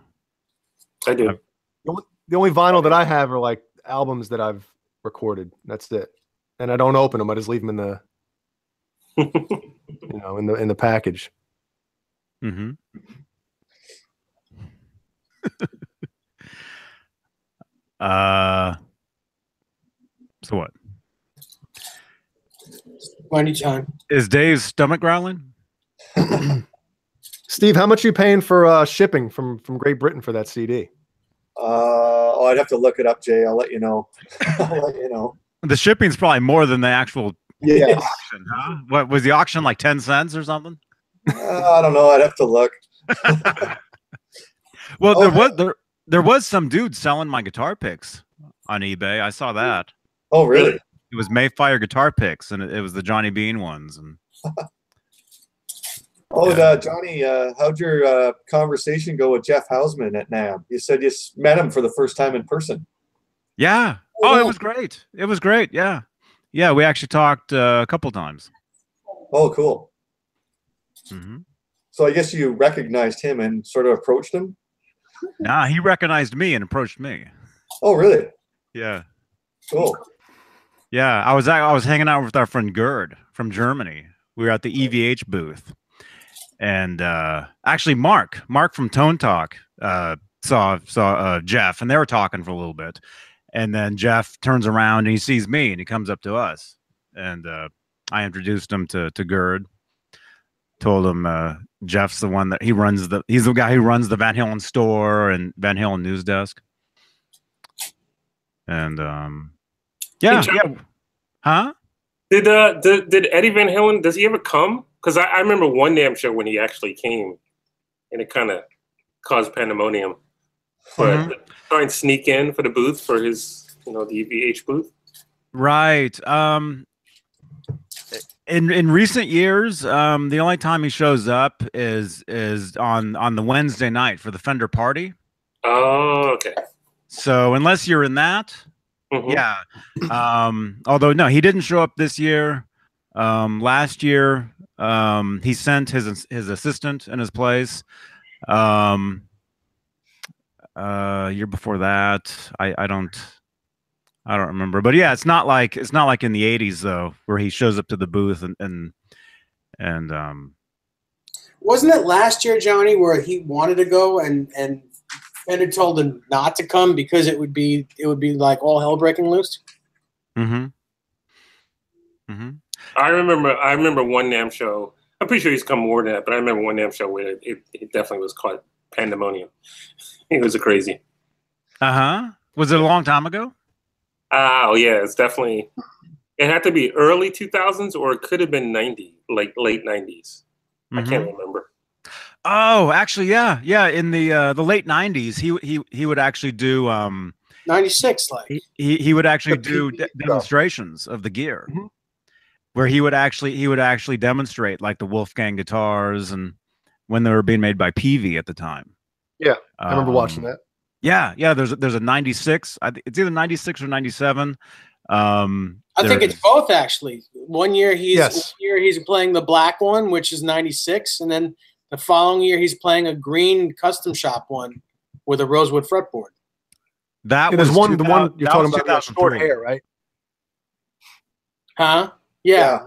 Speaker 4: I do.
Speaker 2: The only vinyl that I have are like albums that I've recorded. That's it. And I don't open them. I just leave them in the, in the package.
Speaker 1: Mm-hmm. So what?
Speaker 3: Anytime.
Speaker 1: Is Dave's stomach growling?
Speaker 2: Steve, how much are you paying for shipping from Great Britain for that CD?
Speaker 5: I'd have to look it up, Jay. I'll let you know. I'll let you know.
Speaker 1: The shipping's probably more than the actual
Speaker 5: Yeah.
Speaker 1: auction, huh? What was the auction, like 10 cents or something?
Speaker 5: I don't know. I'd have to look.
Speaker 1: Well, there was some dude selling my guitar picks on eBay. I saw that.
Speaker 5: Oh, really?
Speaker 1: It was Mayfire guitar picks, and it was the Johnny Beane ones. And
Speaker 5: Johnny, how'd your conversation go with Jeff Hausman at NAMM? You said you met him for the first time in person.
Speaker 1: yeah. Oh, it was great. It was great. Yeah. Yeah, we actually talked a couple times.
Speaker 5: Oh, cool.
Speaker 1: Mm-hmm.
Speaker 5: So I guess you recognized him and sort of approached him?
Speaker 1: Nah, he recognized me and approached me.
Speaker 5: Oh, really?
Speaker 1: Yeah.
Speaker 5: Cool.
Speaker 1: Yeah, I was hanging out with our friend Gerd from Germany. We were at the EVH booth, and actually Mark from Tone Talk saw Jeff, and they were talking for a little bit, and then Jeff turns around and he sees me, and he comes up to us, and I introduced him to Gerd. Told him Jeff's the one that he's the guy who runs the Van Halen store and Van Halen news desk, and yeah. Huh?
Speaker 4: Did Eddie Van Halen, does he ever come? Because I remember one NAMM show when he actually came, and it kind of caused pandemonium. But try and sneak in for the booth for his, the EVH booth.
Speaker 1: Right. In recent years, the only time he shows up is on the Wednesday night for the Fender party.
Speaker 4: Oh, okay.
Speaker 1: So unless you're in that. Yeah. Although no, he didn't show up this year. Last year, he sent his assistant in his place. Year before that, I don't remember. But yeah, it's not like in the 80s though, where he shows up to the booth and
Speaker 3: wasn't it last year, Johnny, where he wanted to go and Fender told him not to come because it would be like all hell breaking loose?
Speaker 1: Mm-hmm. Mm-hmm.
Speaker 4: I remember one NAMM show. I'm pretty sure he's come more than that, but I remember one NAMM show where it definitely was called pandemonium. It was crazy.
Speaker 1: Was it a long time ago?
Speaker 4: Oh yeah, it's definitely. It had to be early 2000s, or it could have been 90, like late 90s. I can't remember.
Speaker 1: Oh, actually, yeah. In the late 90s, he would actually do
Speaker 3: 96, like
Speaker 1: he would actually do demonstrations of the gear, where he would actually demonstrate like the Wolfgang guitars and when they were being made by Peavey at the time.
Speaker 2: Yeah, I remember watching that.
Speaker 1: Yeah. There's a 96. It's either 96 or 97.
Speaker 3: I think it's both actually. One year he's playing the black one, which is 96, and then the following year he's playing a green custom shop one with a rosewood fretboard.
Speaker 2: There's the one you're talking about, that short hair, right?
Speaker 3: Huh? Yeah.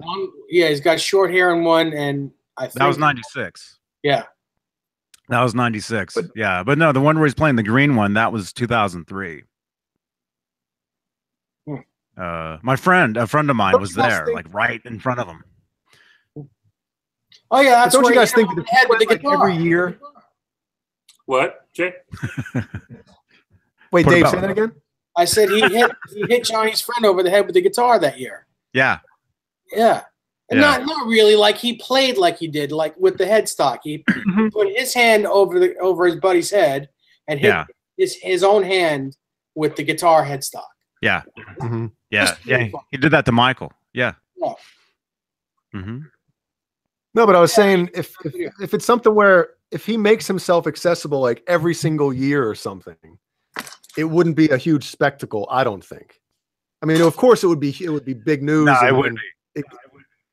Speaker 3: He's got short hair in one, and I think
Speaker 1: that was 96.
Speaker 3: Yeah.
Speaker 1: That was 96. But no, the one where he's playing the green one, that was 2003. A friend of mine was there, like right in front of him.
Speaker 3: Oh yeah, that's
Speaker 2: don't
Speaker 3: where
Speaker 2: you guys think
Speaker 3: the head with the guitar
Speaker 2: every year?
Speaker 4: What, Jay?
Speaker 2: Wait, Dave, say that again.
Speaker 3: I said he hit Johnny's friend over the head with the guitar that year.
Speaker 1: Yeah.
Speaker 3: Yeah. And not really like he played like he did, like with the headstock. He put his hand over his buddy's head and hit his own hand with the guitar headstock.
Speaker 1: Yeah. Yeah. He did that to Michael. Yeah.
Speaker 2: No, but I was saying if it's something where if he makes himself accessible like every single year or something, it wouldn't be a huge spectacle, I don't think. I mean, of course it would be big news.
Speaker 1: No, it would be.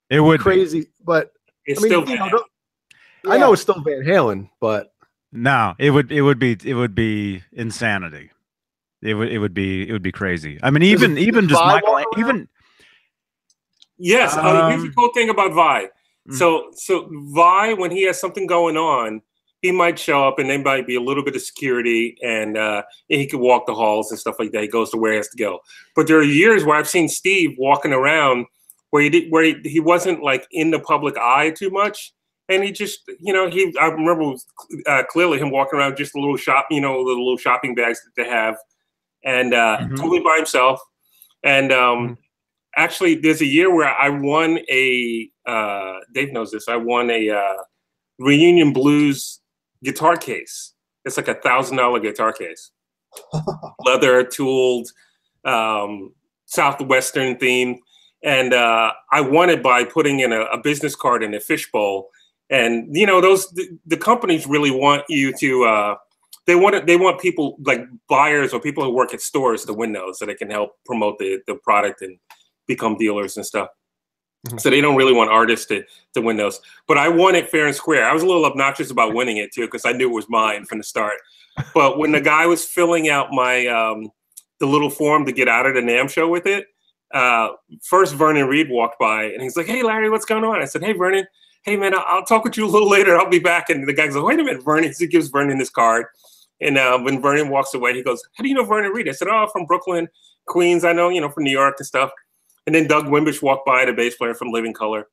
Speaker 1: It would
Speaker 2: crazy, but
Speaker 4: It's
Speaker 2: I mean,
Speaker 4: still
Speaker 2: you know,
Speaker 4: bad.
Speaker 2: I know it's still Van Halen, but
Speaker 1: No, it would be insanity. It would be crazy. I mean, even
Speaker 2: does
Speaker 1: just
Speaker 2: Vi
Speaker 1: Michael,
Speaker 2: walk around?
Speaker 1: even
Speaker 4: Yes. Here's the cool thing about Vi. So Vi, when he has something going on, he might show up and there might be a little bit of security and he could walk the halls and stuff like that. He goes to where he has to go. But there are years where I've seen Steve walking around where he wasn't like in the public eye too much. And he just, I remember clearly him walking around just a little shop, the little shopping bags that they have, and totally by himself. And actually, there's a year where I won Dave knows this, I won a Reunion Blues guitar case. It's like $1,000 guitar case, leather tooled, Southwestern themed, and I won it by putting in a business card in a fishbowl. And the companies really want you to. They want people like buyers or people who work at stores to win those, so they can help promote the product and become dealers and stuff. So they don't really want artists to win those. But I won it fair and square. I was a little obnoxious about winning it too, because I knew it was mine from the start. But when the guy was filling out my the little form to get out of the NAMM show with it, first Vernon Reed walked by and he's like, "Hey Larry, what's going on?" I said, "Hey Vernon, hey man, I'll talk with you a little later. I'll be back." And the guy's like, "Wait a minute, Vernon." He gives Vernon this card. And when Vernon walks away, he goes, "How do you know Vernon Reed?" I said, "Oh, from Brooklyn, Queens. I know, from New York and stuff." And then Doug Wimbish walked by, the bass player from Living Colour.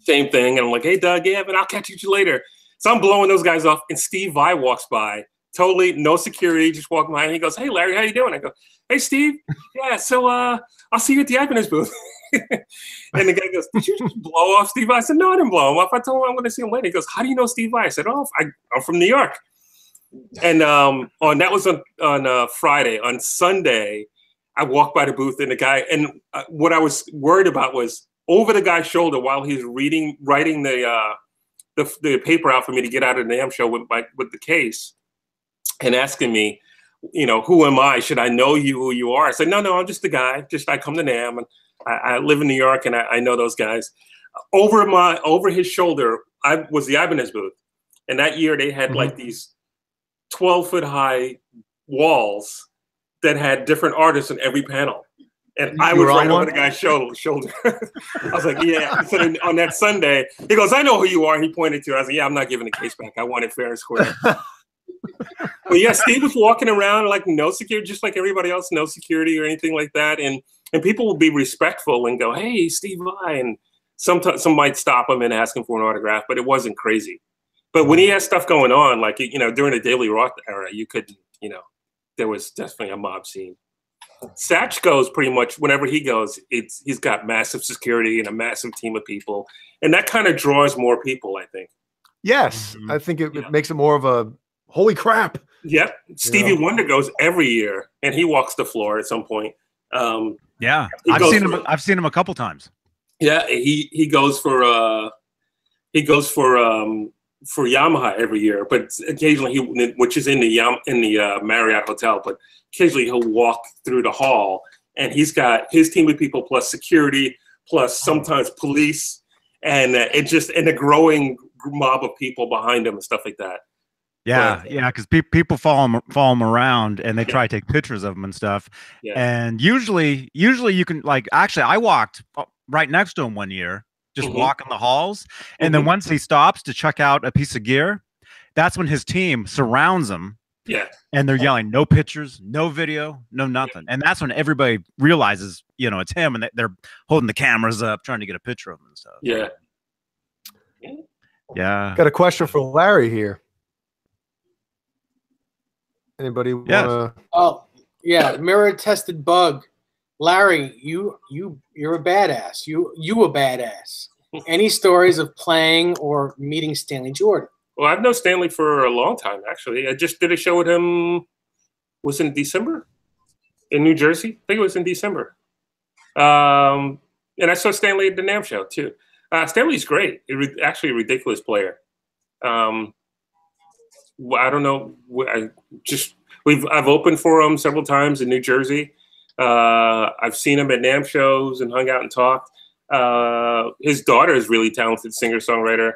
Speaker 4: Same thing. And I'm like, "Hey, Doug, yeah, but I'll catch you later." So I'm blowing those guys off. And Steve Vai walks by, totally no security, just walked by. And he goes, "Hey, Larry, how you doing?" I go, "Hey, Steve. Yeah, so I'll see you at the Ibanez booth." And the guy goes, "Did you just blow off Steve Vai?" I said, "No, I didn't blow him off. I told him I'm going to see him later." He goes, "How do you know Steve Vai?" I said, "Oh, I'm from New York." And that was on Friday. On Sunday, I walked by the booth and the guy, and what I was worried about was over the guy's shoulder while he's writing the paper out for me to get out of the NAMM show with the case, and asking me, "Who am I? Should I know you? Who you are?" I said, "No, I'm just the guy. I come to NAMM and I live in New York and I know those guys." Over his shoulder, I was the Ibanez booth, and that year they had like these 12-foot high walls that had different artists in every panel. And I was right over the guy's shoulder. I was like, "Yeah." So on that Sunday, he goes, "I know who you are." And he pointed to it. I was like, "Yeah, I'm not giving the case back. I want it fair and square." But yeah, Steve was walking around like no security, just like everybody else, no security or anything like that. And people will be respectful and go, "Hey, Steve Vai." And some might stop him and ask him for an autograph, but it wasn't crazy. But when he has stuff going on, like, during the Daily Roth era, you could, there was definitely a mob scene. Satch goes pretty much whenever he goes, he's got massive security and a massive team of people. And that kind of draws more people, I think.
Speaker 2: Yes. I think it makes it more of a holy crap.
Speaker 4: Yep. Stevie Wonder goes every year and he walks the floor at some point.
Speaker 1: Yeah. I've seen him a couple times. Yeah.
Speaker 4: He goes for Yamaha every year, but occasionally which is in the Marriott Hotel, but occasionally he'll walk through the hall and he's got his team of people plus security, plus sometimes police, and a growing mob of people behind him and stuff like that.
Speaker 1: Yeah, because people follow him around and they try to take pictures of him and stuff. Yeah. And usually you can, like, actually I walked right next to him one year, just walking the halls. And then once he stops to check out a piece of gear, that's when his team surrounds him.
Speaker 4: Yeah.
Speaker 1: And they're yelling, "No pictures, no video, no nothing." Yeah. And that's when everybody realizes, it's him, and they're holding the cameras up, trying to get a picture of him and stuff.
Speaker 4: Yeah.
Speaker 1: Yeah.
Speaker 2: Got a question for Larry here. Anybody want to?
Speaker 3: Oh, yeah. Mirror tested bug. Larry, you're a badass. You a badass. Any stories of playing or meeting Stanley Jordan?
Speaker 4: Well, I've known Stanley for a long time, actually. I just did a show with him, was it in December? In New Jersey? I think it was in December. And I saw Stanley at the NAMM show, too. Stanley's great. Actually a ridiculous player. I don't know. I've opened for him several times in New Jersey. I've seen him at NAMM shows and hung out and talked. His daughter is really talented singer-songwriter.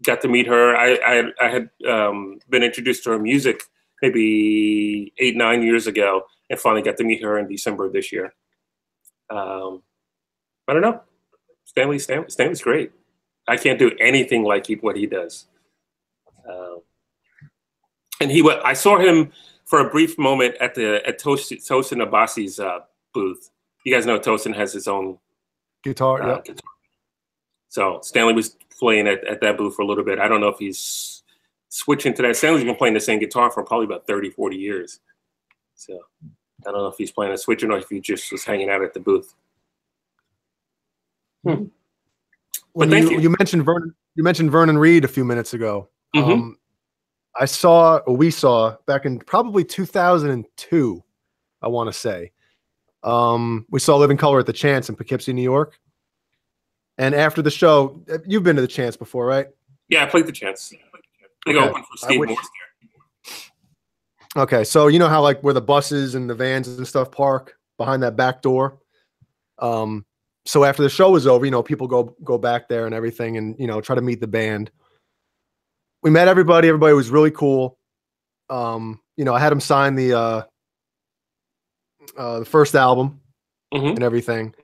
Speaker 4: Got to meet her. I had been introduced to her music maybe 8-9 years ago, and finally got to meet her in December of this year. I don't know. Stanley's great. I can't do anything like what he does. And I saw him for a brief moment at Tosin Abasi's booth. You guys know Tosin has his own
Speaker 2: guitar.
Speaker 4: Guitar. So Stanley was playing at that booth for a little bit. I don't know if he's switching to that. Stanley's been playing the same guitar for probably about 30, 40 years. So I don't know if he's planning on switching or if he just was hanging out at the booth.
Speaker 2: When you mentioned Vernon Reid a few minutes ago.
Speaker 4: Mm-hmm.
Speaker 2: We saw back in probably 2002, I want to say. We saw Living Color at the Chance in Poughkeepsie, New York. And after the show, you've been to the Chance before, right?
Speaker 4: Yeah, I played the Chance. They opened for Steve Morse there.
Speaker 2: Okay, so you know how like where the buses and the vans and stuff park behind that back door? So after the show was over, people go back there and everything and, try to meet the band. We met everybody. Everybody was really cool. I had him sign the first album and everything.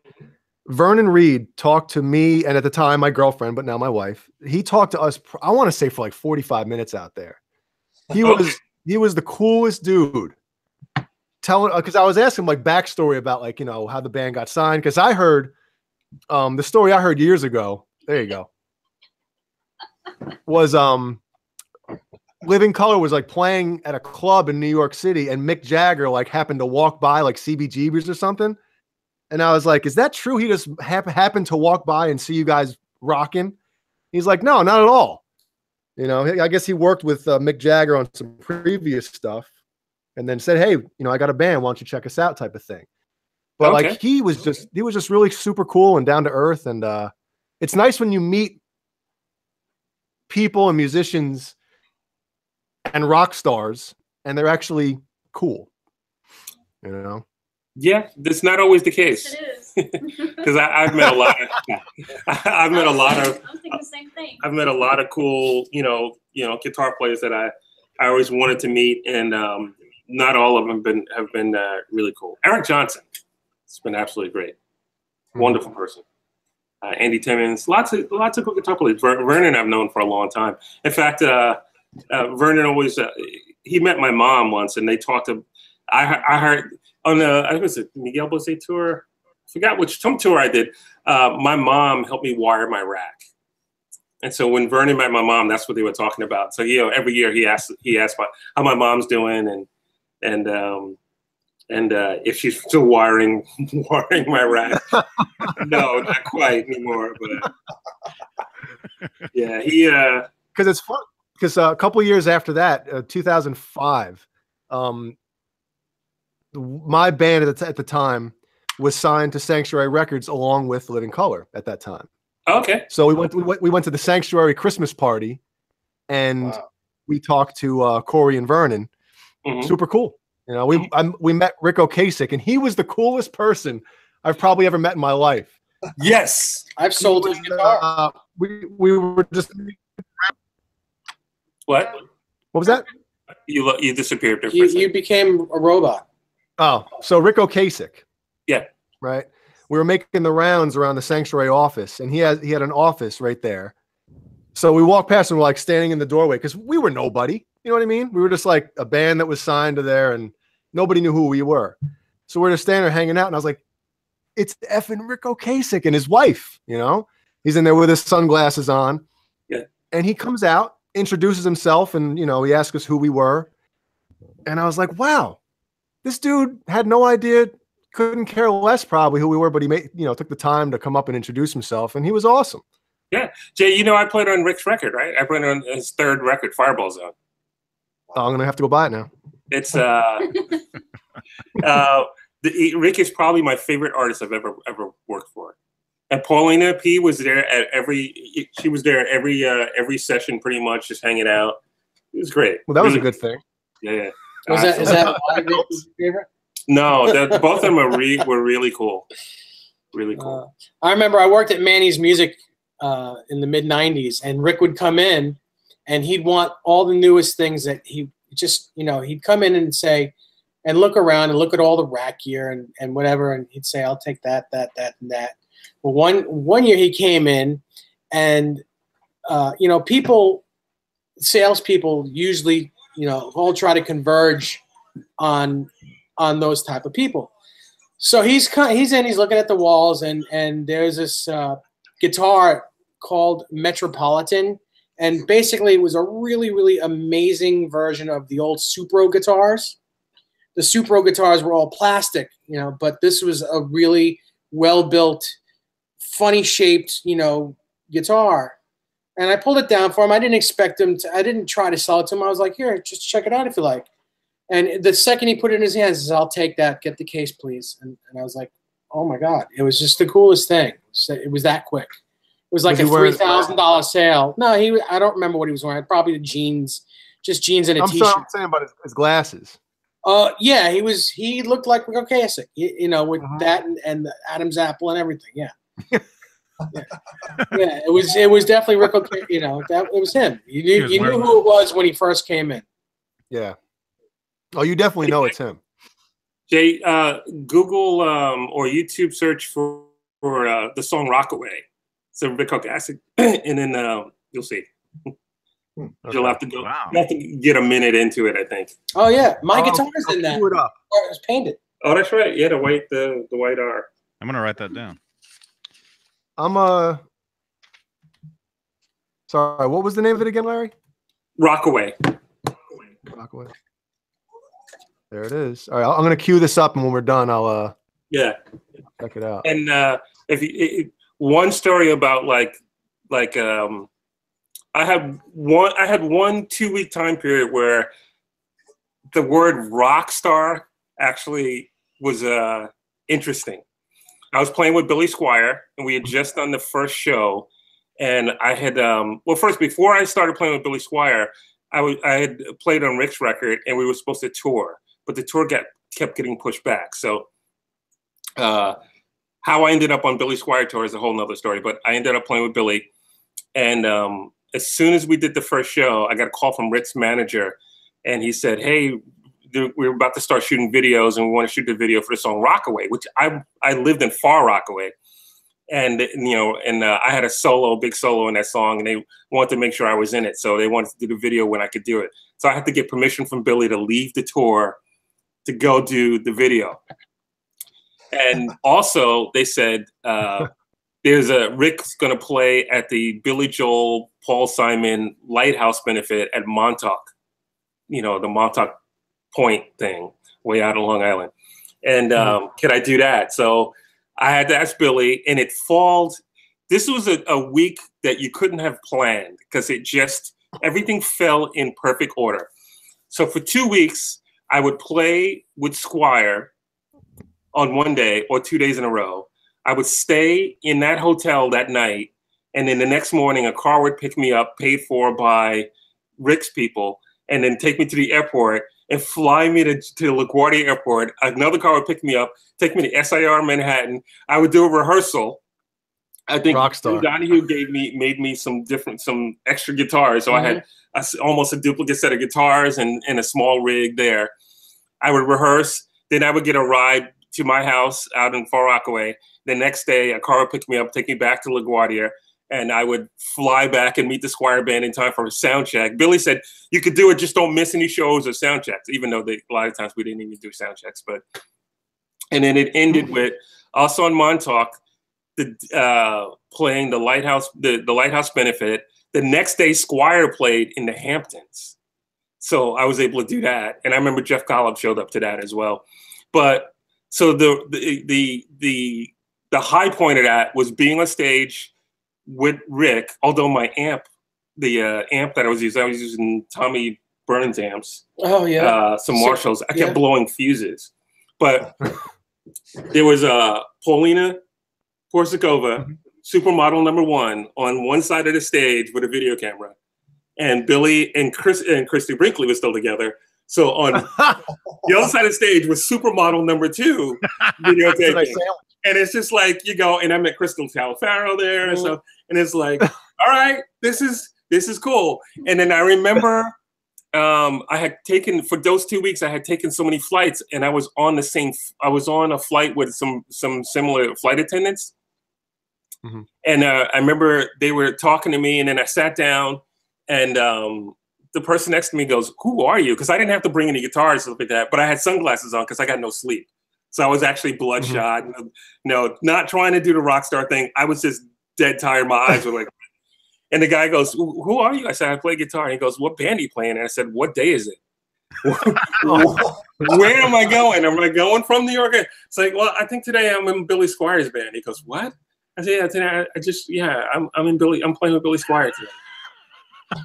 Speaker 2: Vernon Reid talked to me, and at the time, my girlfriend, but now my wife. He talked to us, I want to say, for like 45 minutes out there. He was the coolest dude. Because I was asking like backstory about like, how the band got signed. Because I heard the story I heard years ago. There you go. Was Living Color was like playing at a club in New York City, and Mick Jagger like happened to walk by like CBGB's or something. And I was like, is that true? He just happened to walk by and see you guys rocking? He's like, no, not at all. I guess he worked with Mick Jagger on some previous stuff and then said, hey, I got a band. Why don't you check us out type of thing. But like he was just really super cool and down to earth. And it's nice when you meet people and musicians and rock stars and they're actually cool.
Speaker 4: Yeah, that's not always the case.
Speaker 6: It is.
Speaker 4: Because I've met a lot of
Speaker 6: I'm thinking the same thing.
Speaker 4: I've met a lot of cool, guitar players that I always wanted to meet, and not all of them have been really cool. Eric Johnson, it's been absolutely great, wonderful person. Andy Timmons, lots of cool guitar players. Vernon I've known for a long time. In fact, Vernon always he met my mom once, and they talked to. I heard on the I think it was a Miguel Bosé tour. I forgot some tour I did. My mom helped me wire my rack, and so when Vernon met my mom, that's what they were talking about. So every year he asked how my mom's doing and if she's still wiring my rack. No, not quite anymore. But yeah, he
Speaker 2: because it's fun. Because a couple years after that, 2005, my band at the time was signed to Sanctuary Records along with Living Color at that time.
Speaker 4: Okay.
Speaker 2: So we went to the Sanctuary Christmas party, and we talked to Corey and Vernon.
Speaker 4: Mm-hmm.
Speaker 2: Super cool. We met Rick Ocasek, and he was the coolest person I've probably ever met in my life.
Speaker 4: Yes,
Speaker 3: I've sold his guitar.
Speaker 2: We were just.
Speaker 4: What
Speaker 2: was that?
Speaker 4: You disappeared there.
Speaker 3: You became a robot.
Speaker 2: Oh, so Rick Ocasek.
Speaker 4: Yeah.
Speaker 2: Right. We were making the rounds around the Sanctuary office, and he had an office right there. So we walked past and we're like standing in the doorway because we were nobody. You know what I mean? We were just like a band that was signed to there, and nobody knew who we were. So we're just standing there hanging out, and I was like, "It's effing Rick Ocasek and his wife." He's in there with his sunglasses on.
Speaker 4: Yeah.
Speaker 2: And he comes out, introduces himself, and he asked us who we were. And I was like, "Wow, this dude had no idea." Couldn't care less probably who we were, but he took the time to come up and introduce himself, and he was awesome.
Speaker 4: Yeah, Jay, I played on Rick's record, right? I played on his third record, Fireball Zone.
Speaker 2: Oh, I'm gonna have to go buy it now.
Speaker 4: It's Rick is probably my favorite artist I've ever worked for. And Paulina P was there at every session pretty much, just hanging out. It was great.
Speaker 2: Well, that was a good thing.
Speaker 4: Yeah.
Speaker 3: Is that why Rick was your favorite?
Speaker 4: No, both of them were really cool. Really cool.
Speaker 3: I remember I worked at Manny's Music in the mid '90s, and Rick would come in, and he'd want all the newest things that he just, he'd come in and say, and look around and look at all the rack gear and whatever, and he'd say, I'll take that, and that. But one year he came in, and salespeople usually, all try to converge on those type of people. So he's in, he's looking at the walls, and there's this guitar called Metropolitan, and basically it was a really, really amazing version of the old Supro guitars. The Supro guitars were all plastic, but this was a really well-built, funny shaped, guitar. And I pulled it down for him. I didn't expect him to, I didn't try to sell it to him. I was like, here, just check it out if you like. And the second he put it in his hands, he says, I'll take that. Get the case, please. And I was like, oh, my God. It was just the coolest thing. It was that quick. It was like a $3,000 sale. No, I don't remember what he was wearing. Probably the jeans, just jeans and a T-shirt.
Speaker 2: I'm saying about his glasses.
Speaker 3: Yeah, he looked like Rick Ocasek, with that and the Adam's apple and everything. Yeah. Yeah, it was definitely Rick Ocasek. It was him. You knew who it was when he first came in.
Speaker 2: Yeah. Oh, you definitely know it's him.
Speaker 4: Jay, Google or YouTube search for the song "Rockaway." It's a Rick Ocasek, and then you'll see.
Speaker 2: Okay.
Speaker 4: You'll have to go.
Speaker 1: Wow.
Speaker 4: You have to get a minute into it, I think.
Speaker 3: Oh yeah, my guitar's in that.
Speaker 2: It up.
Speaker 3: It was painted.
Speaker 4: Oh, that's right. Yeah, the white R.
Speaker 1: I'm gonna write that down.
Speaker 2: Sorry, what was the name of it again, Larry?
Speaker 4: Rockaway.
Speaker 2: Rockaway. There it is. All right, I'm gonna cue this up, and when we're done, I'll check it out.
Speaker 4: And one story about I had one 2-week time period where the word rock star actually was interesting. I was playing with Billy Squier, and we had just done the first show. And I had, first, before I started playing with Billy Squier, I had played on Rick's record, and we were supposed to tour, but the tour kept getting pushed back. So how I ended up on Billy Squier tour is a whole nother story, but I ended up playing with Billy. And as soon as we did the first show, I got a call from Rick's manager, and he said, hey, we're about to start shooting videos, and we want to shoot the video for the song Rockaway, which I lived in Far Rockaway. And, I had a big solo in that song, and they wanted to make sure I was in it. So they wanted to do the video when I could do it. So I had to get permission from Billy to leave the tour to go do the video. And also they said, Rick's going to play at the Billy Joel, Paul Simon Lighthouse benefit at Montauk, the Montauk Point thing way out on Long Island. And can I do that? So I had to ask Billy, and this was a week that you couldn't have planned because everything fell in perfect order. So for 2 weeks, I would play with Squire on one day or 2 days in a row. I would stay in that hotel that night, and then the next morning a car would pick me up, paid for by Rick's people, and then take me to the airport and fly me to LaGuardia Airport. Another car would pick me up, take me to SIR Manhattan. I would do a rehearsal. I think Donahue made me some extra guitars. So I had almost a duplicate set of guitars and a small rig there. I would rehearse. Then I would get a ride to my house out in Far Rockaway. The next day, a car would pick me up, take me back to LaGuardia, and I would fly back and meet the Squire band in time for a sound check. Billy said, you could do it, just don't miss any shows or sound checks, even though a lot of times we didn't even do sound checks. And then it ended with us on Montauk playing the Lighthouse benefit. The next day, Squire played in the Hamptons. So I was able to do that. And I remember Jeff Golub showed up to that as well. But so the high point of that was being on stage with Rick, although my amp, the amp that I was using Tommy Burns amps. Oh yeah. Some Marshalls. I kept blowing fuses. But there was Paulina Korsakova, supermodel #1, on one side of the stage with a video camera. And Billy and Christy Brinkley was still together. So on the other side of the stage was supermodel #2 videotaping. And it's just like, you go, and I met Crystal Talifaro there and stuff. And it's like, all right, this is cool. And then I remember I had taken, for those 2 weeks, I had taken so many flights, and I was on a flight with some similar flight attendants.
Speaker 2: Mhm.
Speaker 4: And I remember they were talking to me, and then I sat down, and the person next to me goes, "Who are you?" Because I didn't have to bring any guitars and stuff like that, but I had sunglasses on because I got no sleep. So I was actually bloodshot. Not trying to do the rock star thing. I was just dead tired. My eyes were like, and the guy goes, "Who are you?" I said, "I play guitar." And he goes, "What band are you playing?" And I said, "What day is it?" Where am I going? Am I going from New York? It's like, well, I think today I'm in Billy Squire's band. He goes, "What?" I said, "Yeah, today I'm playing with Billy Squire today."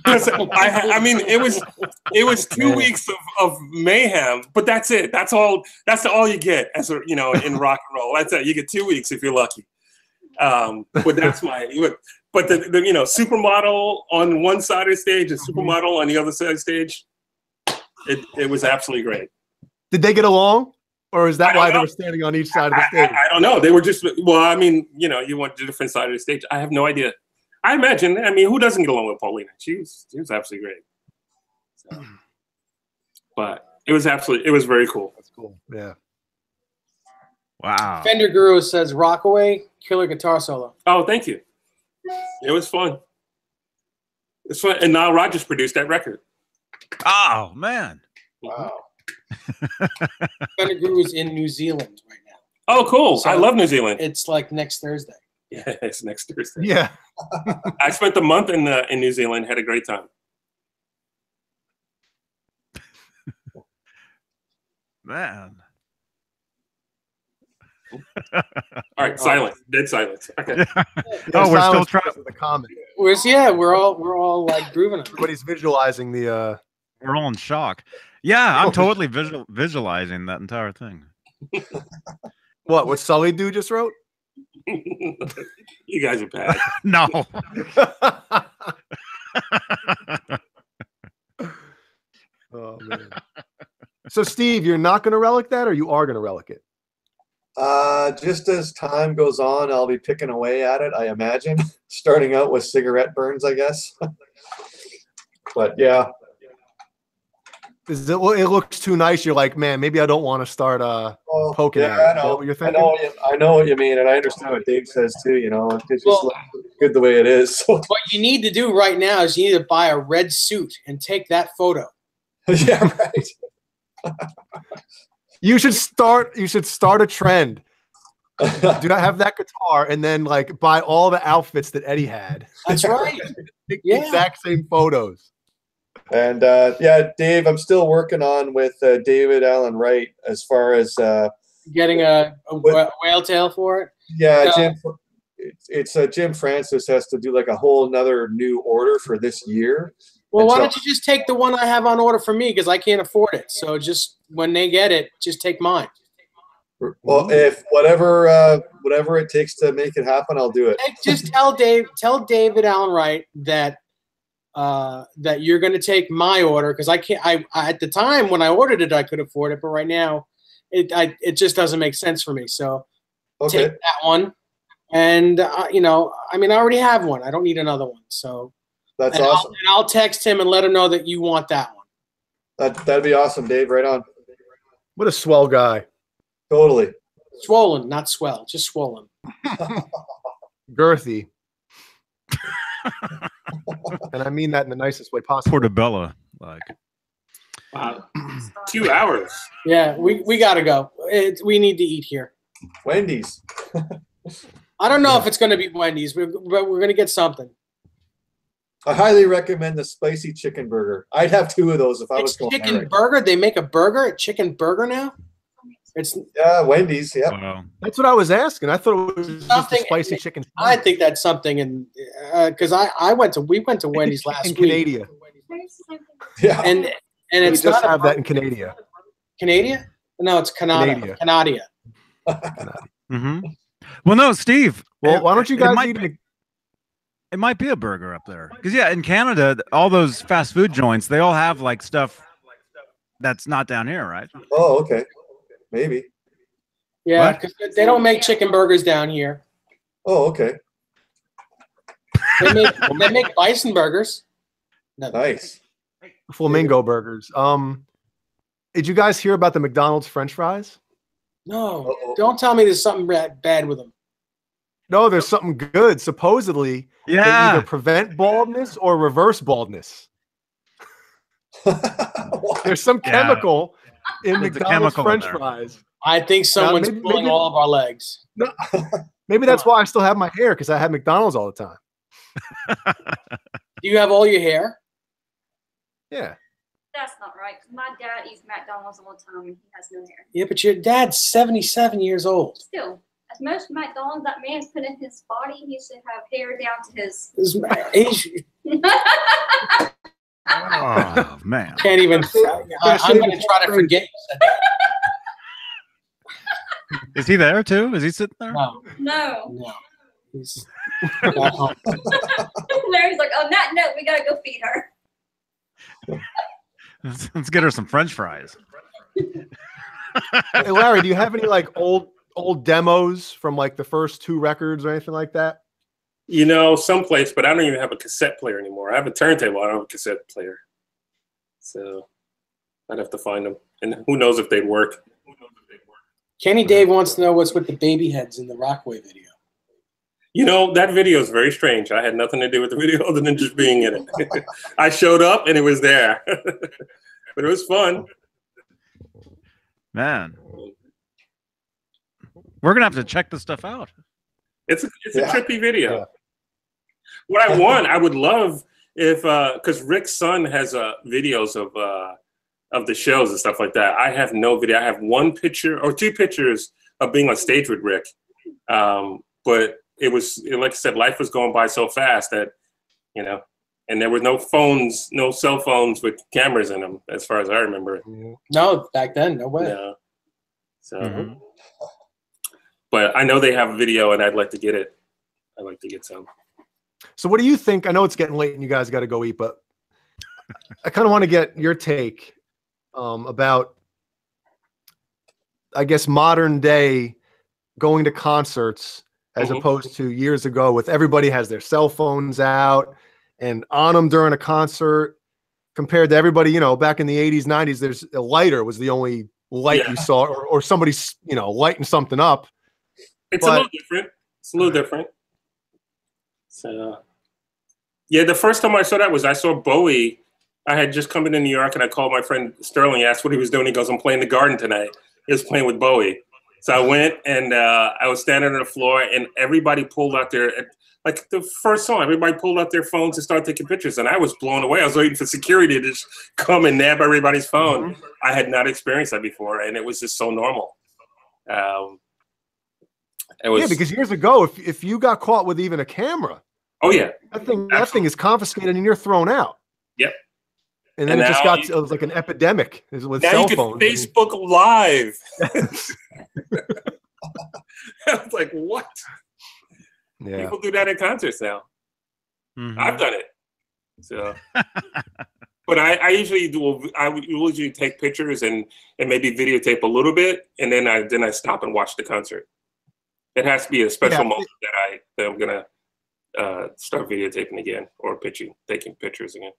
Speaker 4: I mean, it was 2 weeks of mayhem, but that's it. That's all you get as a, in rock and roll. That's it. You get 2 weeks if you're lucky. But that's but the supermodel on one side of the stage and supermodel on the other side of the stage. It was absolutely great.
Speaker 2: Did they get along, or is that why they were standing on each side of the stage?
Speaker 4: I don't know. They were just, well, I mean, you went to a different side of the stage. I have no idea. I imagine. I mean, who doesn't get along with Paulina? She was absolutely great. So, but it was very cool.
Speaker 2: That's cool. Yeah.
Speaker 1: Wow.
Speaker 3: Fender Guru says Rockaway, killer guitar solo.
Speaker 4: Oh, thank you. It was fun. It's fun. And Nile Rodgers produced that record.
Speaker 1: Oh man.
Speaker 5: Wow.
Speaker 3: Fender Guru's in New Zealand right now.
Speaker 4: Oh, cool.
Speaker 3: So
Speaker 4: I love New Zealand.
Speaker 3: It's like next Thursday.
Speaker 4: Yeah, it's next Thursday.
Speaker 2: Yeah.
Speaker 4: I spent a month in New Zealand, had a great time.
Speaker 1: Man.
Speaker 4: All right, silence. Dead silence. Okay.
Speaker 1: Oh, we're still trying.
Speaker 2: The comment.
Speaker 3: We're all like grooving it.
Speaker 2: Everybody's visualizing the.
Speaker 1: We're all in shock. Yeah, I'm totally visualizing that entire thing.
Speaker 2: What Sully dude just wrote?
Speaker 4: You guys are bad.
Speaker 1: No.
Speaker 2: Oh man. So Steve, you're not going to relic that, or you are going to relic it?
Speaker 5: Just as time goes on, I'll be picking away at it, I imagine. Starting out with cigarette burns, I guess. But yeah.
Speaker 2: It looks too nice. You're like, man, maybe I don't want to start poking at it.
Speaker 5: I
Speaker 2: Is that
Speaker 5: know.
Speaker 2: what you're thinking?
Speaker 5: I know what you mean, and I understand what Dave says too. It's just good the way it is. So.
Speaker 3: What you need to do right now is you need to buy a red suit and take that photo.
Speaker 5: Yeah, right.
Speaker 2: You should start a trend. Do not have that guitar, and then like buy all the outfits that Eddie had.
Speaker 3: That's right.
Speaker 2: Take
Speaker 3: Yeah.
Speaker 2: the exact same photos.
Speaker 5: And Dave, I'm still working on with David Allen Wright as far as
Speaker 3: Getting a whale tail for it.
Speaker 5: yeah, Jim. Jim Francis has to do like a whole another new order for this year.
Speaker 3: Well, why don't you just take the one I have on order for me, because I can't afford it. So just when they get it, just take mine.
Speaker 5: Well, if whatever it takes to make it happen, I'll do it.
Speaker 3: Just tell David Allen Wright that you're going to take my order, because I can't. I at the time when I ordered it, I could afford it, but right now, it just doesn't make sense for me. So take that one, and I already have one. I don't need another one. So
Speaker 5: that's awesome.
Speaker 3: I'll text him and let him know that you want that one.
Speaker 5: That'd be awesome, Dave. Right on.
Speaker 2: What a swell guy.
Speaker 5: Totally.
Speaker 3: Swollen, not swell, just swollen.
Speaker 2: Girthy. And I mean that in the nicest way possible.
Speaker 1: Portobello, like.
Speaker 4: Wow. 2 hours.
Speaker 3: Yeah, we got to go. We need to eat here.
Speaker 5: Wendy's.
Speaker 3: I don't know if it's going to be Wendy's, but we're going to get something.
Speaker 5: I highly recommend the spicy chicken burger. I'd have 2 of those if I was
Speaker 3: It's
Speaker 5: going.
Speaker 3: chicken burger. They make a burger, a chicken burger now. It's
Speaker 5: Wendy's. Yeah,
Speaker 1: Wow.
Speaker 2: That's what I was asking. I thought it was just a
Speaker 3: Something-
Speaker 2: spicy chicken.
Speaker 3: I think that's something, and because we went to Wendy's last
Speaker 2: in
Speaker 3: week,
Speaker 2: Canada.
Speaker 5: yeah.
Speaker 3: and
Speaker 2: We
Speaker 3: it's
Speaker 2: just
Speaker 3: not
Speaker 2: have that in Canada.
Speaker 3: Canada. No, it's Canada.
Speaker 2: Canada.
Speaker 1: Mm-hmm. Well, no, Steve.
Speaker 2: Well, why don't you guys
Speaker 1: might
Speaker 2: eat
Speaker 1: be, it might be a burger up there, because in Canada, all those fast food joints, they all have like stuff that's not down here, right?
Speaker 5: Oh, okay. Maybe.
Speaker 3: Yeah,
Speaker 1: What?
Speaker 3: because they don't make chicken burgers down here.
Speaker 5: Oh, okay.
Speaker 3: They make bison burgers. No.
Speaker 5: Nice.
Speaker 2: Flamingo burgers. Did you guys hear about the McDonald's French fries?
Speaker 3: No,
Speaker 5: Uh-oh.
Speaker 3: don't tell me there's something bad with them.
Speaker 2: No, there's something good. Supposedly, they
Speaker 1: Yeah.
Speaker 2: either prevent baldness or reverse baldness. There's some
Speaker 1: Yeah.
Speaker 2: chemical in
Speaker 1: There's a
Speaker 2: McDonald's
Speaker 1: chemical in
Speaker 2: French
Speaker 1: there.
Speaker 2: fries.
Speaker 3: I think someone's pulling all of our legs.
Speaker 2: No, maybe that's why I still have my hair, because I had McDonald's all the time.
Speaker 3: Do you have all your hair?
Speaker 2: Yeah.
Speaker 6: That's not right. 'Cause my dad eats McDonald's all the time and he has no hair.
Speaker 3: Yeah, but your dad's 77 years old.
Speaker 6: Still, as most McDonald's that man's put in his body, he should have hair down to his.
Speaker 1: Oh man.
Speaker 3: Can't even. I'm going to try to forget you said that.
Speaker 1: Is he there too? Is he sitting there?
Speaker 3: No,
Speaker 6: No.
Speaker 3: no. He's back home.
Speaker 6: Larry's like, on that note, we gotta go feed her.
Speaker 1: Let's get her some French fries.
Speaker 2: Hey, Larry, do you have any like old demos from like the first 2 records or anything like that?
Speaker 4: You know, someplace, but I don't even have a cassette player anymore. I have a turntable. I don't have a cassette player. So I'd have to find them. And who knows if they'd work.
Speaker 3: Kenny Dave wants to know what's with the baby heads in the Rockaway video.
Speaker 4: You know, that video is very strange. I had nothing to do with the video other than just being in it. I showed up and it was there. But it was fun.
Speaker 1: Man. We're gonna have to check this stuff out.
Speaker 4: It's a trippy video. Yeah. What I would love if because Rick's son has videos of the shows and stuff like that. I have no video. I have 1 picture or 2 pictures of being on stage with Rick. But it was, like I said, life was going by so fast that, you know, and there were no phones, no cell phones with cameras in them, as far as I remember.
Speaker 3: No, back then, no way.
Speaker 4: Yeah. So, but I know they have a video, and I'd like to get it. I'd like to get some.
Speaker 2: So, what do you think? I know it's getting late, and you guys got to go eat, but I kind of want to get your take about, I guess, modern day going to concerts as opposed to years ago, with everybody has their cell phones out and on them during a concert, compared to everybody, you know, back in the 80s, 90s, there's a lighter was the only light you saw, or somebody's, you know, lighting something up.
Speaker 4: It's a little different. It's a little different. So, yeah, the first time I saw that was I saw Bowie. I had just come into New York and I called my friend Sterling, asked what he was doing. He goes, I'm playing the Garden tonight. He was playing with Bowie. So I went and I was standing on the floor and everybody pulled out their, like the first song, everybody pulled out their phones and started taking pictures. And I was blown away. I was waiting for security to just come and nab everybody's phone. I had not experienced that before. And it was just so normal. It was,
Speaker 2: yeah, because years ago, if you got caught with even a camera, that thing is confiscated and you're thrown out.
Speaker 4: Yep.
Speaker 2: And then it just got it was like an epidemic with
Speaker 4: now
Speaker 2: cell
Speaker 4: you
Speaker 2: phones.
Speaker 4: can Facebook Live. I was like, what?
Speaker 2: Yeah.
Speaker 4: People do that at concerts now. I've done it. So, but I usually do. I would usually take pictures and maybe videotape a little bit, and then I stop and watch the concert. It has to be a special moment that I'm gonna start videotaping again or taking pictures again.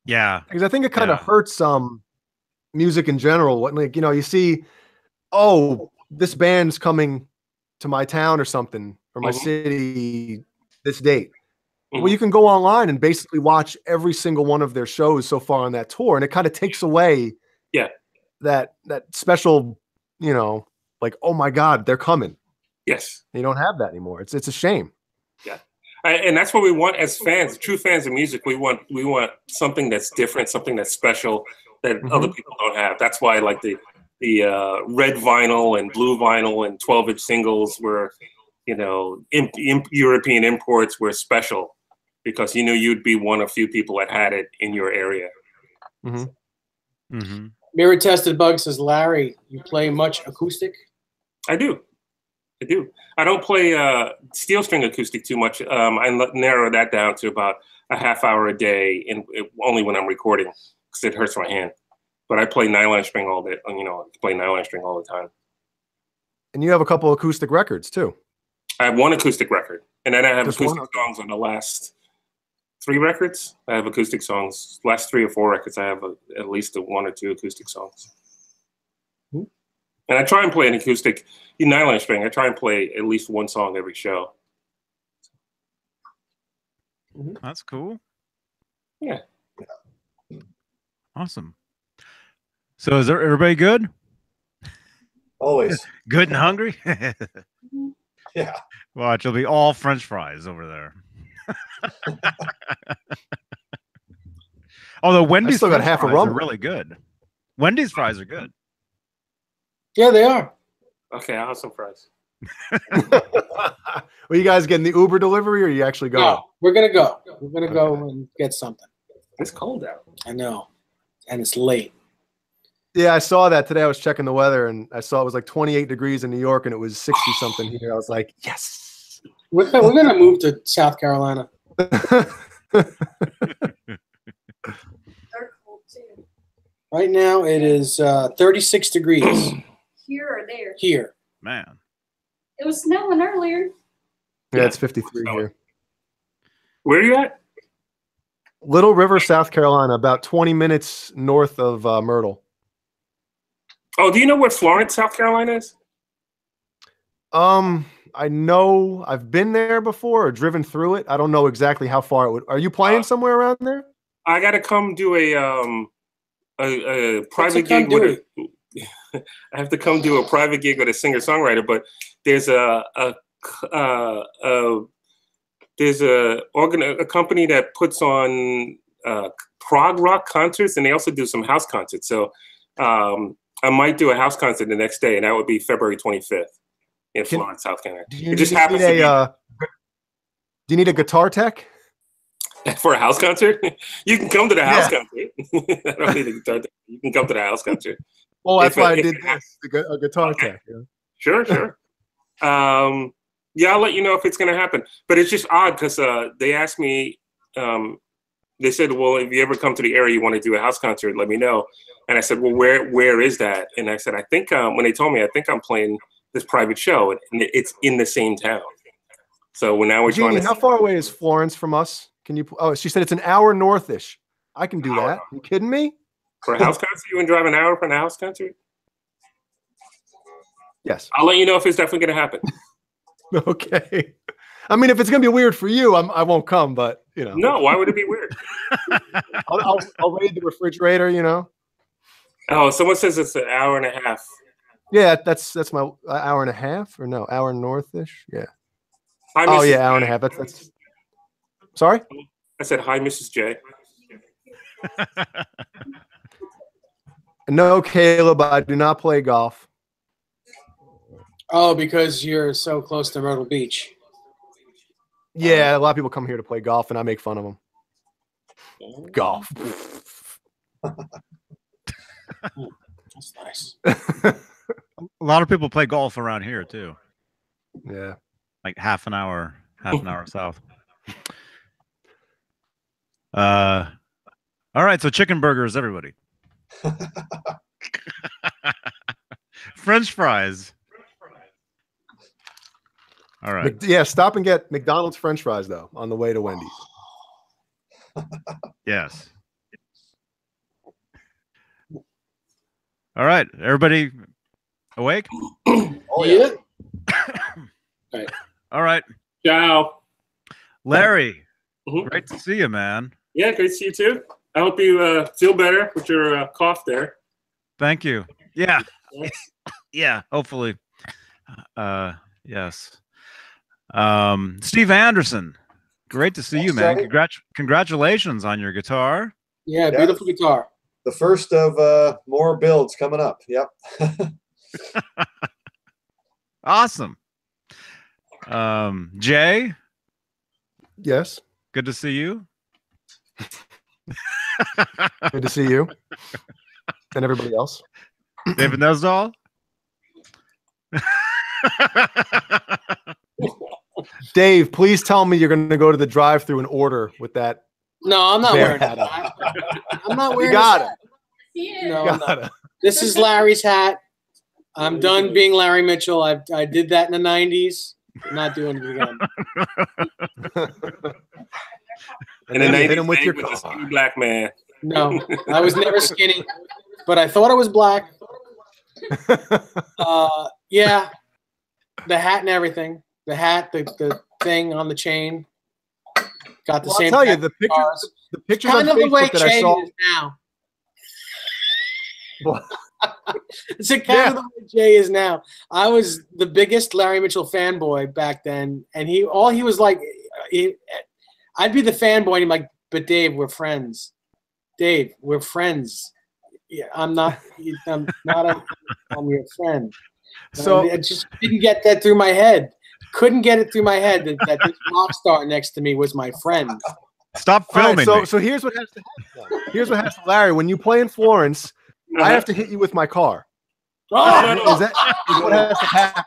Speaker 1: Yeah,
Speaker 2: because I think it kind of hurts music in general. What, like, you know, you see, oh, this band's coming to my town or something, or my city this date. Well, you can go online and basically watch every single one of their shows so far on that tour, and it kind of takes away that special, you know, like, oh my God, they're coming.
Speaker 4: Yes,
Speaker 2: you don't have that anymore. It's a shame.
Speaker 4: Yeah. And that's what we want as fans, true fans of music. We want something that's different, something that's special that other people don't have. That's why, like the red vinyl and blue vinyl and 12-inch singles were, you know, European imports were special because you knew you'd be one of few people that had it in your area.
Speaker 3: Mirror Tested Bug says, Larry, you play much acoustic?
Speaker 4: I do. I don't play steel string acoustic too much. I narrow that down to about a half hour a day, and only when I'm recording because it hurts my hand. But I play nylon string all day. You know, play nylon string all the time.
Speaker 2: And you have a couple acoustic records too.
Speaker 4: I have one acoustic record, and then I have
Speaker 2: Just
Speaker 4: acoustic
Speaker 2: one?
Speaker 4: songs on the last 3 records. I have acoustic songs. Last 3 or 4 records, I have at least 1 or 2 acoustic songs.
Speaker 2: Hmm.
Speaker 4: And I try and play an acoustic nylon string. I try and play at least 1 song every show.
Speaker 1: That's cool.
Speaker 4: Yeah.
Speaker 1: Awesome. So is everybody good?
Speaker 5: Always.
Speaker 1: Good and hungry?
Speaker 5: Yeah.
Speaker 1: Watch, it'll be all French fries over there. Although Wendy's
Speaker 2: still got
Speaker 1: French
Speaker 2: half a
Speaker 1: fries are
Speaker 2: rumble.
Speaker 1: really good. Wendy's fries are good.
Speaker 3: Yeah, they are.
Speaker 4: Okay, I'll have some fries.
Speaker 2: Were you guys getting the Uber delivery, or are you actually going?
Speaker 3: No, we're gonna go. We're gonna go and get something.
Speaker 4: It's cold out.
Speaker 3: I know, and it's late.
Speaker 2: Yeah, I saw that today. I was checking the weather, and I saw it was like 28 degrees in New York, and it was 60 something here. I was like, yes.
Speaker 3: We're gonna move to South Carolina.
Speaker 6: They're cold too.
Speaker 3: Right now it is 36 degrees
Speaker 6: Here or there.
Speaker 3: here.
Speaker 1: Man.
Speaker 6: It was snowing earlier.
Speaker 2: Yeah, it's 53 here.
Speaker 4: Where are you at?
Speaker 2: Little River, South Carolina, about 20 minutes north of Myrtle.
Speaker 4: Oh, do you know where Florence, South Carolina is?
Speaker 2: I know I've been there before or driven through it. I don't know exactly how far it would. Are you playing somewhere around there?
Speaker 4: I got to come do a private gig with I have to come do a private gig with a singer-songwriter, but there's a company that puts on prog rock concerts, and they also do some house concerts. So I might do a house concert the next day, and that would be February 25th in Florence, South Carolina. It just happens to be.
Speaker 2: Do you need a guitar tech?
Speaker 4: For a house concert? You can come to the house concert. I don't need a guitar tech. You can come to the house concert.
Speaker 2: Oh, that's why I did this, a guitar tech. Yeah.
Speaker 4: Sure. Yeah, I'll let you know if it's going to happen. But it's just odd because they asked me, they said, well, if you ever come to the area you want to do a house concert, let me know. And I said, well, where is that? And I said, I think when they told me, I think I'm playing this private show, and it's in the same town. So now we're trying to.
Speaker 2: How far away is Florence from us? Can you? Oh, she said it's an hour northish. I can do that. Are you kidding me?
Speaker 4: For a house concert, you would drive an hour for a house concert?
Speaker 2: Yes.
Speaker 4: I'll let you know if it's definitely going to happen.
Speaker 2: Okay. I mean, if it's going to be weird for you, I won't come. But you know.
Speaker 4: No, why would it be weird?
Speaker 2: I'll raid the refrigerator. You know.
Speaker 4: Oh, someone says it's an hour and a half.
Speaker 2: Yeah, that's my hour and a half, or no, hour northish. Yeah.
Speaker 4: Hi,
Speaker 2: oh
Speaker 4: Mrs.
Speaker 2: yeah, hour and a half. That's. Sorry.
Speaker 4: I said hi, Mrs. J.
Speaker 2: No, Caleb, I do not play golf.
Speaker 3: Oh, because you're so close to Myrtle Beach.
Speaker 2: Yeah, a lot of people come here to play golf, and I make fun of them. Golf.
Speaker 3: That's nice.
Speaker 1: A lot of people play golf around here too.
Speaker 2: Yeah.
Speaker 1: Like half an hour south. All right, so chicken burgers, everybody. French fries. All right.
Speaker 2: Yeah, stop and get McDonald's French fries though on the way to Wendy's.
Speaker 1: Yes. All right, everybody awake?
Speaker 5: Oh yeah.
Speaker 1: All right.
Speaker 4: Ciao.
Speaker 1: Larry,
Speaker 4: Mhm.
Speaker 1: great to see you, man.
Speaker 4: Yeah, great to see you too. I hope you feel better with your cough there.
Speaker 1: Thank you. Yeah. Yeah, hopefully. Yes. Steve Anderson, great to see you, man. Congratulations on your guitar.
Speaker 3: Yeah, beautiful guitar.
Speaker 5: The first of more builds coming up. Yep.
Speaker 1: Awesome. Jay,
Speaker 2: Yes.
Speaker 1: good to see you.
Speaker 2: Good to see you and everybody else.
Speaker 1: David Nesdall.
Speaker 2: Dave, please tell me you're going to go to the drive-through and order with that.
Speaker 3: No, I'm not
Speaker 2: Bear
Speaker 3: wearing
Speaker 2: hat
Speaker 3: it. I'm not wearing
Speaker 2: You got
Speaker 3: this
Speaker 2: it.
Speaker 3: hat.
Speaker 6: Yeah.
Speaker 3: No, I'm not.
Speaker 2: Got it.
Speaker 3: This is Larry's hat. I'm done being Larry Mitchell. I did that in the 90s. Not doing it again.
Speaker 4: And then
Speaker 2: you
Speaker 4: they
Speaker 2: hit him with your
Speaker 4: a
Speaker 2: car.
Speaker 4: skinny black man.
Speaker 3: No, I was never skinny, but I thought I was black. Yeah, the hat and everything. The hat, the thing on the chain. Got the
Speaker 2: Well,
Speaker 3: same.
Speaker 2: I'll tell you, the pictures on
Speaker 3: kind of the way
Speaker 2: Facebook that I
Speaker 3: Jay
Speaker 2: saw.
Speaker 3: is now. It's a kind of the way Jay is now. I was the biggest Larry Mitchell fanboy back then, and he was like, I'd be the fanboy, and he'd be like, but Dave, we're friends. Dave, we're friends. Yeah, I'm not. I'm your friend.
Speaker 2: So
Speaker 3: I just didn't get that through my head. Couldn't get it through my head that this rock star next to me was my friend.
Speaker 1: Stop
Speaker 2: all
Speaker 1: filming
Speaker 2: right,
Speaker 1: me.
Speaker 2: so here's what has to happen. Here's what has to, Larry. When you play in Florence, I have to hit you with my car.
Speaker 3: Oh,
Speaker 2: Is what has to happen?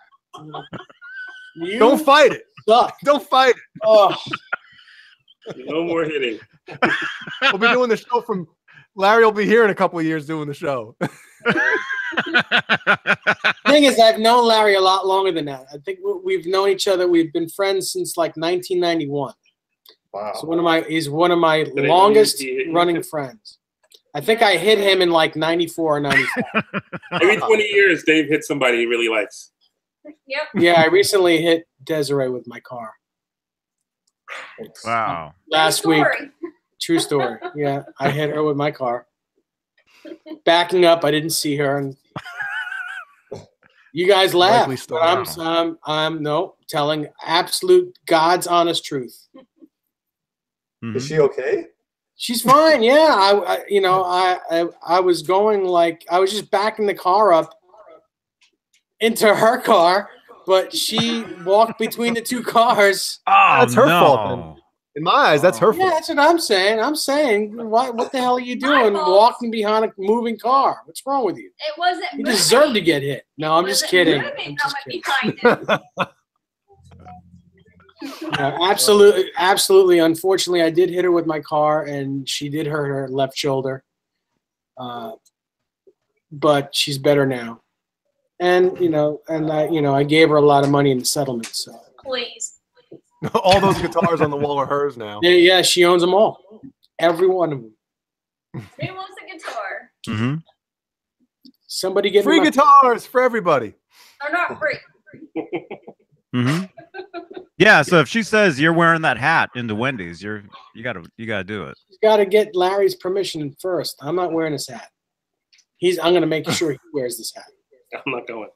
Speaker 3: you
Speaker 2: Don't fight it.
Speaker 3: suck.
Speaker 2: Don't fight it.
Speaker 3: Oh,
Speaker 4: No more hitting.
Speaker 2: We'll be doing the show from. Larry will be here in a couple of years doing the show.
Speaker 3: thing is, I've known Larry a lot longer than that. I think we've known each other. We've been friends since like 1991.
Speaker 5: Wow.
Speaker 3: So he's one of my longest running friends. I think I hit him in like 94 or 95.
Speaker 4: Every 20 years, Dave hits somebody he really likes.
Speaker 6: Yep.
Speaker 3: Yeah, I recently hit Desiree with my car.
Speaker 1: Wow.
Speaker 3: Last week. True story. Yeah, I hit her with my car. Backing up, I didn't see her, and you guys laugh.
Speaker 2: Likely story.
Speaker 3: But I'm no telling absolute God's honest truth.
Speaker 5: Is she okay?
Speaker 3: She's fine. Yeah, I was going like I was just backing the car up into her car, but she walked between the two cars.
Speaker 1: Oh,
Speaker 2: That's her
Speaker 1: no.
Speaker 2: fault, then. In my eyes, that's her
Speaker 3: Yeah,
Speaker 2: fault.
Speaker 3: that's what I'm saying. I'm saying, what the hell are you doing
Speaker 6: fault.
Speaker 3: walking behind a moving car? What's wrong with you?
Speaker 6: It wasn't
Speaker 3: You
Speaker 6: moving.
Speaker 3: deserve to get hit. No, I'm
Speaker 6: It
Speaker 3: just
Speaker 6: wasn't
Speaker 3: kidding.
Speaker 6: moving.
Speaker 3: I'm just
Speaker 6: I
Speaker 3: kidding.
Speaker 6: went behind it.
Speaker 3: No, absolutely. Unfortunately, I did hit her with my car, and she did hurt her left shoulder. But she's better now. And I gave her a lot of money in the settlement. So
Speaker 6: Please.
Speaker 2: All those guitars on the wall are hers now.
Speaker 3: yeah, she owns them all, every one of them.
Speaker 6: Who wants a guitar?
Speaker 1: Mm-hmm.
Speaker 3: Somebody get
Speaker 2: Free
Speaker 3: me my-
Speaker 2: guitars for everybody.
Speaker 6: They're not free.
Speaker 1: Mm-hmm. Yeah. So if she says you're wearing that hat into Wendy's, you gotta do it.
Speaker 3: She's got to get Larry's permission first. I'm not wearing this hat. I'm going to make sure he wears this hat.
Speaker 4: I'm not going.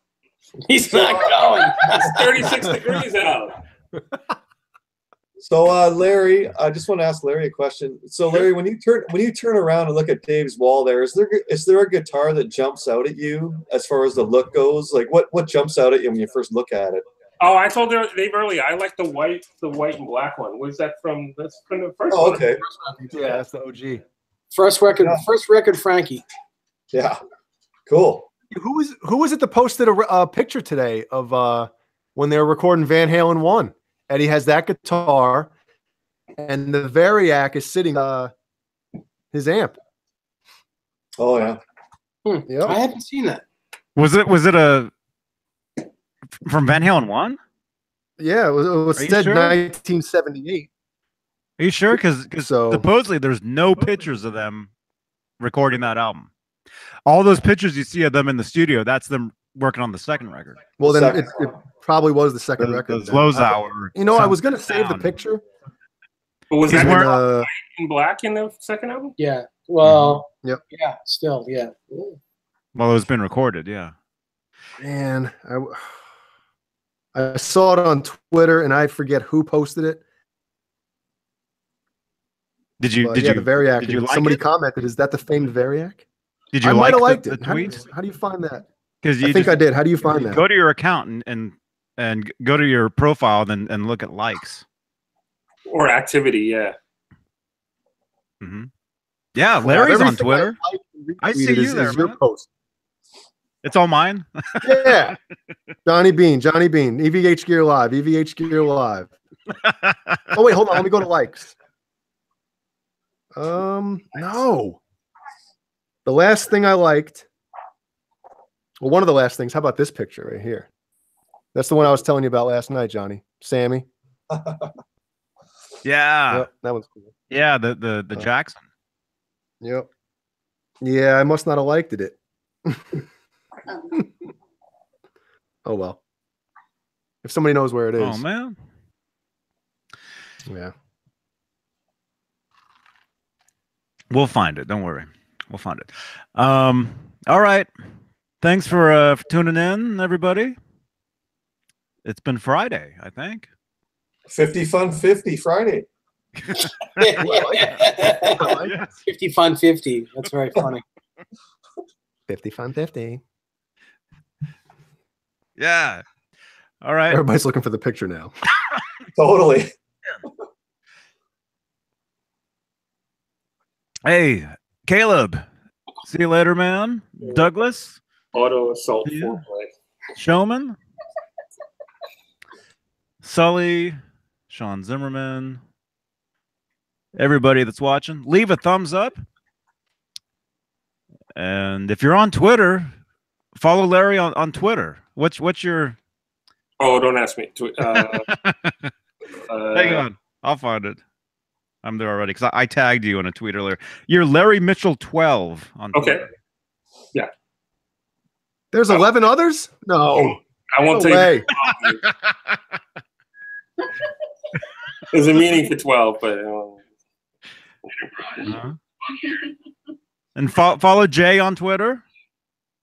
Speaker 3: He's not going.
Speaker 4: It's 36 degrees out.
Speaker 5: So, Larry, I just want to ask Larry a question. So, Larry, when you turn around and look at Dave's wall, is there a guitar that jumps out at you as far as the look goes? Like, what jumps out at you when you first look at it?
Speaker 4: Oh, I told Dave earlier. I like the white and black one. Was that from? That's from the first
Speaker 5: Oh,
Speaker 4: one.
Speaker 5: okay.
Speaker 2: Yeah, that's the OG.
Speaker 3: First record, Frankie.
Speaker 5: Yeah. Cool.
Speaker 2: Who was it that posted a picture today of when they were recording Van Halen 1? Eddie has that guitar, and the Variac is sitting his amp.
Speaker 5: Oh yeah.
Speaker 2: Yep.
Speaker 3: I haven't seen that.
Speaker 1: Was it a from Van Halen 1?
Speaker 2: Yeah, it was
Speaker 1: Are you
Speaker 2: said
Speaker 1: sure?
Speaker 2: 1978.
Speaker 1: Are you sure? Because
Speaker 2: So-
Speaker 1: supposedly there's no pictures of them recording that album. All those pictures you see of them in the studio, that's them working on the second record.
Speaker 2: Well, then
Speaker 5: Second.
Speaker 2: it probably was the second record.
Speaker 1: Those
Speaker 2: then.
Speaker 1: Lozauer.
Speaker 2: You know, I was going to save the
Speaker 1: sound.
Speaker 2: picture.
Speaker 4: But was
Speaker 1: He's
Speaker 4: that
Speaker 1: wearing-
Speaker 2: Uh,
Speaker 4: in black in the second album?
Speaker 3: Yeah. Well.
Speaker 2: Yep.
Speaker 3: Yeah. Still. Yeah.
Speaker 1: Well, it's been recorded, yeah.
Speaker 2: man, I saw it on Twitter, and I forget who posted it.
Speaker 1: Did you
Speaker 2: But
Speaker 1: did
Speaker 2: yeah,
Speaker 1: you
Speaker 2: the Variac.
Speaker 1: did you like
Speaker 2: somebody
Speaker 1: it?
Speaker 2: commented, "Is that the famed Variac?"
Speaker 1: did you
Speaker 2: I might
Speaker 1: like
Speaker 2: have liked
Speaker 1: the
Speaker 2: it. How do you
Speaker 1: tweets?
Speaker 2: find that?
Speaker 1: Because
Speaker 2: I think I did. How do you find that?
Speaker 1: go to your account and go to your profile and look at likes.
Speaker 4: Or activity? Yeah.
Speaker 1: Mm-hmm. Yeah, Larry's on
Speaker 2: Everything
Speaker 1: Twitter.
Speaker 2: liked and
Speaker 1: I see
Speaker 2: retweeted
Speaker 1: you
Speaker 2: is
Speaker 1: there,
Speaker 2: your
Speaker 1: man.
Speaker 2: post.
Speaker 1: It's all mine.
Speaker 2: Yeah, Johnny Beane, EVHgear Live, EVHgear Live. Oh wait, hold on. Let me go to likes. No. The last thing I liked Well, one of the last things. How about this picture right here? That's the one I was telling you about last night, Johnny. Sammy.
Speaker 1: Yeah.
Speaker 2: Yep, that one's cool.
Speaker 1: Yeah, the Jackson.
Speaker 2: Yep. Yeah, I must not have liked it. Oh well. If somebody knows where it is.
Speaker 1: Oh man.
Speaker 2: Yeah.
Speaker 1: We'll find it. Don't worry. We'll find it. All right. Thanks for tuning in, everybody. It's been Friday, I think.
Speaker 5: 50 Fun 50 Friday.
Speaker 3: 50 Fun 50. That's very funny.
Speaker 2: 50 Fun 50.
Speaker 1: Yeah. All right.
Speaker 2: Everybody's looking for the picture now.
Speaker 5: Totally.
Speaker 1: Hey, Caleb. See you later, man. Douglas.
Speaker 4: Auto assault
Speaker 1: Yeah.
Speaker 4: foreplay.
Speaker 1: Showman. Sully. Sean Zimmerman. Everybody that's watching, leave a thumbs up. And if you're on Twitter, follow Larry on Twitter. What's your...
Speaker 4: Oh, don't ask me.
Speaker 1: Hang on. I'll find it. I'm there already because I tagged you in a tweet earlier. You're Larry Mitchell 12 on Twitter.
Speaker 4: Okay. Yeah.
Speaker 2: There's 11 others? No.
Speaker 4: I won't
Speaker 2: No
Speaker 4: tell
Speaker 2: way.
Speaker 4: you. There's a meaning for 12, but
Speaker 1: Uh-huh. And follow Jay on Twitter.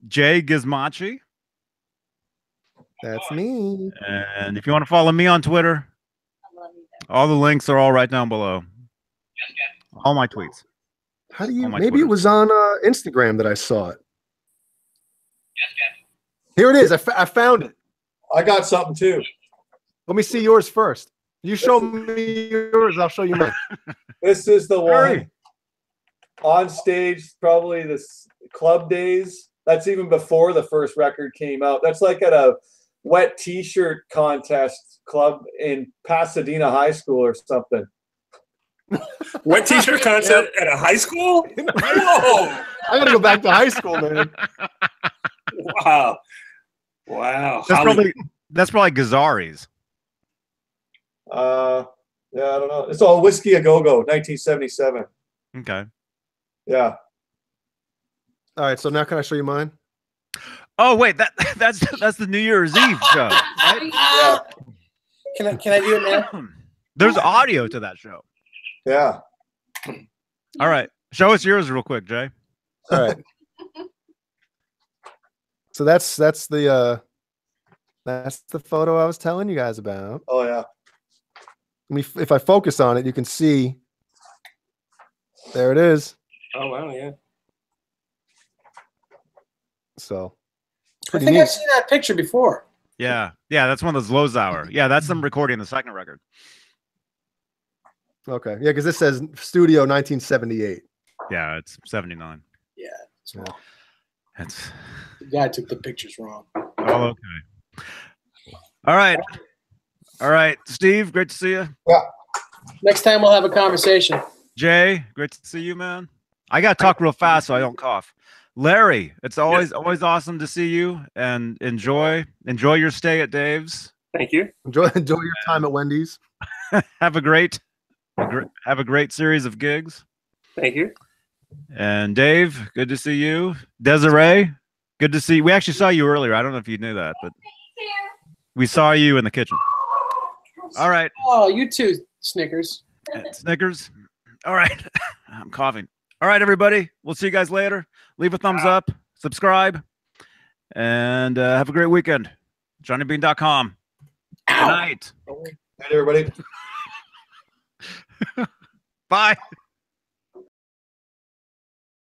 Speaker 1: Jay Gizmachi.
Speaker 2: That's me.
Speaker 1: And if you want to follow me on Twitter, all the links are all right down below. All my tweets.
Speaker 2: How do you?
Speaker 1: On my
Speaker 2: Maybe
Speaker 1: Twitter.
Speaker 2: it was on Instagram that I saw it. Here it is. I found it.
Speaker 5: I got something too.
Speaker 2: Let me see yours first. You show me yours. I'll show you mine.
Speaker 5: This is the one
Speaker 1: Hurry.
Speaker 5: on stage, probably this club days. That's even before the first record came out. That's like at a wet t-shirt contest club in Pasadena High School or something.
Speaker 4: wet t-shirt contest at a high school? Whoa!
Speaker 2: I gotta go back to high school, man.
Speaker 4: Wow. Wow.
Speaker 1: That's probably Gazzari's.
Speaker 5: Yeah, I don't know. It's all Whiskey a Go-Go, 1977.
Speaker 1: Okay.
Speaker 5: Yeah.
Speaker 2: All right, so now can I show you mine?
Speaker 1: Oh wait, that's the New Year's Eve show. Right?
Speaker 5: Yeah.
Speaker 3: Can I do it now?
Speaker 1: There's audio to that show.
Speaker 5: Yeah.
Speaker 1: All right, show us yours real quick, Jay.
Speaker 2: All right. So that's the photo I was telling you guys about.
Speaker 5: Oh, yeah.
Speaker 2: If I focus on it, you can see. There it is.
Speaker 4: Oh, wow, yeah.
Speaker 2: So
Speaker 3: I
Speaker 2: pretty
Speaker 3: think
Speaker 2: neat.
Speaker 3: I've seen that picture before.
Speaker 1: Yeah, that's one of those Lozauer. Yeah, that's them recording the second record.
Speaker 2: Okay, yeah, because this says Studio 1978.
Speaker 1: Yeah, it's 79.
Speaker 3: Yeah.
Speaker 2: Yeah.
Speaker 1: That's
Speaker 3: The guy took the pictures wrong.
Speaker 1: all okay. All right, Steve, great to see you.
Speaker 3: Next time we'll have a conversation.
Speaker 1: Jay, great to see you, man. I gotta talk real fast so I don't cough. Larry, it's always awesome to see you, and enjoy your stay at Dave's.
Speaker 4: Thank you.
Speaker 2: Enjoy your time at Wendy's.
Speaker 1: Have a great series of gigs.
Speaker 4: Thank you.
Speaker 1: And Dave, good to see you. Desiree, good to see you. We actually saw you earlier. I don't know if you knew that, but we saw you in the kitchen. All right.
Speaker 3: Oh, you too, Snickers.
Speaker 1: Snickers. All right. I'm coughing. All right, everybody. We'll see you guys later. Leave a thumbs up, subscribe, and have a great weekend. JohnnyBeane.com. Good night.
Speaker 5: Night, everybody.
Speaker 1: Bye.